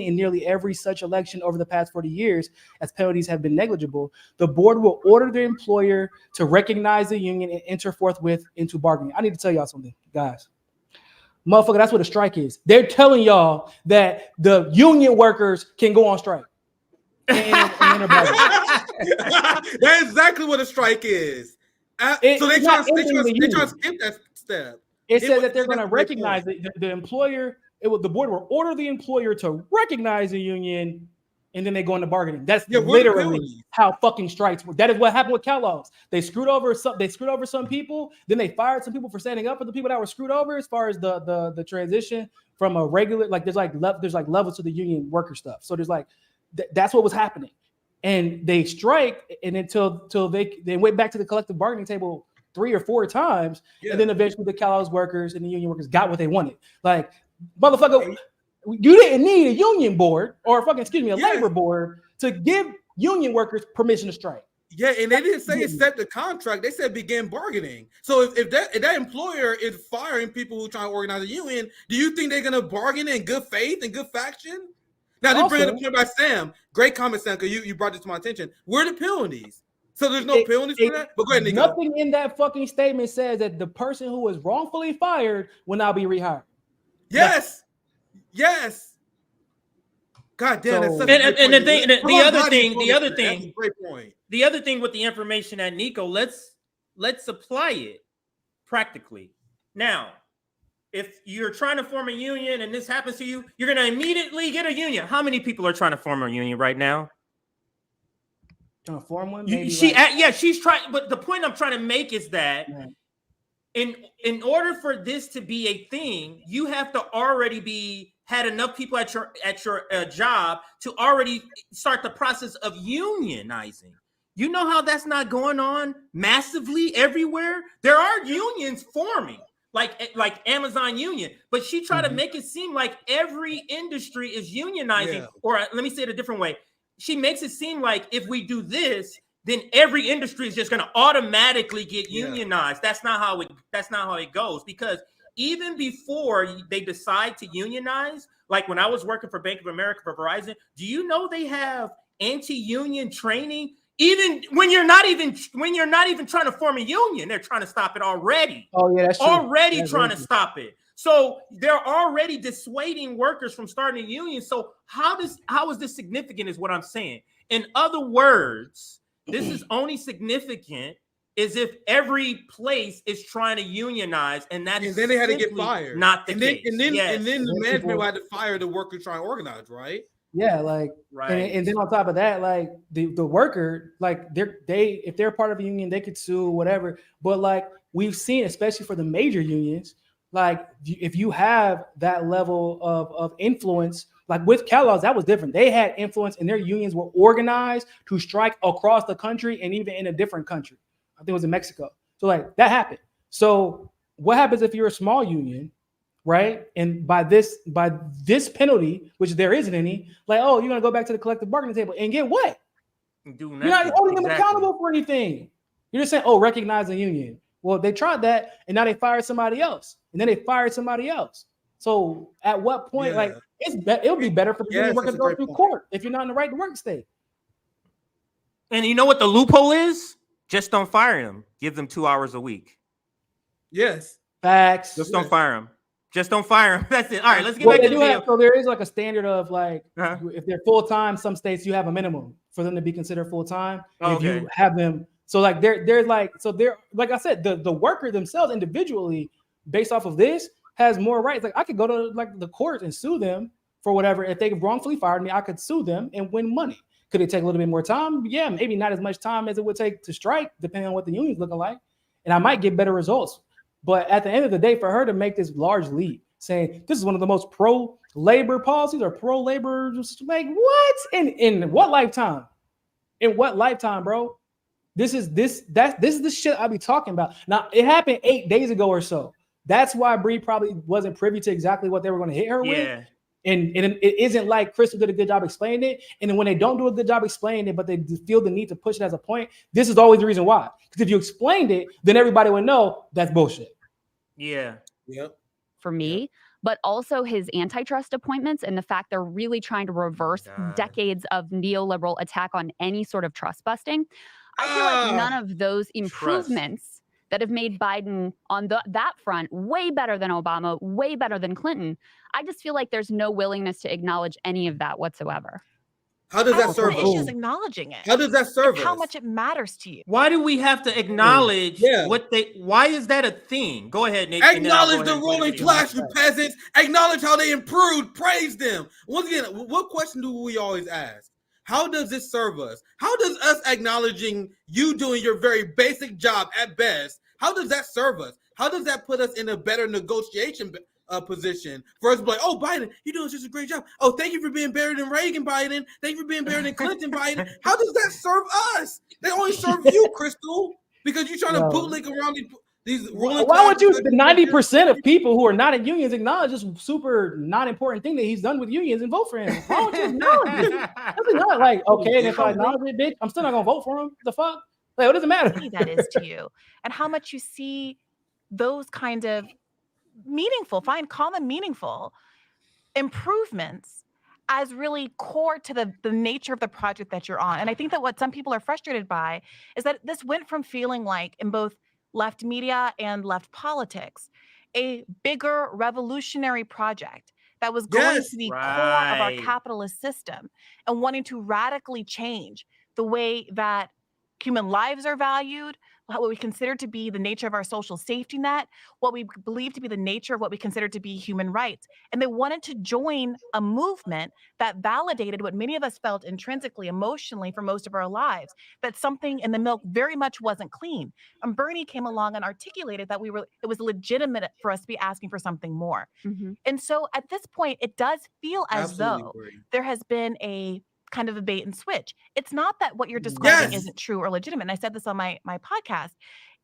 in nearly every such election over the past 40 years, as penalties have been negligible, the board will order the employer to recognize the union and enter forthwith into bargaining. I need to tell y'all something, guys. Motherfucker, that's what a strike is. They're telling y'all that the union workers can go on strike. That's exactly what a strike is. So they try to skip that step. It says that they're going to recognize the employer. The board will order the employer to recognize the union, and then they go into bargaining. That's literally how fucking strikes work. That is what happened with Kellogg's. They screwed over some people. Then they fired some people for standing up for the people that were screwed over. As far as the transition from a regular, like there's levels to the union worker stuff. So there's that's what was happening. And they strike, and until they went back to the collective bargaining table 3 or 4 times, and then eventually the Kellogg's workers and the union workers got what they wanted. Like, motherfucker, you didn't need a union board or a labor board to give union workers permission to strike. Yeah, and they didn't say accept the contract. They said begin bargaining. So if that employer is firing people who try to organize a union, do you think they're gonna bargain in good faith and good faction? Now, they bring up a point by Sam. Great comment, Sam, because you brought this to my attention. Where are the penalties? So there's no penalties for that? But go ahead, Nico. Nothing in that fucking statement says that the person who was wrongfully fired will now be rehired. Yes. Yes. God damn, that's such and the other thing, great point. The other thing with the information at Nico, let's apply it practically. Now, if you're trying to form a union and this happens to you, you're going to immediately get a union. How many people are trying to form a union right now? Trying to form one? She's trying. But the point I'm trying to make is that in order for this to be a thing, you have to already had enough people at your job to already start the process of unionizing. You know how that's not going on massively everywhere? There are unions forming. Like Amazon Union, but she tried to make it seem like every industry is unionizing, or let me say it a different way. She makes it seem like if we do this, then every industry is just going to automatically get unionized. That's not how it goes, because even before they decide to unionize, like when I was working for Bank of America for Verizon, do you know they have anti-union training? Even when you're not even trying to form a union, they're trying to stop it already. Oh yeah, that's true. Already trying to stop it. So they're already dissuading workers from starting a union. So how is this significant is what I'm saying. In other words, this is only significant is if every place is trying to unionize, and then they had to get fired. Not the case. And then the management had to fire the workers trying to organize, right? Yeah, like and then on top of that, like the worker, like if they're part of a union, they could sue whatever. But like we've seen, especially for the major unions, like if you have that level of influence, like with Kellogg's, that was different. They had influence, and their unions were organized to strike across the country and even in a different country. I think it was in Mexico. So like that happened. So what happens if you're a small union? Right. And by this penalty, which there isn't any, like, oh, you're going to go back to the collective bargaining table and get what? You're not holding them accountable for anything. You're just saying, oh, recognize the union. Well, they tried that, and now they fired somebody else, and then they fired somebody else. So at what point, like, it'll be better for the union workers to go through court if you're not in the right to work state. And you know what the loophole is? Just don't fire them. Give them 2 hours a week. Yes. Facts. Just don't fire them. Just don't fire them. That's it. All right, let's get back to the video. So there is like a standard of like, if they're full time, some states you have a minimum for them to be considered full time. If you have them, so like they're like I said, the worker themselves individually, based off of this, has more rights. Like I could go to like the court and sue them for whatever. If they wrongfully fired me, I could sue them and win money. Could it take a little bit more time? Yeah, maybe not as much time as it would take to strike, depending on what the union's looking like. And I might get better results. But at the end of the day, for her to make this large leap, saying this is one of the most pro-labor policies or pro-labor, like what? In what lifetime? In what lifetime, bro? This is the shit I be talking about. Now, it happened 8 days ago or so. That's why Bree probably wasn't privy to exactly what they were going to hit her with. And it isn't like Krystal did a good job explaining it. And then when they don't do a good job explaining it, but they feel the need to push it as a point, this is always the reason why. Because if you explained it, then everybody would know that's bullshit. Yeah. Yep. For me, but also his antitrust appointments and the fact they're really trying to reverse decades of neoliberal attack on any sort of trust busting. I feel like none of those improvements that have made Biden on that front way better than Obama, way better than Clinton. I just feel like there's no willingness to acknowledge any of that whatsoever. How does that serve us? The issue is acknowledging it. How does that serve us? How much it matters to you. Why do we have to acknowledge why is that a thing? Go ahead, Nick. Acknowledge the ruling class, you peasants. Acknowledge how they improved. Praise them. Once again, what question do we always ask? How does this serve us? How does us acknowledging you doing your very basic job at best, how does that serve us? How does that put us in a better negotiation position for us to be like, oh, Biden, you're doing such a great job. Oh, thank you for being buried in Reagan, Biden. Thank you for being buried in Clinton, Biden. How does that serve us? They only serve you, Krystal, because you're trying to bootleg around these ruling. Why would you, the 90% of people who are not in unions acknowledge this super not important thing that he's done with unions and vote for him? Why would you acknowledge it? That's not like, okay, and if I acknowledge it, bitch, I'm still not going to vote for him. The fuck? Like, what does it matter? That is to you. And how much you see those kind of meaningful, call them meaningful improvements as really core to the nature of the project that you're on. And I think that what some people are frustrated by is that this went from feeling like in both left media and left politics, a bigger revolutionary project that was going to the core of our capitalist system and wanting to radically change the way that human lives are valued, what we consider to be the nature of our social safety net, what we believe to be the nature of what we consider to be human rights. And they wanted to join a movement that validated what many of us felt intrinsically, emotionally for most of our lives, that something in the milk very much wasn't clean. And Bernie came along and articulated that it was legitimate for us to be asking for something more. Mm-hmm. And so at this point, it does feel as though there has been a kind of a bait and switch. It's not that what you're describing isn't true or legitimate. And I said this on my podcast.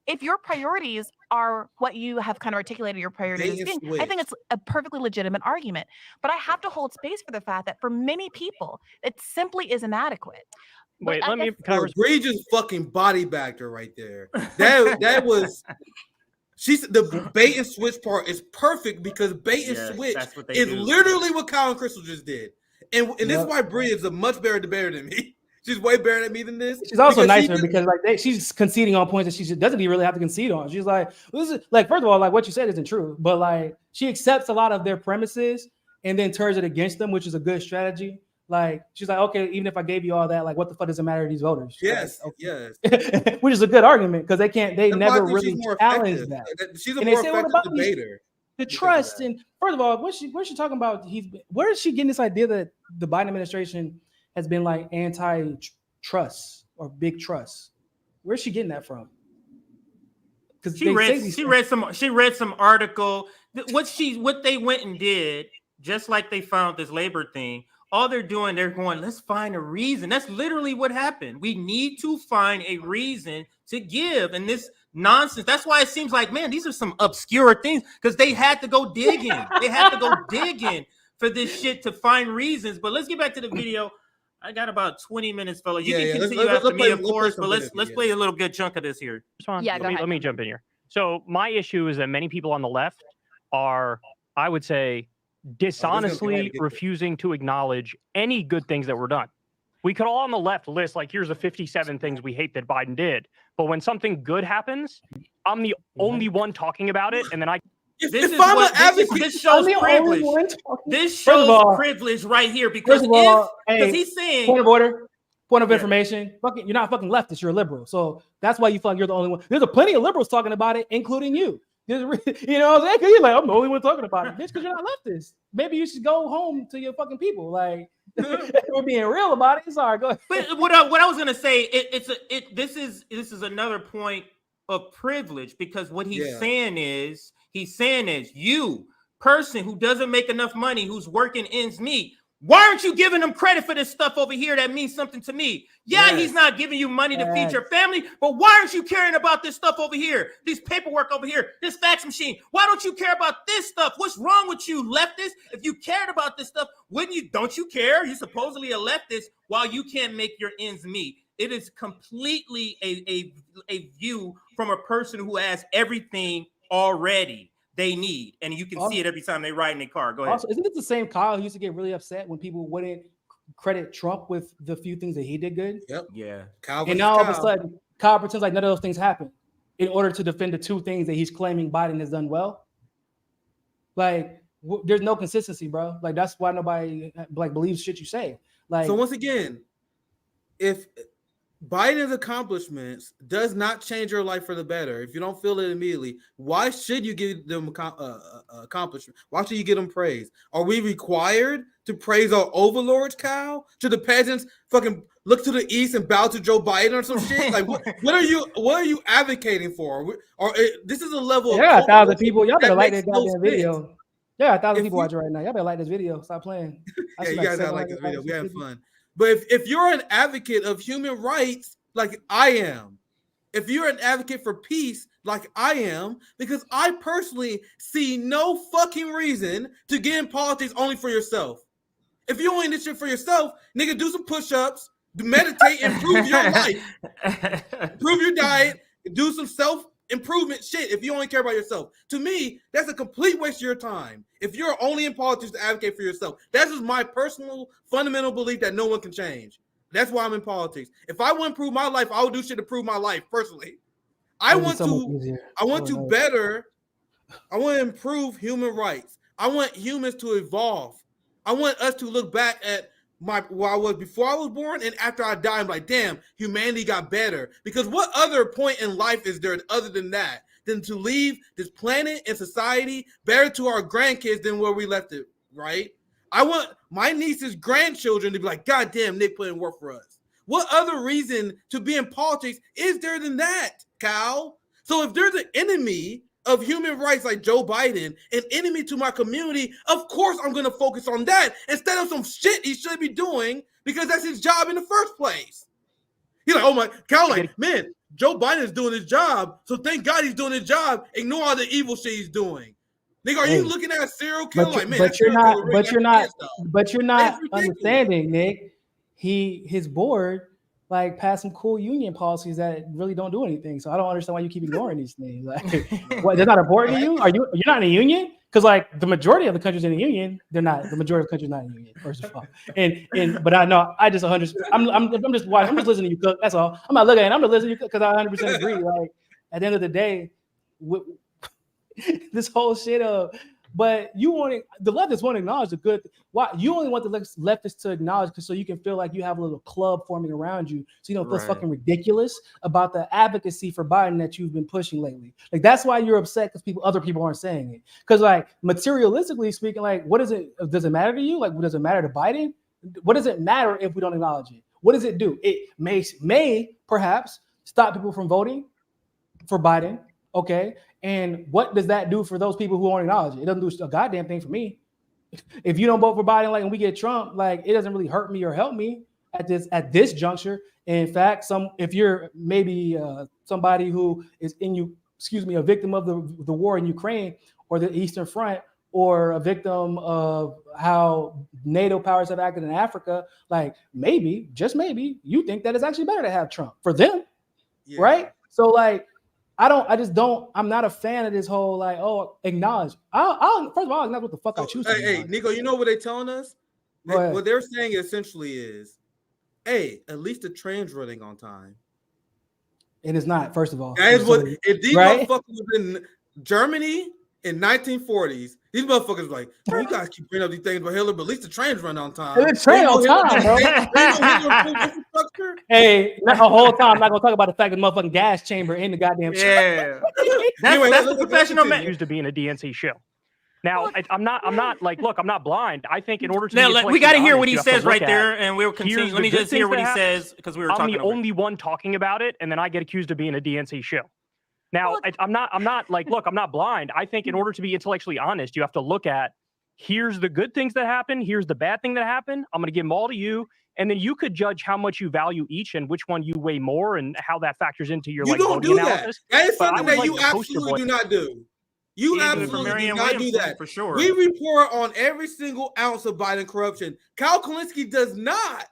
If your priorities are what you have kind of articulated your priorities as being, I think it's a perfectly legitimate argument. But I have to hold space for the fact that for many people, it simply is inadequate. Wait, let me Bree just fucking body bagged her right there. That was the bait and switch part is perfect because bait and switch is literally what Kyle and Krystal just did. And this is why Bree is a much better debater than me. She's way better than me than this. She's also nicer because like she's conceding on points that she doesn't even really have to concede on. She's like, this is like, first of all, like what you said isn't true, but like she accepts a lot of their premises and then turns it against them, which is a good strategy. Like she's like, okay, even if I gave you all that, like what the fuck does it matter to these voters? Yes, like, okay. yes. Which is a good argument because they never really challenge that. She's a more effective debater. The trust and first of all, where's she talking about? Where is she getting this idea that the Biden administration has been like anti-trust or big trust? Where's she getting that from? Because she read some article. What they went and did, just like they found this labor thing. All they're doing, they're going, let's find a reason. That's literally what happened. We need to find a reason to give. And this nonsense, that's why it seems like, man, these are some obscure things because they had to go digging. They had to go digging for this shit to find reasons. But let's get back to the video. I got about 20 minutes, fellas. You can continue after me, of course, but let's play a little good chunk of this here. Let me jump in here. So my issue is that many people on the left are, I would say, dishonestly refusing to acknowledge any good things that were done. We could all on the left list, like, here's the 57 things we hate that Biden did. But when something good happens, I'm the only one talking about it. And then this shows privilege. This shows privilege right here, because he's saying, point of order, point of information. You're not fucking leftist, you're a liberal. So that's why you feel like you're the only one. There's plenty of liberals talking about it, including you. You know what I'm saying? Because you're like, I'm the only one talking about it, bitch, because you're not leftist. Maybe you should go home to your fucking people. Like, we're being real about it. Sorry, go ahead. But what I was gonna say, this is another point of privilege, because what he's saying is you, person who doesn't make enough money, who's working ends meet, why aren't you giving him credit for this stuff over here that means something to me? Yeah, he's not giving you money to feed your family, but why aren't you caring about this stuff over here? This paperwork over here, this fax machine. Why don't you care about this stuff? What's wrong with you, leftist? If you cared about this stuff, don't you care? You're supposedly a leftist while you can't make your ends meet. It is completely a view from a person who has everything already they need, and you can see it every time they ride in their car. Go ahead. Also, isn't it the same Kyle who used to get really upset when people wouldn't credit Trump with the few things that he did good? Yep. Yeah. And now all of a sudden, Kyle pretends like none of those things happened in order to defend the two things that he's claiming Biden has done well. Like, there's no consistency, bro. Like, that's why nobody believes shit you say. Like, so once again, if Biden's accomplishments does not change your life for the better, if you don't feel it immediately, why should you give them accomplishment? Why should you give them praise? Are we required to praise our overlords, Kyle? Should the peasants fucking look to the east and bow to Joe Biden or some shit? Like, what are you advocating for? This is a level of 1,000 people. Y'all better like that goddamn video. Yeah, 1,000 people watching right now. Y'all better like this video. Stop playing. Yeah, you guys gotta like this video. We having fun. But if you're an advocate of human rights, like I am, if you're an advocate for peace, like I am, because I personally see no fucking reason to get in politics only for yourself. If you only in this shit for yourself, nigga, do some push-ups, meditate, improve your life, improve your diet, do some self-improvement shit if you only care about yourself. To me, that's a complete waste of your time. If you're only in politics to advocate for yourself, that's just my personal fundamental belief that no one can change. That's why I'm in politics. If I want to improve my life, I will do shit to improve my life personally. I want to improve human rights. I want humans to evolve. I want us to look back at where I was before I was born and after I die. I'm like, damn, humanity got better. Because what other point in life is there other than that? Than to leave this planet and society better to our grandkids than where we left it, right? I want my niece's grandchildren to be like, God damn, Nick put in work for us. What other reason to be in politics is there than that, Kyle? So if there's an enemy of human rights like Joe Biden, an enemy to my community, of course I'm going to focus on that instead of some shit he should be doing because that's his job in the first place. He's like, oh my, Kyle, like, man, Joe Biden is doing his job, so thank God he's doing his job. Ignore all the evil shit he's doing. Nigga, are you looking at a serial killer? Like, man, but you're not understanding, Nick. His board like passed some cool union policies that really don't do anything. So I don't understand why you keep ignoring these things. Like, what? They're not important to you? You're not in a union? Because like the majority of the countries in the union, they're not. The majority of the countries not in the union. First of all, but I know I just 100. I'm just watching. I'm just listening to you cook. That's all. I'm not looking at it. I'm just listening to you cook because I 100% agree. Like at the end of the day, this whole shit of. But the leftists want to acknowledge the good. Why you only want the leftists to acknowledge so you can feel like you have a little club forming around you, so you don't feel fucking ridiculous about the advocacy for Biden that you've been pushing lately. Like that's why you're upset because other people aren't saying it. Because like materialistically speaking, like what does it matter to you? Like what does it matter to Biden? What does it matter if we don't acknowledge it? What does it do? It may perhaps stop people from voting for Biden. Okay. And what does that do for those people who won't acknowledge it? It doesn't do a goddamn thing for me. If you don't vote for Biden, like, and we get Trump, like, it doesn't really hurt me or help me at this juncture. And in fact, if you're maybe somebody who is a victim of the war in Ukraine or the Eastern Front, or a victim of how NATO powers have acted in Africa, like maybe, just maybe, you think that it's actually better to have Trump for them, right? So like, I'm not a fan of this whole like, oh, acknowledge. First of all, I'll acknowledge what the fuck I choose to Hey, acknowledge. Nico, you know what they're telling us? Go ahead. What they're saying essentially is, hey, at least the train's running on time. And it's not, first of all. That is what, if these right? motherfuckers was in Germany in 1940s, these motherfuckers like, you guys keep bringing up these things about Hitler, but at least the train's run on time. The train on time, bro. Hey, not the whole time. I'm not gonna talk about the fact that the motherfucking gas chamber in the goddamn yeah. That's the professional man. Used to be in a DNC shill. Now, I'm not like, look, I'm not blind. I think in order to now, we got to hear what he says right there, at, and we'll continue. Let me just hear what he says because we were talking. I'm the only one talking about it, and then I get accused of being a DNC shill. Now, I'm not like, look, I'm not blind. I think in order to be intellectually honest, you have to look at, here's the good things that happen, here's the bad thing that happened. I'm going to give them all to you, and then you could judge how much you value each and which one you weigh more, and how that factors into your voting analysis. That is something that you absolutely do not do. You absolutely do not do that. For sure. We report on every single ounce of Biden corruption. Kulinskis does not.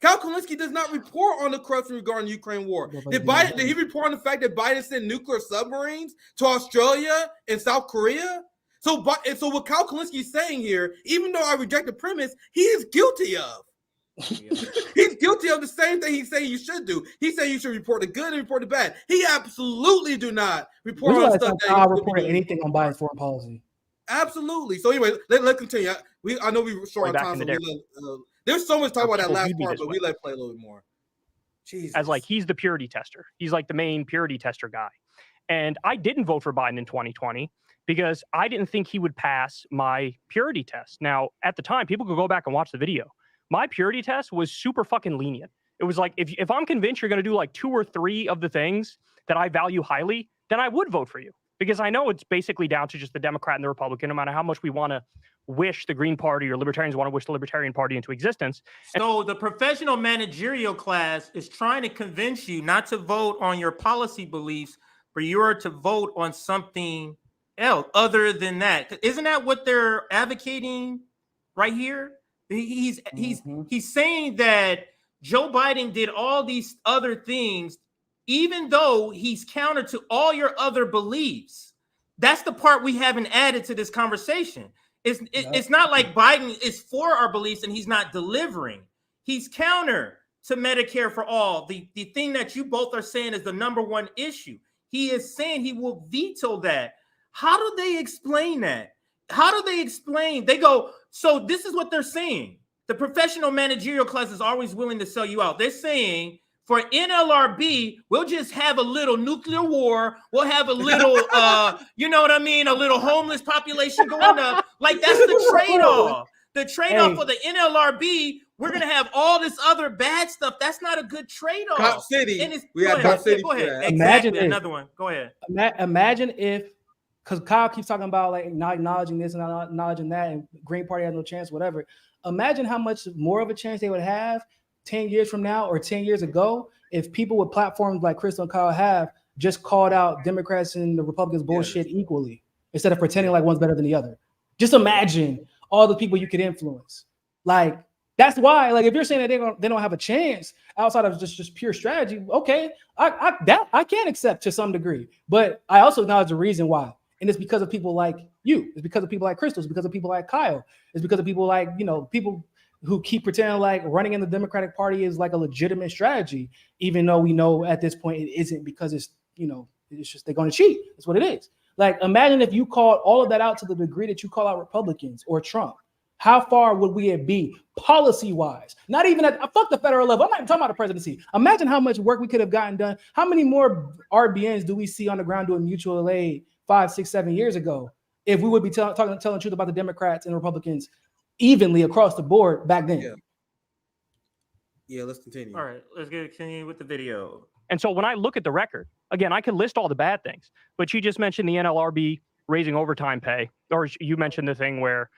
Kulinskis does not report on the corruption regarding the Ukraine war. Did he report on the fact that Biden sent nuclear submarines to Australia and South Korea? So what Kulinskis is saying here, even though I reject the premise, he is guilty of. He's guilty of the same thing he's saying you should do. He's saying you should report the good and report the bad. He absolutely do not report on stuff that I reported anything on Biden's foreign policy. Absolutely. So anyway, let's continue. I know we were short on time, so there's so much to talk about that last part, but we let play a little bit more. Jesus. As like, he's the purity tester. He's like the main purity tester guy. And I didn't vote for Biden in 2020 because I didn't think he would pass my purity test. Now, at the time, people could go back and watch the video. My purity test was super fucking lenient. It was like, if I'm convinced you're going to do like 2 or 3 of the things that I value highly, then I would vote for you. Because I know it's basically down to just the Democrat and the Republican, no matter how much we want to wish the Green Party or libertarians want to wish the Libertarian Party into existence. So the professional managerial class is trying to convince you not to vote on your policy beliefs, but you are to vote on something else other than that. Isn't that what they're advocating right here? He's saying that Joe Biden did all these other things, even though he's counter to all your other beliefs. That's the part we haven't added to this conversation. It's not like Biden is for our beliefs and he's not delivering. He's counter to Medicare for all. The thing that you both are saying is the number one issue. He is saying he will veto that. How do they explain that? How do they explain? They go, so this is what they're saying. The professional managerial class is always willing to sell you out. They're saying for NLRB, we'll just have a little nuclear war. We'll have a little, you know what I mean? A little homeless population going up. Like that's the trade-off. The trade-off for the NLRB, we're going to have all this other bad stuff. That's not a good trade-off. Cop City. And We got Cop City. Go ahead. Imagine another one. Go ahead. Imagine if, because Kyle keeps talking about like not acknowledging this and not acknowledging that, and Green Party has no chance, whatever. Imagine how much more of a chance they would have 10 years from now or 10 years ago if people with platforms like Krystal and Kyle have just called out Democrats and the Republicans bullshit equally instead of pretending like one's better than the other. Just imagine all the people you could influence. Like, that's why, like, if you're saying that they don't have a chance outside of just pure strategy, okay, I can accept to some degree. But I also acknowledge the reason why. And it's because of people like you. It's because of people like Krystal. It's because of people like Kyle. It's because of people like, people who keep pretending like running in the Democratic Party is like a legitimate strategy, even though we know at this point it isn't, because it's, it's just they're going to cheat. That's what it is. Like, imagine if you called all of that out to the degree that you call out Republicans or Trump. How far would we be policy-wise? Not even fuck the federal level. I'm not even talking about the presidency. Imagine how much work we could have gotten done. How many more RBNs do we see on the ground doing mutual aid 5, 6, 7 years ago if we would be telling the truth about the Democrats and Republicans evenly across the board back then? Yeah, let's continue. All right, let's continue with the video. And so when I look at the record, again, I can list all the bad things, but you just mentioned the NLRB raising overtime pay, or you mentioned the thing where,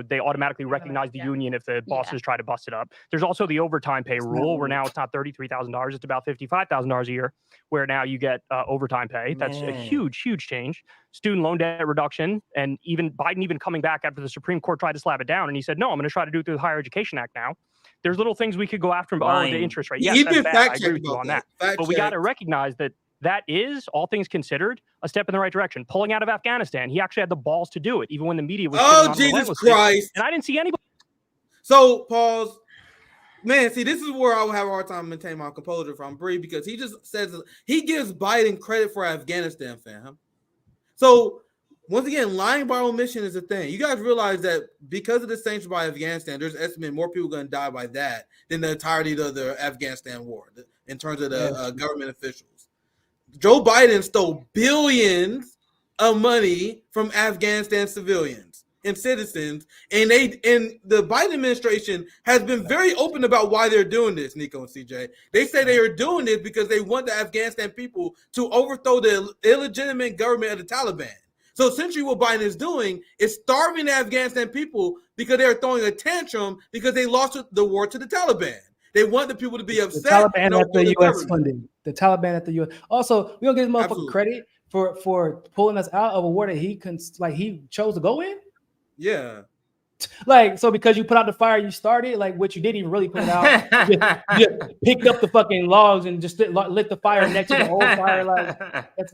they automatically recognize the union if the bosses try to bust it up. There's also the overtime pay rule where now it's not $33,000, it's about $55,000 a year, where now you get overtime pay. That's a huge, huge change. Student loan debt reduction, and even Biden coming back after the Supreme Court tried to slap it down, and he said, no, I'm going to try to do it through the Higher Education Act now. There's little things we could go after. The interest rate. Yes, that's bad. I agree with you on that. But we got to recognize that that is, all things considered, a step in the right direction. Pulling out of Afghanistan, he actually had the balls to do it, even when the media was shitting on Jesus relentlessly. Christ. And I didn't see anybody. So, pause. Man, see, this is where I would have a hard time maintaining my composure from Bree, because he just says he gives Biden credit for Afghanistan, fam. So, once again, lying by omission is a thing. You guys realize that because of the sanctions by Afghanistan, there's estimated more people going to die by that than the entirety of the Afghanistan war in terms of the government officials. Joe Biden stole billions of money from Afghanistan civilians and citizens, and the Biden administration has been very open about why they're doing this, Nico and CJ. They say they are doing this because they want the Afghanistan people to overthrow the illegitimate government of the Taliban. So essentially what Biden is doing is starving the Afghanistan people because they're throwing a tantrum because they lost the war to the Taliban. They want the people to be upset. The Taliban at the U.S. funding. The Taliban at the U.S. Also, we don't give this motherfucker Absolutely. credit for pulling us out of a war that he chose to go in. Yeah. Like, so because you put out the fire, you started, like, what you didn't even really put it out. you picked up the fucking logs and just lit the fire next to the old fire. Like,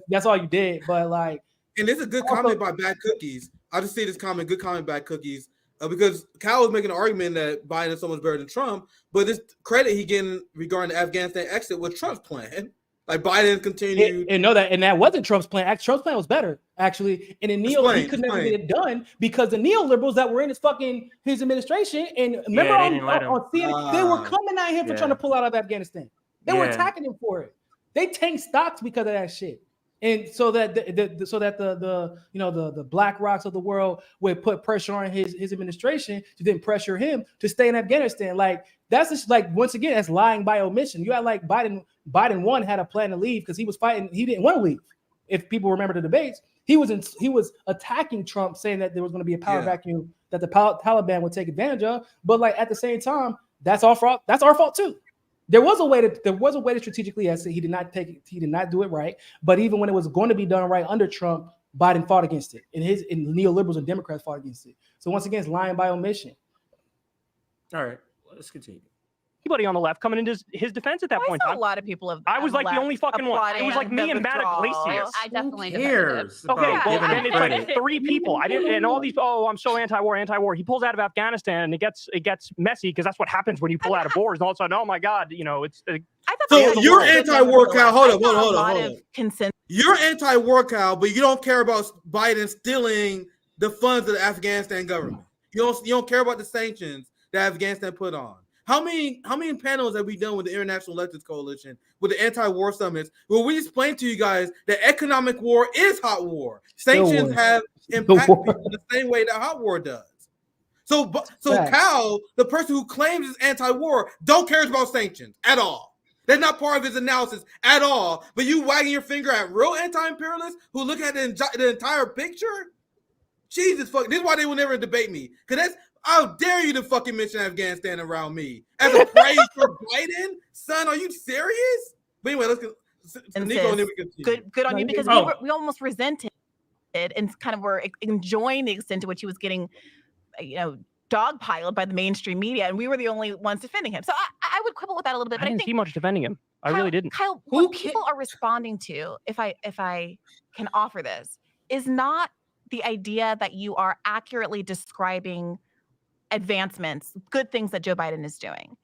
that's all you did. But like, and there's a good comment by Bad Cookies. I just see this comment, good comment, Bad Cookies, because Cal was making an argument that Biden is so much better than Trump, but this credit he getting regarding the Afghanistan exit was Trump's plan. Like Biden continued. And that wasn't Trump's plan. Trump's plan was better, actually. And then he could never get it done because the neoliberals that were in his administration, and remember on CNN, they were coming at him for trying to pull out of Afghanistan. They were attacking him for it. They tanked stocks because of that shit. And so that the Black Rocks of the world would put pressure on his administration to then pressure him to stay in Afghanistan. Like, that's just like, once again, that's lying by omission. You got like Biden one had a plan to leave because he was fighting. He didn't want to leave. If people remember the debates, he was attacking Trump, saying that there was going to be a power vacuum that the Taliban would take advantage of. But like at the same time, that's our fault. That's our fault too. There was a way to strategically exit. He did not do it right. But even when it was going to be done right under Trump, Biden fought against it, and neoliberals and Democrats fought against it. So once again, it's lying by omission. All right, let's continue. Anybody on the left coming into his defense at that point in A time. lot of people have. I was like the only fucking one. It was like me and Matt Iglesias. I definitely Cares Okay, about well, giving and it's credit. like 3 people. I didn't, and all these. Oh, I'm so anti-war. He pulls out of Afghanistan, and it gets messy because that's what happens when you pull out of wars. And all of a sudden, oh my God, it's. I thought So you're anti-war, Cal. Hold on. Consent. You're anti-war, Cal, but you don't care about Biden stealing the funds of the Afghanistan government. You don't care about the sanctions that Afghanistan put on. How many panels have we done with the International Elections Coalition, with the anti-war summits, where we explain to you guys that economic war is hot war? Sanctions have impact people the same way that hot war does. So Cal, the person who claims is anti-war, don't care about sanctions at all. That's not part of his analysis at all. But you wagging your finger at real anti-imperialists who look at the entire picture? Jesus fuck. This is why they will never debate me. Because how dare you to fucking mention Afghanistan around me as a praise for Biden? Son, are you serious? But anyway, let's go. Nico, and then we continue. Good on you, because we almost resented it and kind of were enjoying the extent to which he was getting, dogpiled by the mainstream media, and we were the only ones defending him. So I would quibble with that a little bit. But I didn't see much defending him. I really didn't. Kyle, what people are responding to, if I can offer this, is not the idea that you are accurately describing advancements, good things that Joe Biden is doing.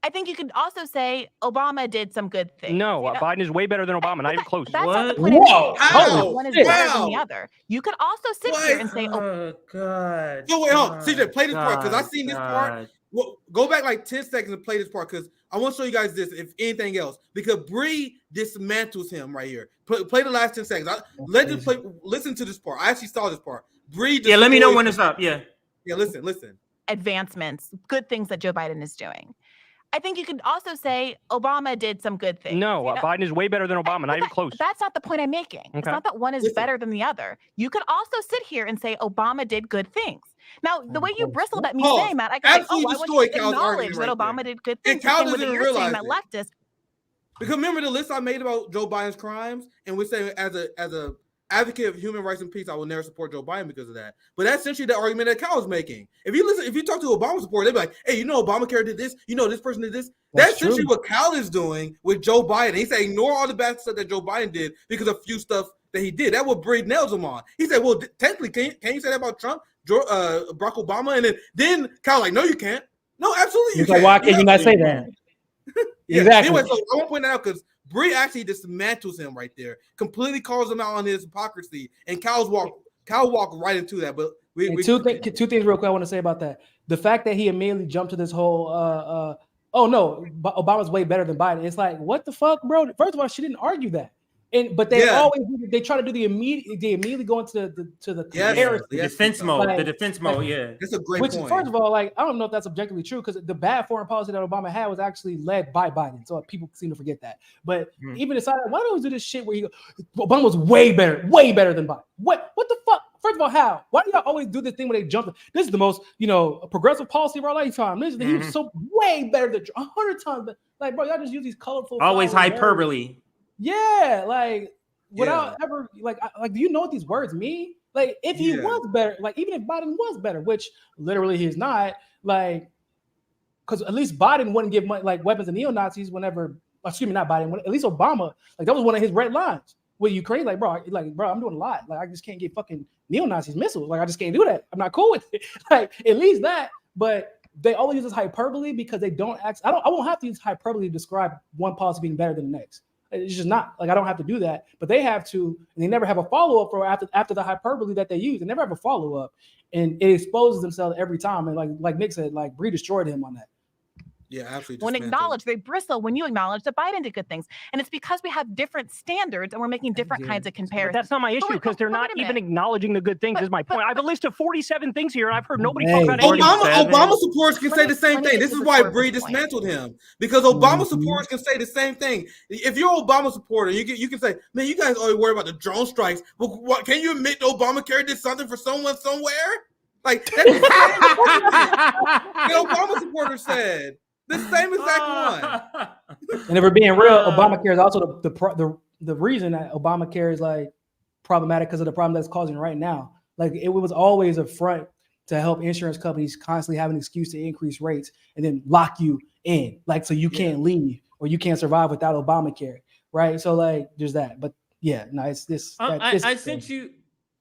I think you could also say Obama did some good things. No, Biden is way better than Obama, not even close. That's not the point. One is better than the other. You could also sit here and say, "Oh God." So wait, hold on, CJ, play this part because I've seen this part. Well, go back like 10 seconds and play this part because I want to show you guys this, if anything else, because Bree dismantles him right here. Play the last 10 seconds. Listen to this part. I actually saw this part. Bree. Yeah, let me know when it's up. Yeah. Yeah, listen. Advancements, good things that Joe Biden is doing. I think you could also say Obama did some good things. No, Biden is way better than Obama, not even close. That's not the point I'm making. Okay. It's not that one is better than the other. You could also sit here and say Obama did good things. Now, the way you bristled at me saying that, I could say, I want you to acknowledge that Obama did good things. And Cal doesn't even realize that leftist. Because remember the list I made about Joe Biden's crimes, and we're saying as advocate of human rights and peace, I will never support Joe Biden because of that. But that's essentially the argument that Cal was making. If you talk to Obama supporters, they'd be like, hey, Obamacare did this, this person did this. That's essentially what Cal is doing with Joe Biden. He said, ignore all the bad stuff that Joe Biden did because of few stuff that he did. That's what Bree nails him on. He said, well, technically, can you say that about Trump, Barack Obama? And then Cal like, no, you can't. No, absolutely you can't. Why can you not say that? Yeah. Exactly. Anyway, so I want to point that out because Bree actually dismantles him right there, completely calls him out on his hypocrisy, and Cal walked right into that. But two things real quick I want to say about that. The fact that he immediately jumped to this whole oh no, Obama's way better than Biden. It's like, what the fuck, bro? First of all, she didn't argue that. But they try to do they immediately go into the defense mode. The defense mode, yeah. That's a great point. Which, first of all, I don't know if that's objectively true because the bad foreign policy that Obama had was actually led by Biden. So people seem to forget that. But even aside, why don't we do this shit where Obama was way better than Biden? What the fuck? First of all, how? Why do y'all always do this thing where they jump? This is the most, progressive policy of our lifetime. He was so way better than 100 times. But like, bro, y'all just use these colorful. Always hyperbole. Yeah, without ever do you know what these words mean? Like, if he was better, even if Biden was better, which literally he's not, because at least Biden wouldn't give weapons to neo-Nazis whenever. Excuse me, not Biden. At least Obama, that was one of his red lines with Ukraine. Bro, I'm doing a lot. I just can't get fucking neo-Nazis missiles. I just can't do that. I'm not cool with it. At least that. But they always use this hyperbole because they don't act. I won't have to use hyperbole to describe one policy being better than the next. It's just not I don't have to do that, but they have to, and they never have a follow-up for after the hyperbole that they use. They never have a follow-up, and it exposes themselves every time. And like Nick said, Bree destroyed him on that. Yeah, absolutely. When acknowledged, they bristle when you acknowledge that Biden did good things. And it's because we have different standards and we're making different kinds of comparisons. But that's not my issue because they're not even acknowledging the good things is my point. I have a list of 47 things here and I've heard nobody talk about any Obama supporters can say the same thing. This is why Bree dismantled him. Because Obama supporters can say the same thing. If you're an Obama supporter, you can say, man, you guys always worry about the drone strikes. Well, can you admit Obamacare did something for someone somewhere? That's the same the Obama supporters said. The same exact one. And if we're being real, Obamacare is also the reason that Obamacare is problematic because of the problem that's causing right now. It was always a front to help insurance companies constantly have an excuse to increase rates and then lock you in, so you can't leave or you can't survive without Obamacare, right? So there's that. But it's this.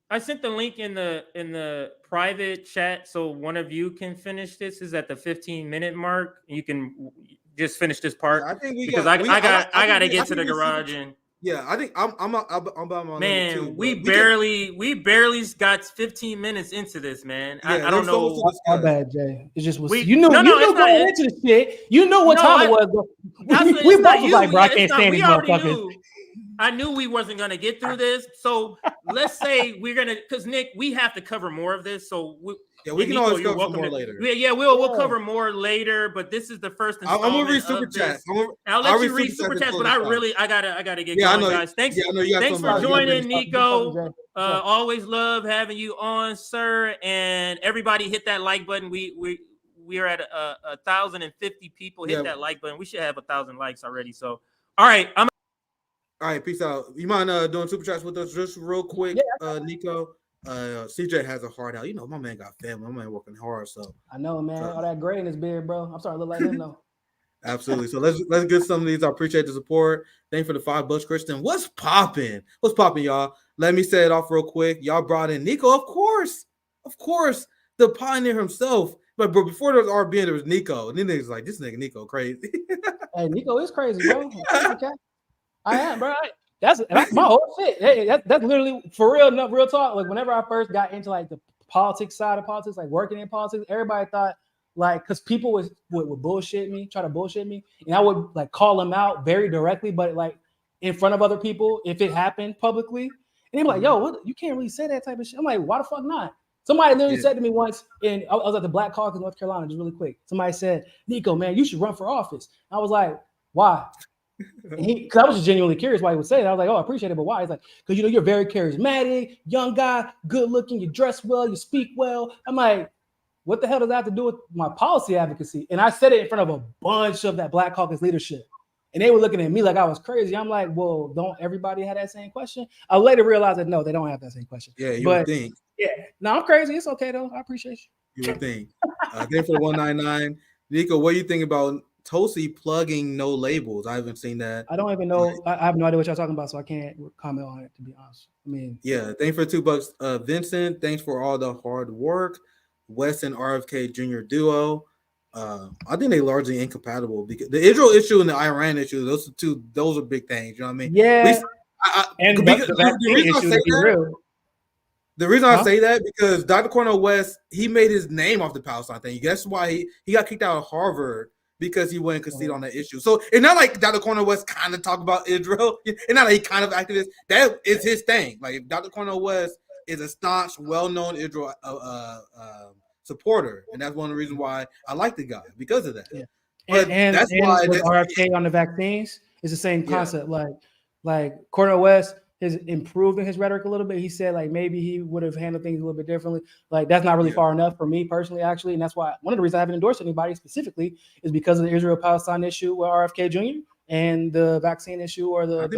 I sent the link in the private chat so one of you can finish this. Is at the 15-minute mark. You can just finish this part. I think I got to get to the garage and. Yeah, I think I'm on man. Too, we barely got 15 minutes into this, man. I don't know. My bad, Jay. It just was you knew going into the shit. You knew what time it was. We both was bro, I can't stand these motherfuckers. I knew we wasn't gonna get through this, so let's say we're gonna, because Nick, we have to cover more of this. So we can always cover more later. We'll cover more later, but this is the first installment. I'm gonna read super chat. I'll let you read super chats, but I gotta get going, guys. Thanks for joining, Nico. Always love having you on, sir. And everybody hit that like button. We are at 1,050 people. Hit that like button. We should have 1,000 likes already. So all right, all right, peace out. You mind doing super chats with us just real quick, Nico? CJ has a heart out. My man got family. My man working hard. So I know, man. All that gray in his beard, bro. I'm starting to look like him though. Absolutely. So let's get some of these. I appreciate the support. Thanks for the $5, Krystal. What's popping? What's popping, y'all? Let me say it off real quick. Y'all brought in Nico, of course, the pioneer himself. But before there was RBN, there was Nico. And then they was like, this nigga Nico crazy. Hey, Nico is crazy, bro. Okay. I am, bro. That's my whole shit. Hey, that's literally for real talk. Whenever I first got into the politics side of politics, working in politics, everybody thought because people would bullshit me, try to bullshit me, and I would call them out very directly, but in front of other people if it happened publicly, and they'd be like, "Yo, you can't really say that type of shit." I'm like, "Why the fuck not?" Somebody literally said to me once, and I was at the Black Caucus in North Carolina, just really quick. Somebody said, "Nico, man, you should run for office." I was like, "Why?" Because I was just genuinely curious why he would say that. I was like, "Oh, I appreciate it, but why?" He's like, "Because you're very charismatic, young guy, good looking, you dress well, you speak well." I'm like, "What the hell does that have to do with my policy advocacy?" And I said it in front of a bunch of that Black Caucus leadership, And they were looking at me like I was crazy. I'm like, well, don't everybody have that same question? I later realized that no, they don't have that same question. Yeah, you but would think. Yeah, no, I'm crazy. It's okay though. I appreciate you. You would think. Thanks for 199. Nico, what do you think about Tulsi plugging no labels? I haven't seen that. I don't even know. I have no idea what y'all talking about, so I can't comment on it, to be honest. I mean, yeah, thanks for $2. Vincent, thanks for all the hard work. West and RFK Jr. duo. I think they largely incompatible because the Israel issue and the Iran issue, those are big things. You know what I mean? Yeah. The reason I say that because Dr. Cornel West, he made his name off the Palestine thing. That's why he got kicked out of Harvard because he wouldn't concede on that issue. So it's not like Dr. Cornel West kind of talk about Israel. It's not like he kind of activist. That is his thing. Like if Dr. Cornel West is a staunch, well-known Israel supporter, and that's one of the reasons why I like the guy because of that. Yeah. But that's why with RFK on the vaccines is the same concept. Like Cornel West has improved in his rhetoric a little bit. He said like maybe he would have handled things a little bit differently. Like that's not really far enough for me personally, actually, and that's why one of the reasons I haven't endorsed anybody specifically is because of the Israel-Palestine issue with RFK Jr. and the vaccine issue or the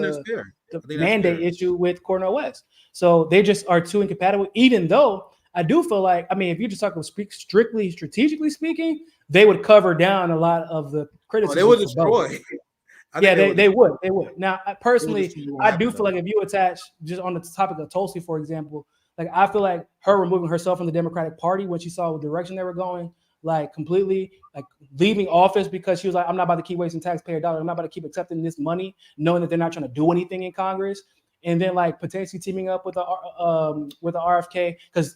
mandate issue with Cornel West. So they just are too incompatible. Even though I do feel like, I mean, if you just talk about strictly strategically speaking, they would cover down a lot of the criticism. They would destroy. They would. Now, personally, I do feel like if you attach just on the topic of Tulsi, for example, like I feel like her removing herself from the Democratic Party when she saw the direction they were going, like completely, like leaving office because she was like, I'm not about to keep wasting taxpayer dollars. I'm not about to keep accepting this money, knowing that they're not trying to do anything in Congress. And then like potentially teaming up with the RFK because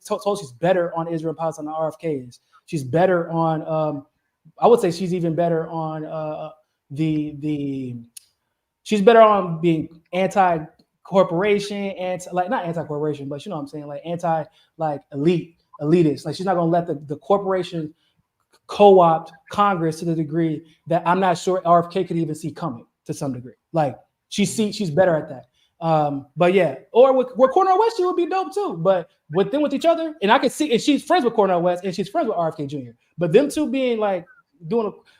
Tulsi's better on Israel and Palestine than RFK is. She's better on. I would say she's even better on she's better on being anti-corporation, not anti-corporation, but you know what I'm saying, like elitist. Like she's not gonna let the corporation co-opt Congress to the degree that I'm not sure RFK could even see coming to some degree. Like she's better at that. But yeah, or with Cornel West, she would be dope too. But with them with each other, and I can see, and she's friends with Cornel West, and she's friends with RFK Jr. But them two being like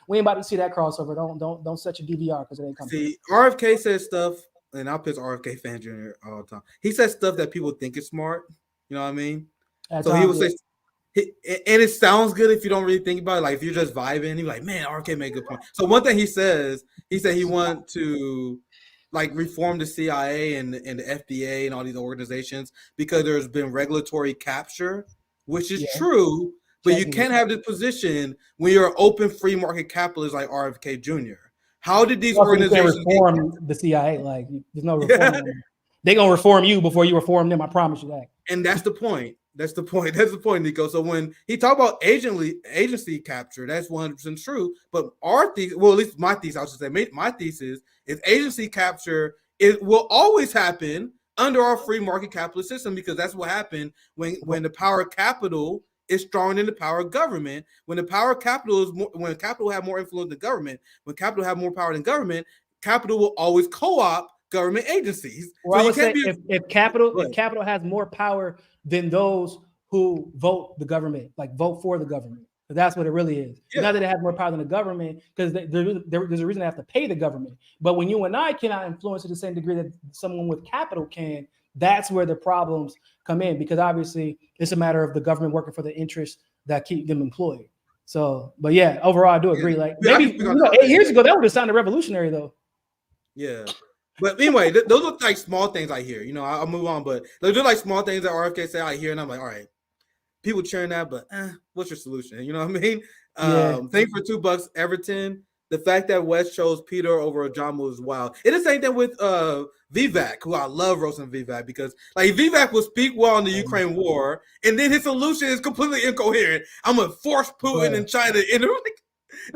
we ain't about to see that crossover. Don't set your DVR because it ain't coming. See, RFK says stuff, and I'll piss RFK fan Jr. all the time. He says stuff that people think is smart. You know what I mean? So he will say, and it sounds good if you don't really think about it. Like if you're just vibing, you're like, man, RFK made a good point. So one thing he said he wanted to like reform the CIA and the FDA and all these organizations because there's been regulatory capture, which is true. But you can't have this position when you're an open free market capitalist like RFK Jr. How did these organizations reform the CIA? Like, there's no reform. They're gonna reform you before you reform them. I promise you that. And that's the point. That's the point, Nico. So when he talked about agency capture, that's 100% true. But our thesis, well, at least my thesis, I should say, my thesis is agency capture. It will always happen under our free market capitalist system because that's what happened when the power of capital is stronger than the power of government. When the power of capital is when capital have more influence than government, when capital have more power than government, capital will always co-opt government agencies. Well, so I would say if capital has more power than those who vote the government, like vote for the government. That's what it really is. Yeah. Not that it has more power than the government, because there's a reason they have to pay the government. But when you and I cannot influence to the same degree that someone with capital can, that's where the problems come in, because obviously it's a matter of the government working for the interests that keep them employed. So, but yeah, overall, I do agree. Like maybe 8 years ago, that would have sounded revolutionary, though. Yeah. But anyway, those are like small things I hear. You know, I'll move on, but those are like small things that RFK say I hear, and I'm like, all right, people cheering that, but what's your solution? You know what I mean? Thanks for $2, Everton. The fact that West chose Peter over Ajamu is wild. It is the same thing with Vivek, who I love roasting Vivek because like Vivek will speak well in the Ukraine war, and then his solution is completely incoherent. I'm gonna force Putin and China into like,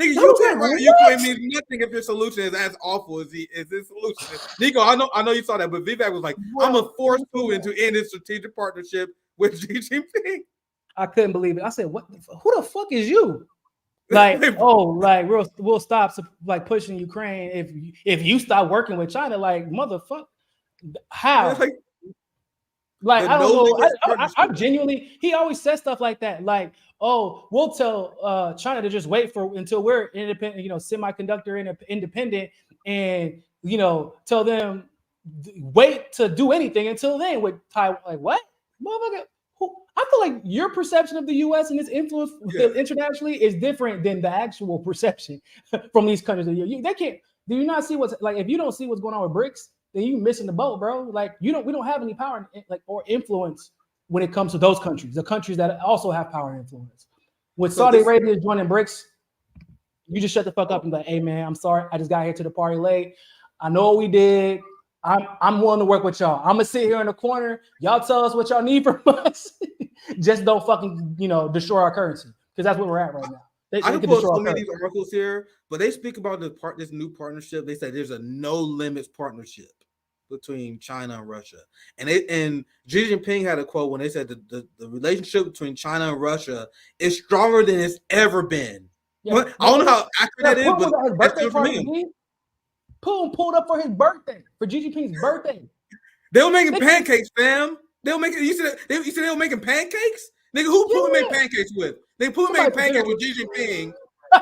nigga, Ukraine means nothing if your solution is as awful as his solution. Nico, I know you saw that, but Vivek was like, I'm gonna force Putin to end his strategic partnership with Xi Jinping. I couldn't believe it. I said, "What? Who the fuck is you?" Like, like we'll stop like pushing Ukraine if you stop working with China. Like, motherfucker, how? Like I don't know. I'm genuinely. He always says stuff like that. Like, oh, we'll tell China to just wait until we're independent, semiconductor independent, and tell them wait to do anything until then with Taiwan. Like what, motherfucker? I feel like your perception of the U.S. and its influence internationally is different than the actual perception from these countries. They can't. Do you not see what's like? If you don't see what's going on with BRICS, then you missing the boat, bro. Like we don't have any power or influence when it comes to those countries, the countries that also have power and influence. When Saudi Arabia is joining BRICS, you just shut the fuck up and be like, hey man, I'm sorry, I just got here to the party late. I know what we did. I'm willing to work with y'all. I'm gonna sit here in the corner. Y'all tell us what y'all need from us. Just don't fucking destroy our currency, because that's where we're at right now. I can pull so many of these articles here, but they speak about this new partnership. They say there's a no limits partnership between China and Russia, and Xi Jinping had a quote when they said the relationship between China and Russia is stronger than it's ever been. Yeah, I don't know how accurate that is, but that's good for me. Putin pulled up for his birthday, for Xi Jinping's birthday. They were making pancakes, fam. They were making. You said they were making pancakes. Nigga, who Putin made pancakes with? They Putin making pancakes with Xi Jinping.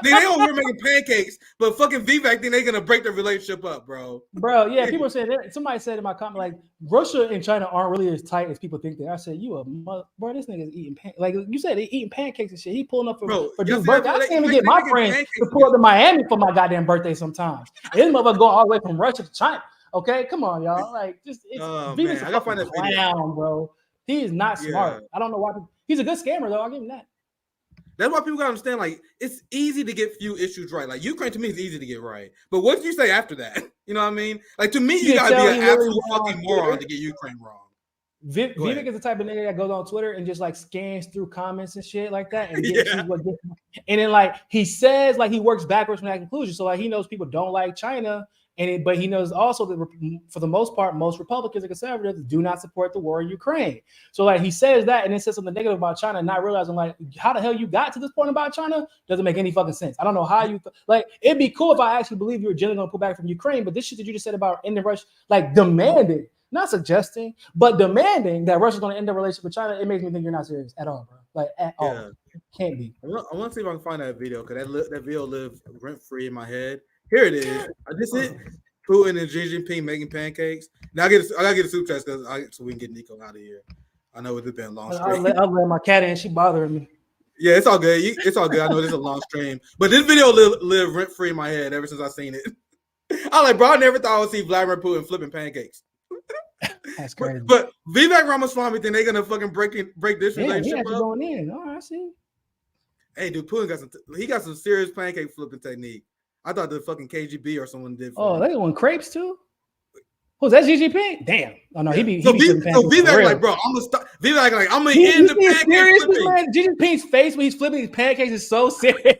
They don't here making pancakes, but fucking Vivek think they're gonna break their relationship up, bro. Bro, yeah, people said that. Somebody said in my comment, like, Russia and China aren't really as tight as people think they are. I said, you a mother, bro, this nigga's eating like you said, they eating pancakes and shit. He pulling up for Dude's birthday. I can't even get my friends to pull up to Miami for my goddamn birthday sometimes. This motherfucker go all the way from Russia to China. Okay, come on, y'all. Like, just Vivek's a fucking clown, bro. He is not smart. I don't know why. He's a good scammer though. I'll give him that. That's why people gotta understand, like, it's easy to get few issues right. Like, Ukraine to me is easy to get right. But what do you say after that? You know what I mean? Like, to me, you gotta be an absolute fucking moron to get Ukraine wrong. Vivek is the type of nigga that goes on Twitter and just like scans through comments and shit like that, and and then like he says like he works backwards from that conclusion. So like he knows people don't like China, but he knows also that for the most part, most Republicans and conservatives do not support the war in Ukraine. So like he says that and then says something negative about China, not realizing like how the hell you got to this point about China doesn't make any fucking sense. I don't know how you like. It'd be cool if I actually believe you were genuinely gonna pull back from Ukraine, but this shit that you just said about ending Russia, like demanding. Not suggesting, but demanding that Russia's going to end the relationship with China, it makes me think you're not serious at all, bro. Like, at all. It can't be. I want to see if I can find that video, because that video lives rent-free in my head. Here it is. This is Putin and Xi Jinping making pancakes. Now I gotta get a soup test so we can get Nico out of here. I know it's been a long stream. I'll let my cat in. She bothering me. Yeah, it's all good. It's all good. I know this is a long stream, but this video live rent-free in my head ever since I seen it. I'm like, bro, I never thought I would see Vladimir Putin flipping pancakes. That's crazy. But Vivek Ramaswamy think they're gonna fucking break this relationship up. Going in. Oh, I see. Hey, dude, Putin got some serious pancake flipping technique. I thought the fucking KGB or someone did. Oh, they doing crepes too. Who's that? Xi Jinping? Damn. Oh no, he be. So Vivek like, bro, I'm gonna stop. Vivek like, I'm gonna end the pancake flipping. Man, Xi Jinping's face when he's flipping his pancakes is so serious.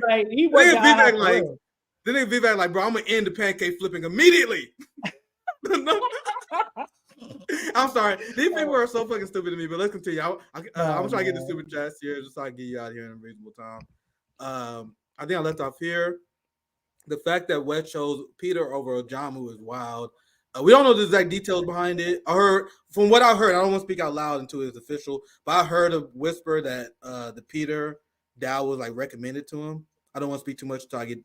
Like he was Vivek like. Then Vivek like, bro, I'm gonna end the pancake flipping immediately. I'm sorry. These people are so fucking stupid to me, but let's continue. I'm trying to get the super chats here just so I can get you out of here in a reasonable time. I think I left off here. The fact that West chose Peter over Ojamu is wild. We don't know the exact details behind it. From what I heard, I don't want to speak out loud until it's official, but I heard a whisper that the Peter Daou was like recommended to him. I don't want to speak too much until I get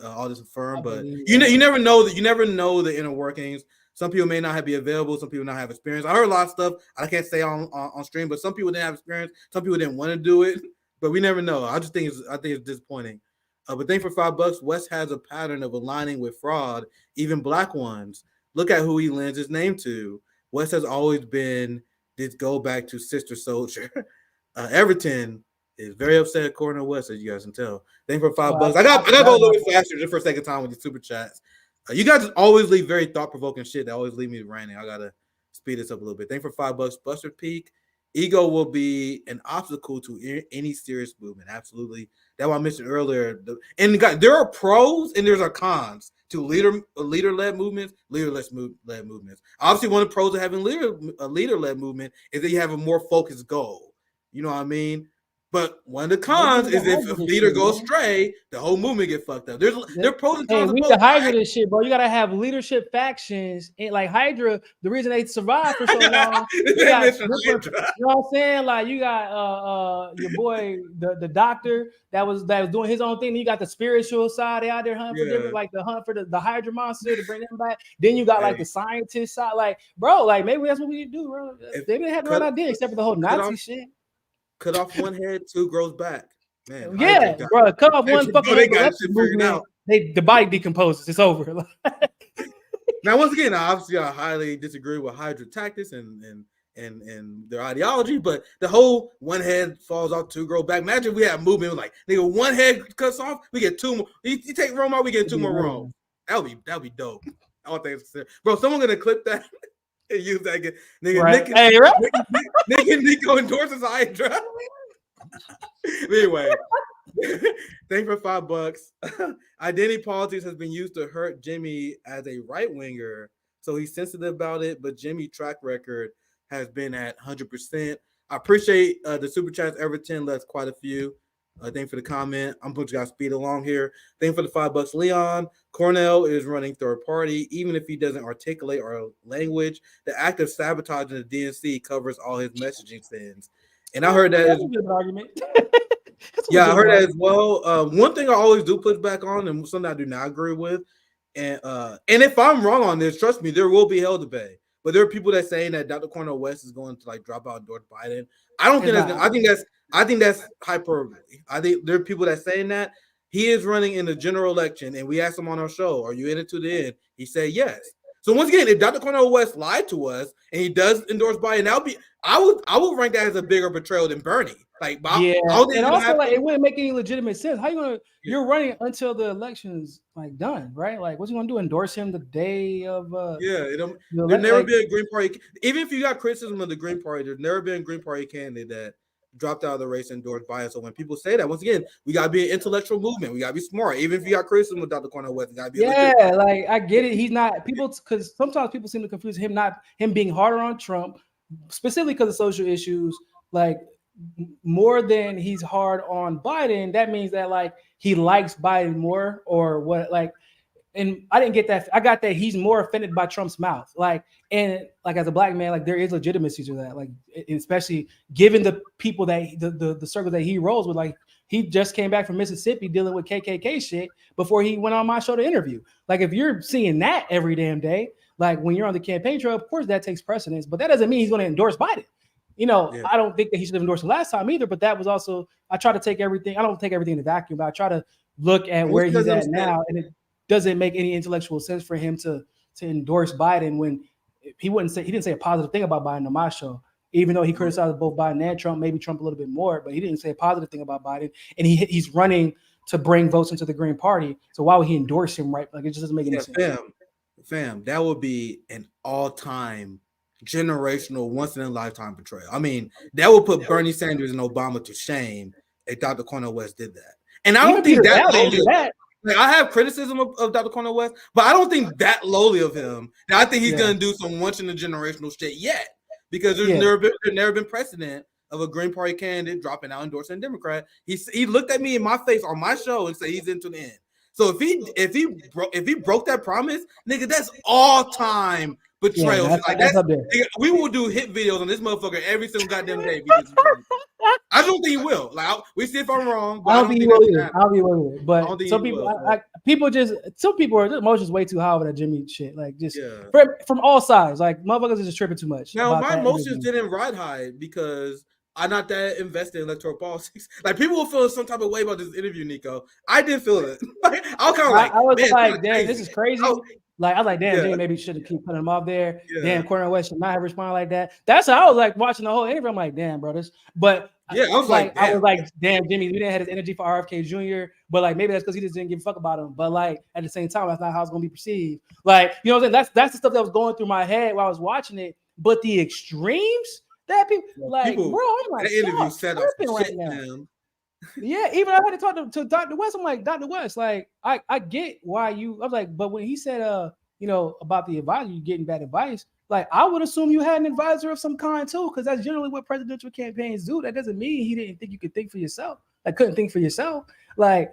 all this affirmed, but you never know that. You never know the inner workings. Some people may not be available. Some people not have experience. I heard a lot of stuff I can't say on stream, but some people didn't have experience. Some people didn't want to do it, but we never know. I think it's disappointing. But think for $5, West has a pattern of aligning with fraud, even black ones. Look at who he lends his name to. West has always been this go back to sister soldier. Everton is very upset at Cornell West, as you guys can tell. Thank for $5. I got to go a little bit faster just for a second time with the super chats. You guys always leave very thought-provoking shit that always leave me ranting. I got to speed this up a little bit. Thank for $5. Buster Peak. Ego will be an obstacle to any serious movement. Absolutely. That's what I mentioned earlier. And there are pros and there's are cons to leader-led movements, leader-led movements. Obviously, one of the pros of having a leader-led movement is that you have a more focused goal. You know what I mean? But one of the cons is if a Hydra leader shit, goes man. astray, the whole movement get fucked up. There are pros and Hey, cons of we both. the Hydra this shit, bro. You gotta have leadership factions. And like Hydra, the reason they survived for so long, you They got mentioned different, Hydra. you know what I'm saying? Like you got your boy, the doctor that was doing his own thing. Then you got the spiritual side, they out there hunting for Yeah. different, like the hunt for the Hydra monster to bring them back. Then you got like Hey. the scientist side, like bro, like maybe that's what we need to do, bro. If- They didn't have the cut- right idea except for the whole cut Nazi off- shit. Cut off one head, two grows back. Man, Yeah, Hydra got- bro, cut off one They fucking got head, the shit rest of the figured movement, out. the body decomposes. It's over. Now, once again, obviously, I highly disagree with Hydra tactics and their ideology, but the whole one head falls off, two grow back. Imagine we had movement like nigga, one head cuts off, we get two more. You take Rome out, we get two more Rome. That'll be dope. I don't think it's bro. Someone gonna clip that and use that again. Nigga, Right. Nick, Hey, right? Nick Nico endorses Hydra. But anyway, thank you for $5. Identity politics has been used to hurt Jimmy as a right winger, so he's sensitive about it. But Jimmy's track record has been at 100%. I appreciate the super chats. Everton, that's quite a few. Thank you for the comment. I'm putting you guys speed along here. Thank you for the $5. Leon Cornell is running third party, even if he doesn't articulate our language. The act of sabotaging the DNC covers all his messaging sins. And I heard that. That's a good argument. Yeah, I heard that as well. One thing I always do push back on, and something I do not agree with, and if I'm wrong on this, trust me, there will be hell to pay. But there are people that saying that Dr. Cornel West is going to like drop out and endorse Biden. I don't think that's. I think that's hyperbole. I think there are people that saying that he is running in the general election, and we asked him on our show, "Are you in it to the end?" He said yes. So once again, if Dr. Cornel West lied to us and he does endorse Biden, that would be. I would rank that as a bigger betrayal than Bernie. Like, yeah, and also like it wouldn't make any legitimate sense. How you gonna? You're running until the election's like done, right? Like, what's he gonna do? Endorse him the day of? There's never been a Green Party. Even if you got criticism of the Green Party, there's never been a Green Party candidate that dropped out of the race and endorsed Biden. So when people say that, once again, we gotta be an intellectual movement. We gotta be smart. Even if you got criticism of Dr. Cornel West, you gotta be. Like I get it. He's not people because sometimes people seem to confuse him being harder on Trump, specifically because of social issues, like more than he's hard on Biden. That means that like he likes Biden more or what like. And I didn't get that. I got that he's more offended by Trump's mouth. Like, and like as a black man, like there is legitimacy to that. Like, especially given the people that the circle that he rolls with. Like, he just came back from Mississippi dealing with KKK shit before he went on my show to interview. Like, if you're seeing that every damn day, like when you're on the campaign trail, of course that takes precedence. But that doesn't mean he's going to endorse Biden. You know, I don't think that he should have endorsed him last time either. But that was also I try to take everything. I don't take everything in a vacuum, but I try to look at where he's at now, and it doesn't make any intellectual sense for him to endorse Biden when he didn't say a positive thing about Biden on my show, even though he criticized both Biden and Trump, maybe Trump a little bit more, but he didn't say a positive thing about Biden. And he's running to bring votes into the Green Party. So why would he endorse him? Right? Like it just doesn't make any sense. Fam, that would be an all-time generational, once in a lifetime betrayal. I mean, that would put Bernie Sanders and Obama to shame if Dr. Cornel West did that. And I don't think that. Like, I have criticism of Dr. Cornel West, but I don't think that lowly of him. And I think he's gonna do some once in a generational shit yet, because there's never been precedent of a Green Party candidate dropping out endorsing a Democrat. He looked at me in my face on my show and said he's into the end. So if he broke that promise, nigga, that's all time betrayal. That's up there. Nigga, we will do hit videos on this motherfucker every single goddamn day. I don't think he will. Like we see if I'm wrong. I don't think he will either. I don't think he will either. But some people are emotions way too high over that Jimmy shit. Like just from all sides. Like motherfuckers are just tripping too much. Now my emotions didn't ride high because I'm not that invested in electoral politics. Like people will feel some type of way about this interview, Nico. I didn't feel it. Like, I was kind of like, I was man, like, damn, this is crazy. I was like, damn, Jimmy maybe should have keep putting him off there. Yeah. Damn, Cornel West should not have responded like that. That's how I was like watching the whole interview. I'm like, damn, bro, this. But yeah, I was like, damn, Jimmy, we didn't have his energy for RFK Jr. But like, maybe that's because he just didn't give a fuck about him. But like, at the same time, that's not how it's gonna be perceived. Like, you know what I'm saying? That's the stuff that was going through my head while I was watching it. But the extremes that people like, bro, I'm like, that interview set up right now. Yeah, even I had to talk to Dr. West. I'm like, Dr. West, like, I get why you. I was like, but when he said, about the advisor, you getting bad advice. Like, I would assume you had an advisor of some kind too, because that's generally what presidential campaigns do. That doesn't mean he didn't think you could think for yourself. Like, couldn't think for yourself. Like,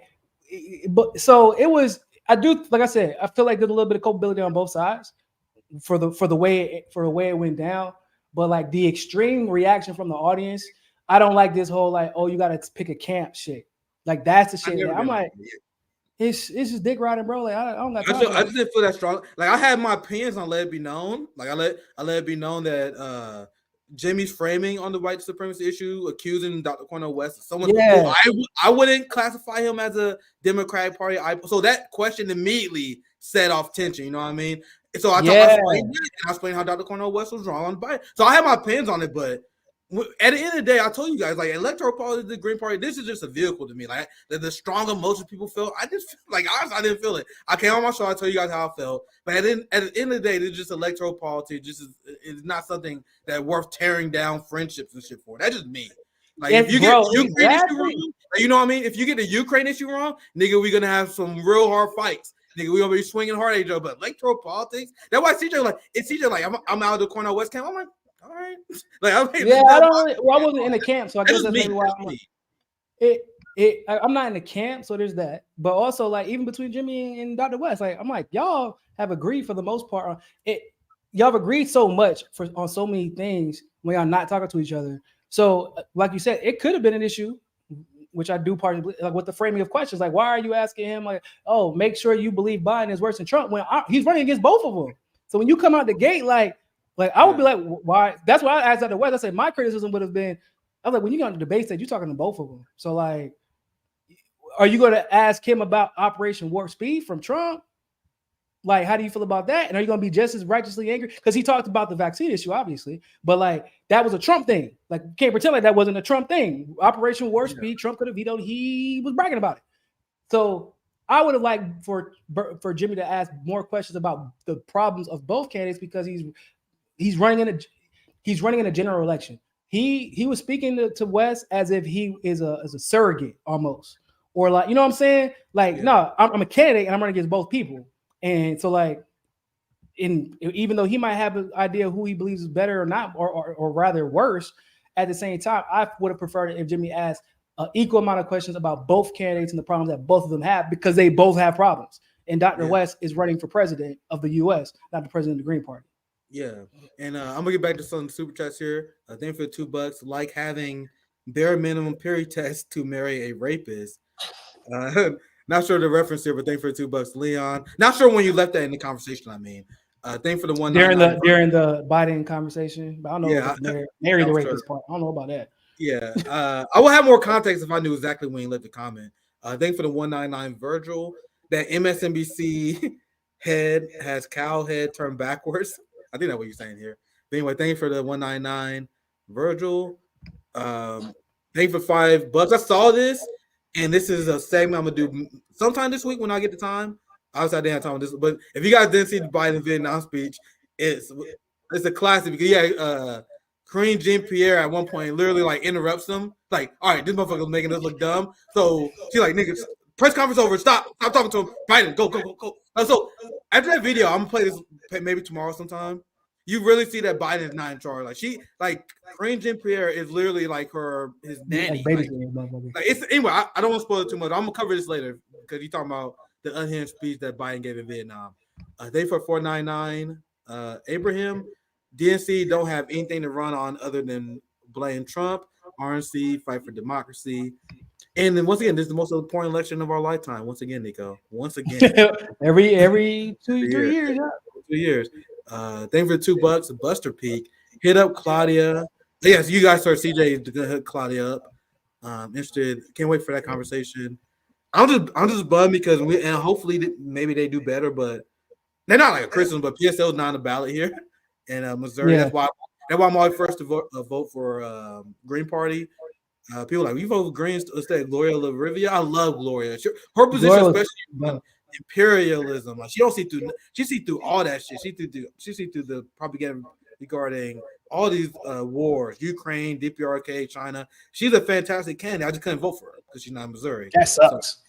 but so it was. I do, like I said, I feel like there's a little bit of culpability on both sides for the way it went down. But like the extreme reaction from the audience, I don't like this whole like, oh, you got to pick a camp shit. Like, that's the shit. That I'm like, it's just dick riding, bro. Like, I don't got time. I just didn't feel that strong. Like, I had my opinions on Let It Be Known. Like, I let it be known that Jimmy's framing on the white supremacy issue, accusing Dr. Cornel West of someone who I wouldn't classify him as a Democratic Party. So that question immediately set off tension. You know what I mean? So I explained how Dr. Cornel West was wrong on Biden. So I have my opinions on it, but at the end of the day, I told you guys, like, electoral politics, the Green Party, this is just a vehicle to me. Like, the strong emotions people feel, I just, like, honestly, I didn't feel it. I came on my show, I told you guys how I felt. But at the end of the day, this is just electoral politics. It's not something that's worth tearing down friendships and shit for. That's just me. Like, if you get the Ukraine issue wrong, you know what I mean? If you get the Ukraine issue wrong, nigga, we're going to have some real hard fights. Nigga, we're going to be swinging hard at each other. But electoral politics, that's why CJ, like, I'm out of the Cornel West camp. I'm like, all right. Like, I wasn't in the camp, so I guess that's maybe why I'm not in the camp, so there's that. But also, like, even between Jimmy and Dr. West, like, I'm like, y'all have agreed for the most part on it. Y'all have agreed so much on so many things when y'all not talking to each other. So, like you said, it could have been an issue, which I do partly like with the framing of questions. Like, why are you asking him, like, oh, make sure you believe Biden is worse than Trump when he's running against both of them? So when you come out the gate, like I would be like, why? That's why I asked Dr. West. I said my criticism would have been, I was like, when you go on the debate stage, you're talking to both of them. So, like, are you going to ask him about Operation Warp Speed from Trump? Like, how do you feel about that? And are you going to be just as righteously angry? Because he talked about the vaccine issue, obviously, but like that was a Trump thing. Like, you can't pretend like that wasn't a Trump thing. Operation Warp Speed, Trump could have vetoed. He was bragging about it. So I would have liked for Jimmy to ask more questions about the problems of both candidates, because he's running in a general election. He was speaking to West as if he is a surrogate almost, or like, you know what I'm saying? Like, no, I'm a candidate and I'm running against both people. And so, like, even though he might have an idea of who he believes is better or not, or rather worse, at the same time, I would have preferred it if Jimmy asked an equal amount of questions about both candidates and the problems that both of them have, because they both have problems. And Dr. West is running for president of the U.S., not the president of the Green Party. Yeah, and I'm gonna get back to some super chats here. Thank you for the $2. Like having bare minimum period test to marry a rapist. Not sure the reference here, but thank you for the $2, Leon. Not sure when you left that in the conversation. I mean, thank you for the one during the Biden conversation. But I don't know if marry the rapist part. I don't know about that. Yeah, I will have more context if I knew exactly when you left the comment. Thank you for the 199, Virgil. That MSNBC head has cow head turned backwards. I think that's what you're saying here. But anyway, thank you for the 199, Virgil. Thank you for $5. I saw this, and this is a segment I'm gonna do sometime this week when I get the time. Obviously, I didn't have time with this, but if you guys didn't see the Biden Vietnam speech, it's a classic because Karine Jean-Pierre at one point literally like interrupts them, like, all right, this motherfucker's making us look dumb. So she's like, niggas, press conference over, stop talking to him. Biden, go. So after that video, I'm gonna play this maybe tomorrow sometime. You really see that Biden is not in charge. Like Karine Jean-Pierre is literally like his nanny. Like it's anyway. I don't want to spoil it too much. I'm gonna cover this later because you're talking about the unhinged speech that Biden gave in Vietnam. They for 499. Abraham, DNC don't have anything to run on other than blame Trump. RNC fight for democracy. And then once again, this is the most important election of our lifetime. Once again, Nico. Once again, every 3 years. 2 years. Thank you for the $2. Buster Peak. Hit up Claudia. Yes, you guys heard CJ is gonna hit Claudia up. Interested. Can't wait for that conversation. I'm just bummed because and hopefully maybe they do better, but they're not like a Christian, but PSL is not on the ballot here in Missouri. Yeah. That's why I'm always first to vote for Green Party. People are like, you vote for Greens instead of Gloria LaRivia. I love Gloria. Her position, especially imperialism. Like she see through all that shit. She see through the propaganda regarding all these wars, Ukraine, DPRK, China. She's a fantastic candidate. I just couldn't vote for her because she's not in Missouri. That sucks.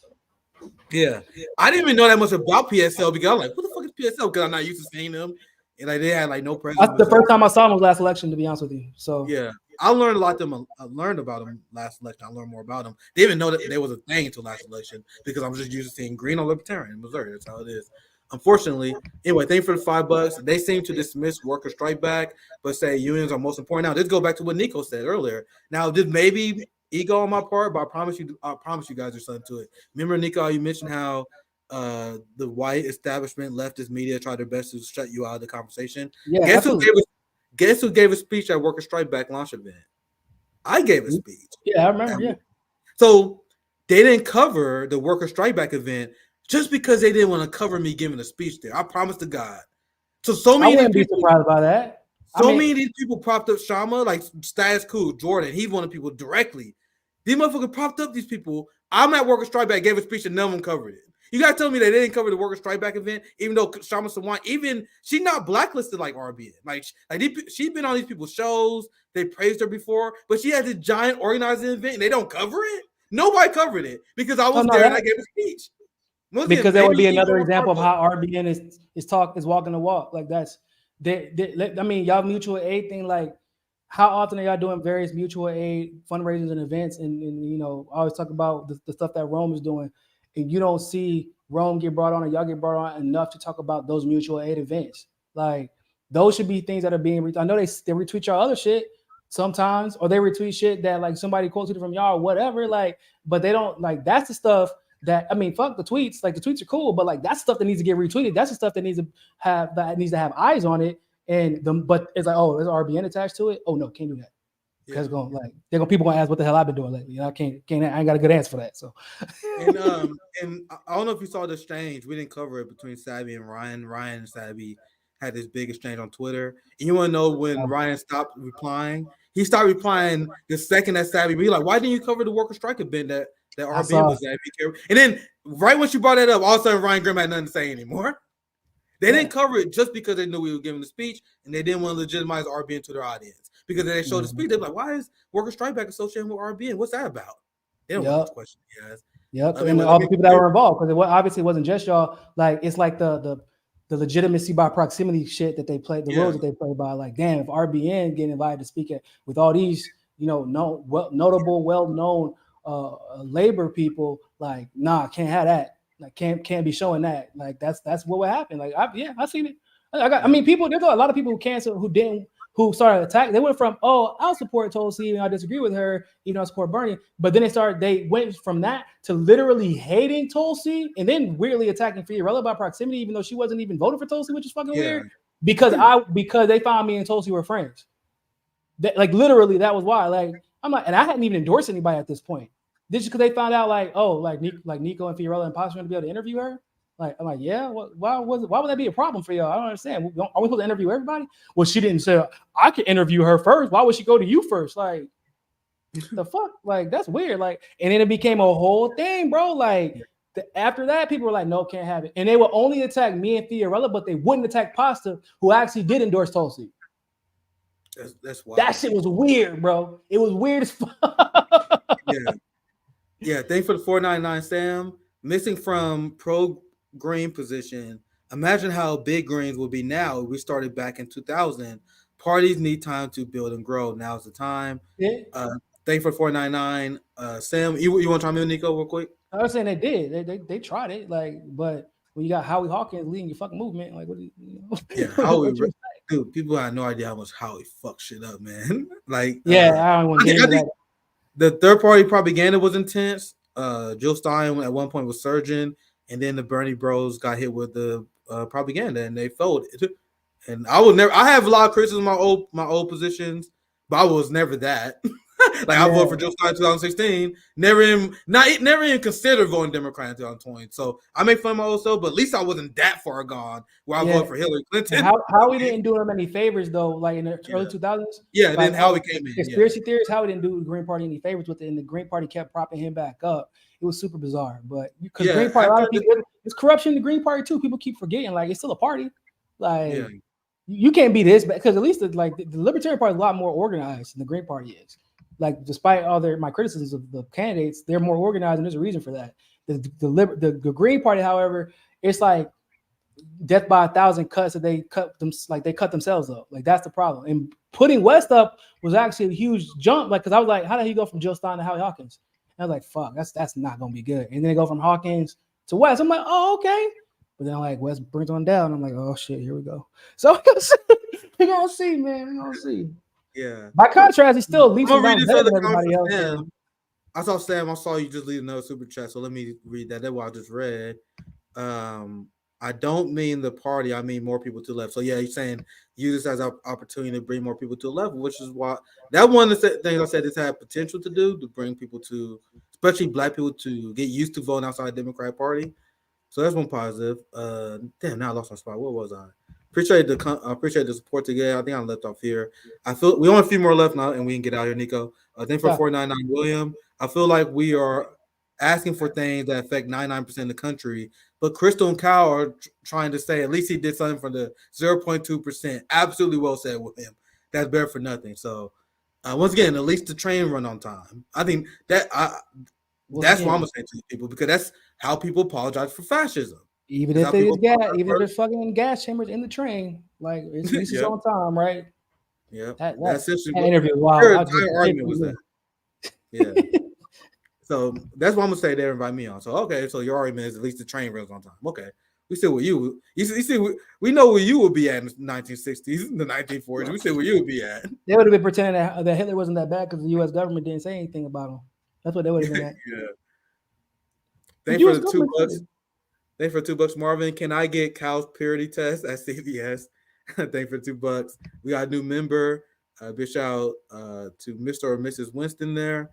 So, yeah. I didn't even know that much about PSL because I was like, what the fuck is yourself because I'm not used to seeing them. And like they had like no president. That's the first time I saw him was last election, to be honest with you. So yeah, I learned a lot of them. I learned about them last election. I learned more about them. They didn't know that there was a thing until last election because I'm just used to seeing green or libertarian in Missouri. That's how it is. Unfortunately, anyway, thank you for the $5. They seem to dismiss worker strike back, but say unions are most important. Now, this go back to what Nico said earlier. Now, this may be ego on my part, but I promise you guys there's something to it. Remember, Nico, you mentioned how the white establishment, leftist media tried their best to shut you out of the conversation. yeah, Guess who gave a speech at Worker Strike Back launch event? I gave a speech. Yeah, I remember. Yeah. So they didn't cover the Worker Strike Back event just because they didn't want to cover me giving a speech there. I promise to God. So many I wouldn't be surprised by that. Many of these people propped up Shama, like Status Quo, Jordan. He's one of the people directly. These motherfuckers propped up these people. I'm at Worker Strike Back, gave a speech, and none of them covered it. You gotta tell me that they didn't cover the Worker Strike Back event, even though Shama Sawan, even she's not blacklisted like RBN. She's been on these people's shows. They praised her before, but she has a giant organizing event and they don't cover it. Nobody covered it because I was there and I gave a speech. Because that would be another example of how RBN is walking the walk. Like that's I mean, y'all mutual aid thing. Like, how often are y'all doing various mutual aid fundraisers and events? And you know, I always talk about the stuff that Rome is doing, and you don't see Rome get brought on, or y'all get brought on enough to talk about those mutual aid events. Like, those should be things that are being. I know they retweet y'all other shit sometimes, or they retweet shit that like somebody quoted from y'all or whatever. Like, but they don't like. That's the stuff. That I mean, fuck the tweets. Like the tweets are cool, but like that's stuff that needs to get retweeted. That's the stuff that needs to have eyes on it. But it's like, oh, is RBN attached to it? Oh no, can't do that. Because people gonna ask what the hell I've been doing lately. I ain't got a good answer for that. So and I don't know if you saw the exchange. We didn't cover it between Savvy and Ryan. Ryan and Savvy had this big exchange on Twitter. And you want to know when Ryan stopped replying? He started replying the second that Savvy be like, why didn't you cover the worker strike event that RBN was at? And then right when she brought that up, all of a sudden Ryan Grimm had nothing to say anymore. They didn't cover it just because they knew we were giving the speech, and they didn't want to legitimize RBN to their audience. Because they showed the speech, they're like, why is worker strike back associated with RBN? What's that about? They don't want this question, guys. Yep. And all the people that were involved, because obviously it wasn't just y'all. Like, it's like the legitimacy by proximity shit that they played, the roles that they played by. Like, damn, if RBN getting invited to speak at with all these, notable, well-known labor people, like, nah, can't have that. Like, can't be showing that. Like, that's what would happen. Like, I've seen it. I mean, people. There's a lot of people who started attacking. They went from, I'll support Tulsi and I disagree with her, even though I support Bernie. But then they went from that to literally hating Tulsi and then weirdly attacking Fiorella by proximity, even though she wasn't even voting for Tulsi, which is fucking weird. Because they found me and Tulsi were friends. Like, literally, that was why. Like, I'm like, and I hadn't even endorsed anybody at this point. This is because they found out, like, Nico and Fiorella and Posh going to be able to interview her. Like, I'm like, yeah. Why would that be a problem for y'all? I don't understand. Are we supposed to interview everybody? Well, she didn't say I could interview her first. Why would she go to you first? Like, the fuck? Like, that's weird. Like, and then it became a whole thing, bro. Like, after that, people were like, no, can't have it. And they would only attack me and Fiorella, but they wouldn't attack Pasta, who actually did endorse Tulsi. That's wild. That shit was weird, bro. It was weird as fuck. Yeah. Thanks for the 499, Sam. Missing from pro-green position. Imagine how big Greens will be now. We started back in 2000. Parties need time to build and grow. Now's the time. Yeah. Thanks for 499. Sam, you want to chime in, Nico, real quick? I was saying they did. They tried it. Like, but when you got Howie Hawkins leading your fucking movement, like, what do you know? Yeah, Howie. Dude, people have no idea how much Howie fucks shit up, man. Like, I don't want to get into that. The third party propaganda was intense. Jill Stein at one point was surging, and then the Bernie Bros got hit with the propaganda, and they folded. And I have a lot of criticism of my old positions, but I was never that. Like, I voted for Jill Stein in 2016. Never even considered voting Democrat in 2020. So I make fun of my old self, but at least I wasn't that far gone where I voted for Hillary Clinton. Howie didn't do him any favors though, like in the early 2000s. Yeah, like, then Howie came in. Conspiracy theories, Howie didn't do the Green Party any favors with it, and the Green Party kept propping him back up. It was super bizarre, but because Green Party, a lot of people, it's corruption in the Green Party too. People keep forgetting, like, it's still a party. Like, you can't be this, because at least the Libertarian Party is a lot more organized than the Green Party is. Like, despite all my criticisms of the candidates, they're more organized, and there's a reason for that. The Green Party, however, it's like death by 1,000 cuts that they cut them, like they cut themselves up. Like that's the problem. And putting West up was actually a huge jump. Like, cause I was like, how did he go from Jill Stein to Howie Hawkins? And I was like, fuck, that's not gonna be good. And then they go from Hawkins to West. I'm like, oh, okay. But then like West brings on down. I'm like, oh shit, here we go. So we're gonna see, man. We're gonna see. Yeah. By contrast, he still leaps I'm gonna around read this better other than comment everybody from else. Sam. I saw you just leave another super chat, so let me read that. That's what I just read. I don't mean the party, I mean more people to the left. So yeah, he's saying use this as an opportunity to bring more people to the left, which is why that one of the things I said this had potential to do, to bring people to, especially black people, to get used to voting outside the Democratic Party. So that's one positive. Damn, now I lost my spot. What was I? Appreciate the support together. I think I left off here. I feel we only have a few more left now, and we can get out here, Nico. Thanks for 499 William. I feel like we are asking for things that affect 99% of the country, but Krystal and Cal are trying to say at least he did something for the 0.2%. Absolutely well said with him. That's better for nothing. So once again, at least the train run on time. I think that that's what I'm gonna say to people, because that's how people apologize for fascism. Even if it is gas, even if there's fucking gas chambers in the train, like it's yep. on time, right? Yeah, that's that interview. Wow, argument was that. Yeah. So that's what I'm gonna say. They invite me on. So okay, so your argument is at least the train runs on time. Okay, we see where you see we know where you would be at in the 1960s, the 1940s. We see where you would be at. They would have been pretending that Hitler wasn't that bad because the U.S. government didn't say anything about him. That's what they would have been at. Yeah. Thanks for the $2. Thanks for $2, Marvin. Can I get Cal's purity test at CVS? Thanks for $2. We got a new member. Big shout out to Mr. or Mrs. Winston there.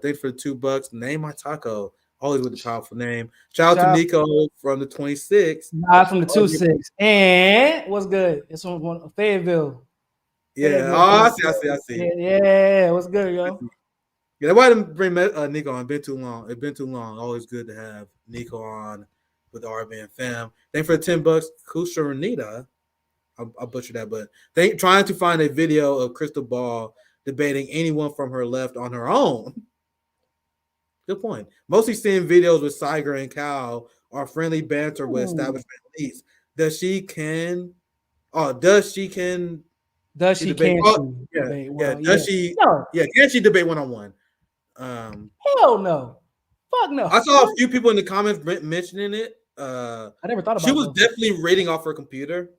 Thanks for the $2. Name my taco. Always with the powerful name. Shout out to Nico from the 26. Nah, from the 26. And what's good? It's from Fayetteville. Yeah. Fayetteville. I see. Yeah. What's good, yo? Yeah, why didn't bring Nico on? It's been too long. Always good to have Nico on with the RBN fam. Thanks for the $10. Kusha Renita. I'll butcher that, but trying to find a video of Krystal Ball debating anyone from her left on her own. Good point. Mostly seeing videos with Siger and Cal are friendly banter with establishment elites. Does she can debate? Can she debate one-on-one? Hell no. Fuck no. I saw a few people in the comments mentioning it. I never thought about it. She was definitely reading off her computer.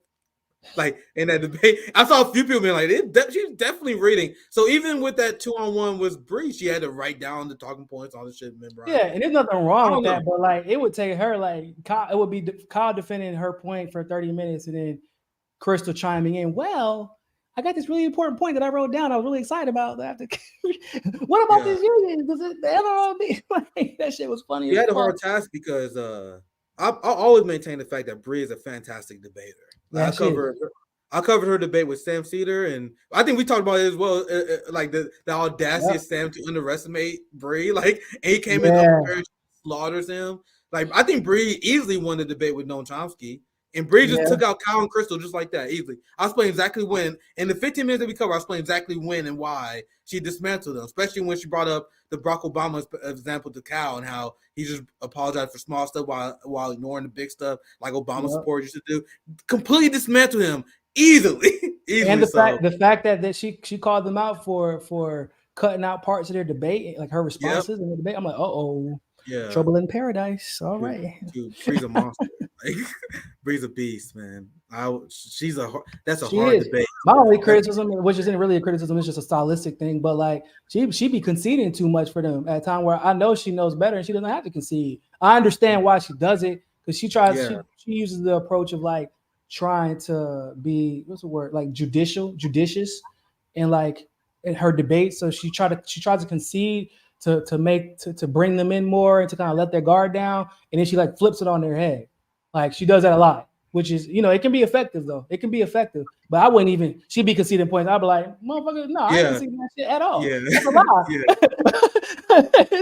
Like in that debate, I saw a few people being like, she's definitely reading. So even with that 2-on-1 with Bree, she had to write down the talking points, all the shit. Yeah, and there's nothing wrong with that, but like it would take her it would be Kyle defending her point for 30 minutes, and then Krystal chiming in. Well, I got this really important point that I wrote down. I was really excited about that. What about this union? Does it the NLRB? Like, that shit was funny. You had a hard task because I always maintain the fact that Bree is a fantastic debater. I covered her debate with Sam Cedar, and I think we talked about it as well. Like the audacity of Sam to underestimate Bree. Like, and he came in and slaughters him. Like, I think Bree easily won the debate with Noam Chomsky. And Bree just took out Kyle and Krystal just like that, easily. I explained exactly when. In the 15 minutes that we covered, I explained exactly when and why she dismantled them, especially when she brought up the Barack Obama example to Kyle and how he just apologized for small stuff while ignoring the big stuff like Obama support used to do. Completely dismantled him easily. And the fact that she called them out for cutting out parts of their debate, like her responses in the debate. I'm like, yeah, trouble in paradise. All right. Dude, Bree's a monster. Bree's a beast, man. That's a she hard is. debate. My only criticism, which isn't really a criticism, it's just a stylistic thing. But like she be conceding too much for them at a time where I know she knows better and she doesn't have to concede. I understand why she does it because she tries. She uses the approach of like trying to be like judicious, and like in her debate. So she tries to concede to bring them in more and to kind of let their guard down, and then she like flips it on their head. Like she does that a lot, which is, it can be effective though. It can be effective, but I wouldn't even. She'd be conceding points. I'd be like, motherfucker, no, I ain't conceding that shit at all. Yeah, that's a lie.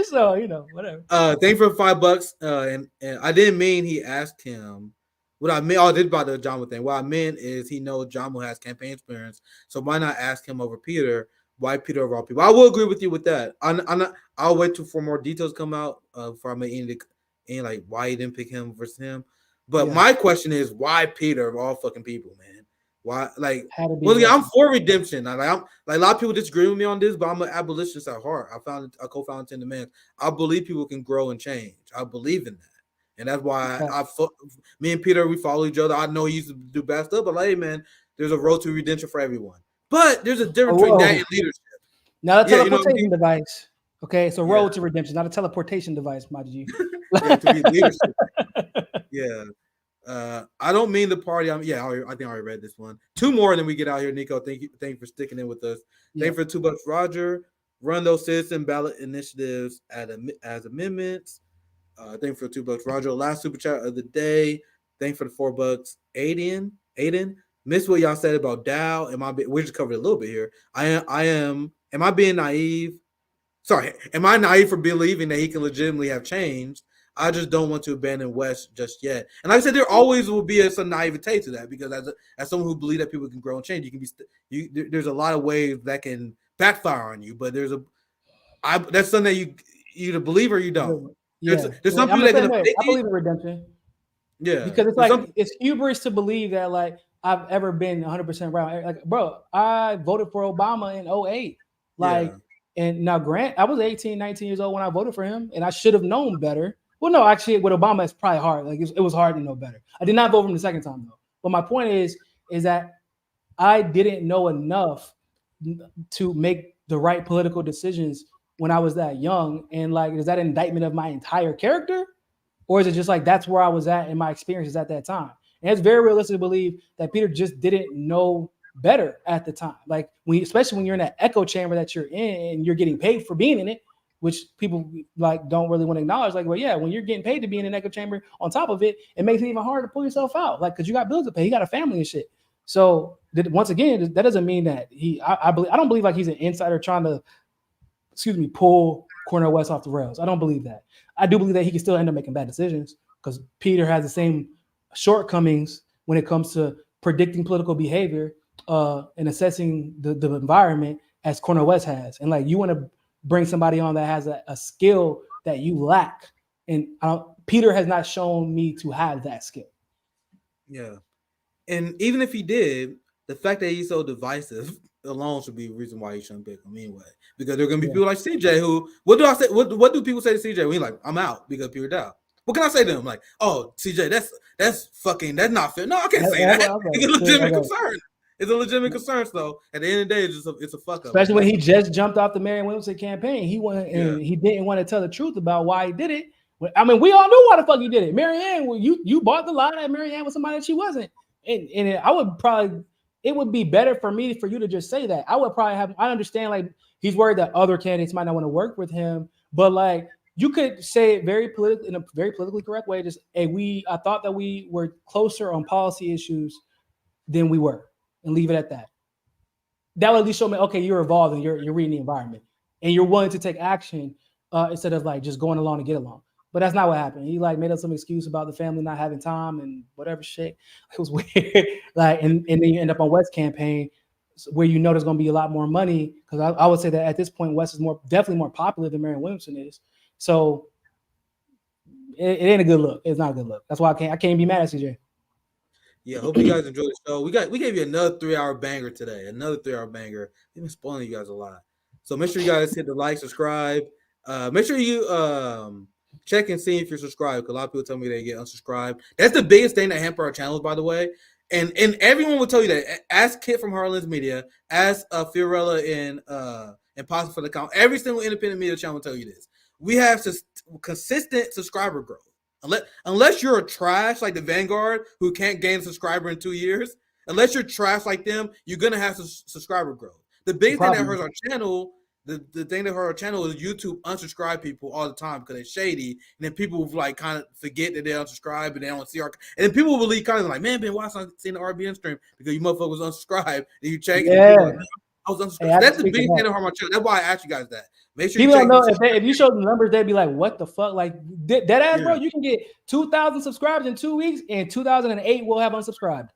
So whatever. Thank you for $5. And I didn't mean he asked him. What I meant, this about the Jamu thing. What I meant is he knows Jamu has campaign experience, so why not ask him over Peter? Why Peter over all people? I will agree with you with that. I'll wait for more details come out before I make any like why he didn't pick him versus him. But Yeah. my question is, why Peter of all fucking people, man? Why? Like, Had to be well, I'm West. for redemption. I'm like a lot of people disagree with me on this, but I'm an abolitionist at heart. I co-founded 10 Demands. I believe people can grow and change. I believe in that. And that's why me and Peter, we follow each other. I know he used to do bad stuff, but like, hey, man, there's a road to redemption for everyone. But there's a difference between that and leadership. Not a Yeah, you know teleportation what I mean? device. Okay, it's a road to redemption, not a teleportation device, my G. Yeah, to be leadership. Yeah. I don't mean the party. I think I already read this one. Two more, and then we get out here. Nico, thank you for sticking in with us. Thank you for $2, Roger. Run those citizen ballot initiatives as amendments. Thank you for $2, Roger. Last super chat of the day. Thank you for the $4, Aiden. Missed what y'all said about Daou. We just covered a little bit here. Am I being naive? Sorry, am I naive for believing that he can legitimately have changed? I just don't want to abandon West just yet. And like I said, there always will be some naivete to that, because as someone who believes that people can grow and change, you can be there's a lot of ways that can backfire on you. But that's something that you either believe or you don't. Yeah. There's some people that can. I believe in redemption. Yeah, because it's like it's hubris to believe that like I've ever been 100% right. Like, bro, I voted for Obama in 2008. Like, and now Grant, I was 18, 19 years old when I voted for him, and I should have known better. Well, no, actually, with Obama, it's probably hard. Like, it was hard to know better. I did not vote for him the second time, though. But my point is that I didn't know enough to make the right political decisions when I was that young. And like, is that an indictment of my entire character? Or is it just like that's where I was at in my experiences at that time? And it's very realistic to believe that Peter just didn't know better at the time. Like, especially when you're in that echo chamber that you're in and you're getting paid for being in it, which people like don't really want to acknowledge. Like, well, yeah, when you're getting paid to be in an echo chamber, on top of it, it makes it even harder to pull yourself out. Like, because you got bills to pay, you got a family and shit. So once again, that doesn't mean that I don't believe like he's an insider trying to, pull Cornel West off the rails. I don't believe that. I do believe that he can still end up making bad decisions because Peter has the same shortcomings when it comes to predicting political behavior and assessing the environment as Cornel West has. And like, you want to bring somebody on that has a skill that you lack. And Peter has not shown me to have that skill. Yeah. And even if he did, the fact that he's so divisive alone should be a reason why he shouldn't pick him anyway. Because there are going to be people like CJ who, what do people say to CJ when he's like, I'm out because Peter Daou? What can I say to him? Like, oh, CJ, that's not fair. No, I can't say that. It's a legitimate concern. It's a legitimate concern. So at the end of the day, it's a fuck up. Especially when he just jumped off the Marianne Williamson campaign. He didn't want to tell the truth about why he did it. I mean, we all knew why the fuck he did it. Marianne, well, you bought the lie that Marianne was somebody that she wasn't. And it would be better for you to just say that. I understand like he's worried that other candidates might not want to work with him, but like you could say it in a very politically correct way. Just, hey, I thought that we were closer on policy issues than we were, and leave it at that. That would at least show me, okay, you're evolved and you're reading the environment and you're willing to take action instead of like just going along to get along. But that's not what happened. He like made up some excuse about the family not having time and whatever shit. It was weird. Like, and then you end up on West's campaign where you know there's going to be a lot more money. Because I would say that at this point, West is definitely more popular than Marianne Williamson is. So it ain't a good look. It's not a good look. That's why I can't be mad at CJ. Yeah, hope you guys enjoyed the show. We gave you another 3-hour banger today. Another 3-hour banger. We've been spoiling you guys a lot. So make sure you guys hit the like, subscribe. Make sure you check and see if you're subscribed, because a lot of people tell me they get unsubscribed. That's the biggest thing that hamper our channels, by the way. And everyone will tell you that. Ask Kit from Harlan's Media, ask Fiorella and Impossible for the Count. Every single independent media channel will tell you this. We have consistent subscriber growth. Unless you're a trash like the Vanguard who can't gain a subscriber in 2 years, unless you're trash like them, you're gonna have subscriber growth. The biggest thing that hurts our channel, the thing that hurts our channel is YouTube unsubscribe people all the time because they're shady, and then people like kind of forget that they unsubscribe and they don't see our. And then people will leave comments like, "Man, Ben, why I seen the RBN stream because you motherfuckers unsubscribed?" And you check, and like, I was unsubscribed. Hey, that's the biggest thing that hurt my channel. That's why I asked you guys that. Make sure people you check don't know if you show the numbers, they'd be like, "What the fuck?" Like that ass, bro. You can get 2,000 subscribers in 2 weeks, and 2008 will have unsubscribed.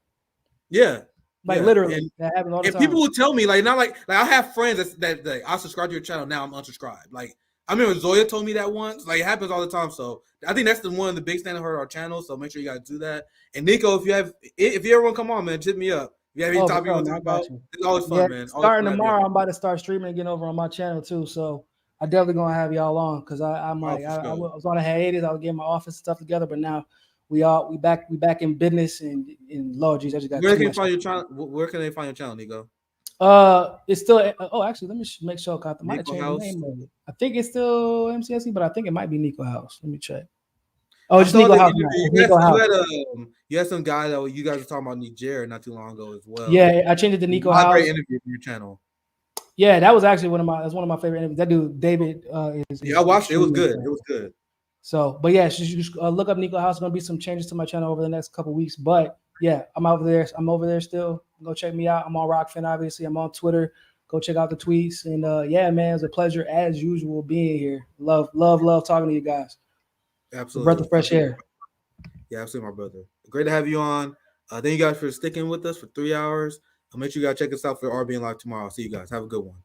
Yeah. Like literally, that happens all the time. People will tell me, like, not like I have friends that I subscribe to your channel, now I'm unsubscribed. Like, I remember Zoya told me that once. Like, it happens all the time. So I think that's one of the big standard for our channel. So make sure you guys do that. And Nico, if you ever want to come on, man, hit me up. If you have any topic you want to talk about, it's always fun, man. Always Starting fun tomorrow, I'm about to start streaming again over on my channel too. So I definitely gonna have y'all on because I was on a hiatus. I was getting my office stuff together, but now we back in business and Lord Jesus, I just got. Where can they find your channel? Where can they find your channel, Nico? It's still. Oh, actually, let me make sure. I might have changed the name of it. I think it's still MCSE, but I think it might be Nico House. Let me check. Oh, it's Nico House. You had some guy that you guys were talking about Niger not too long ago as well. Yeah, I changed it to Nico House. Great interview from your channel. Yeah, that was actually one of my favorite interviews. That dude David I watched it. It was good. It was good. So, but yeah, you should look up Nico House. Going to be some changes to my channel over the next couple weeks. But yeah, I'm over there. I'm over there still. Go check me out. I'm on Rockfin, obviously. I'm on Twitter. Go check out the tweets. And yeah, man, it's a pleasure as usual being here. Love talking to you guys. Absolutely. Breath of fresh air. Yeah, absolutely, my brother. Great to have you on. Thank you guys for sticking with us for 3 hours. I'll make sure you guys check us out for RBN Live tomorrow. See you guys. Have a good one.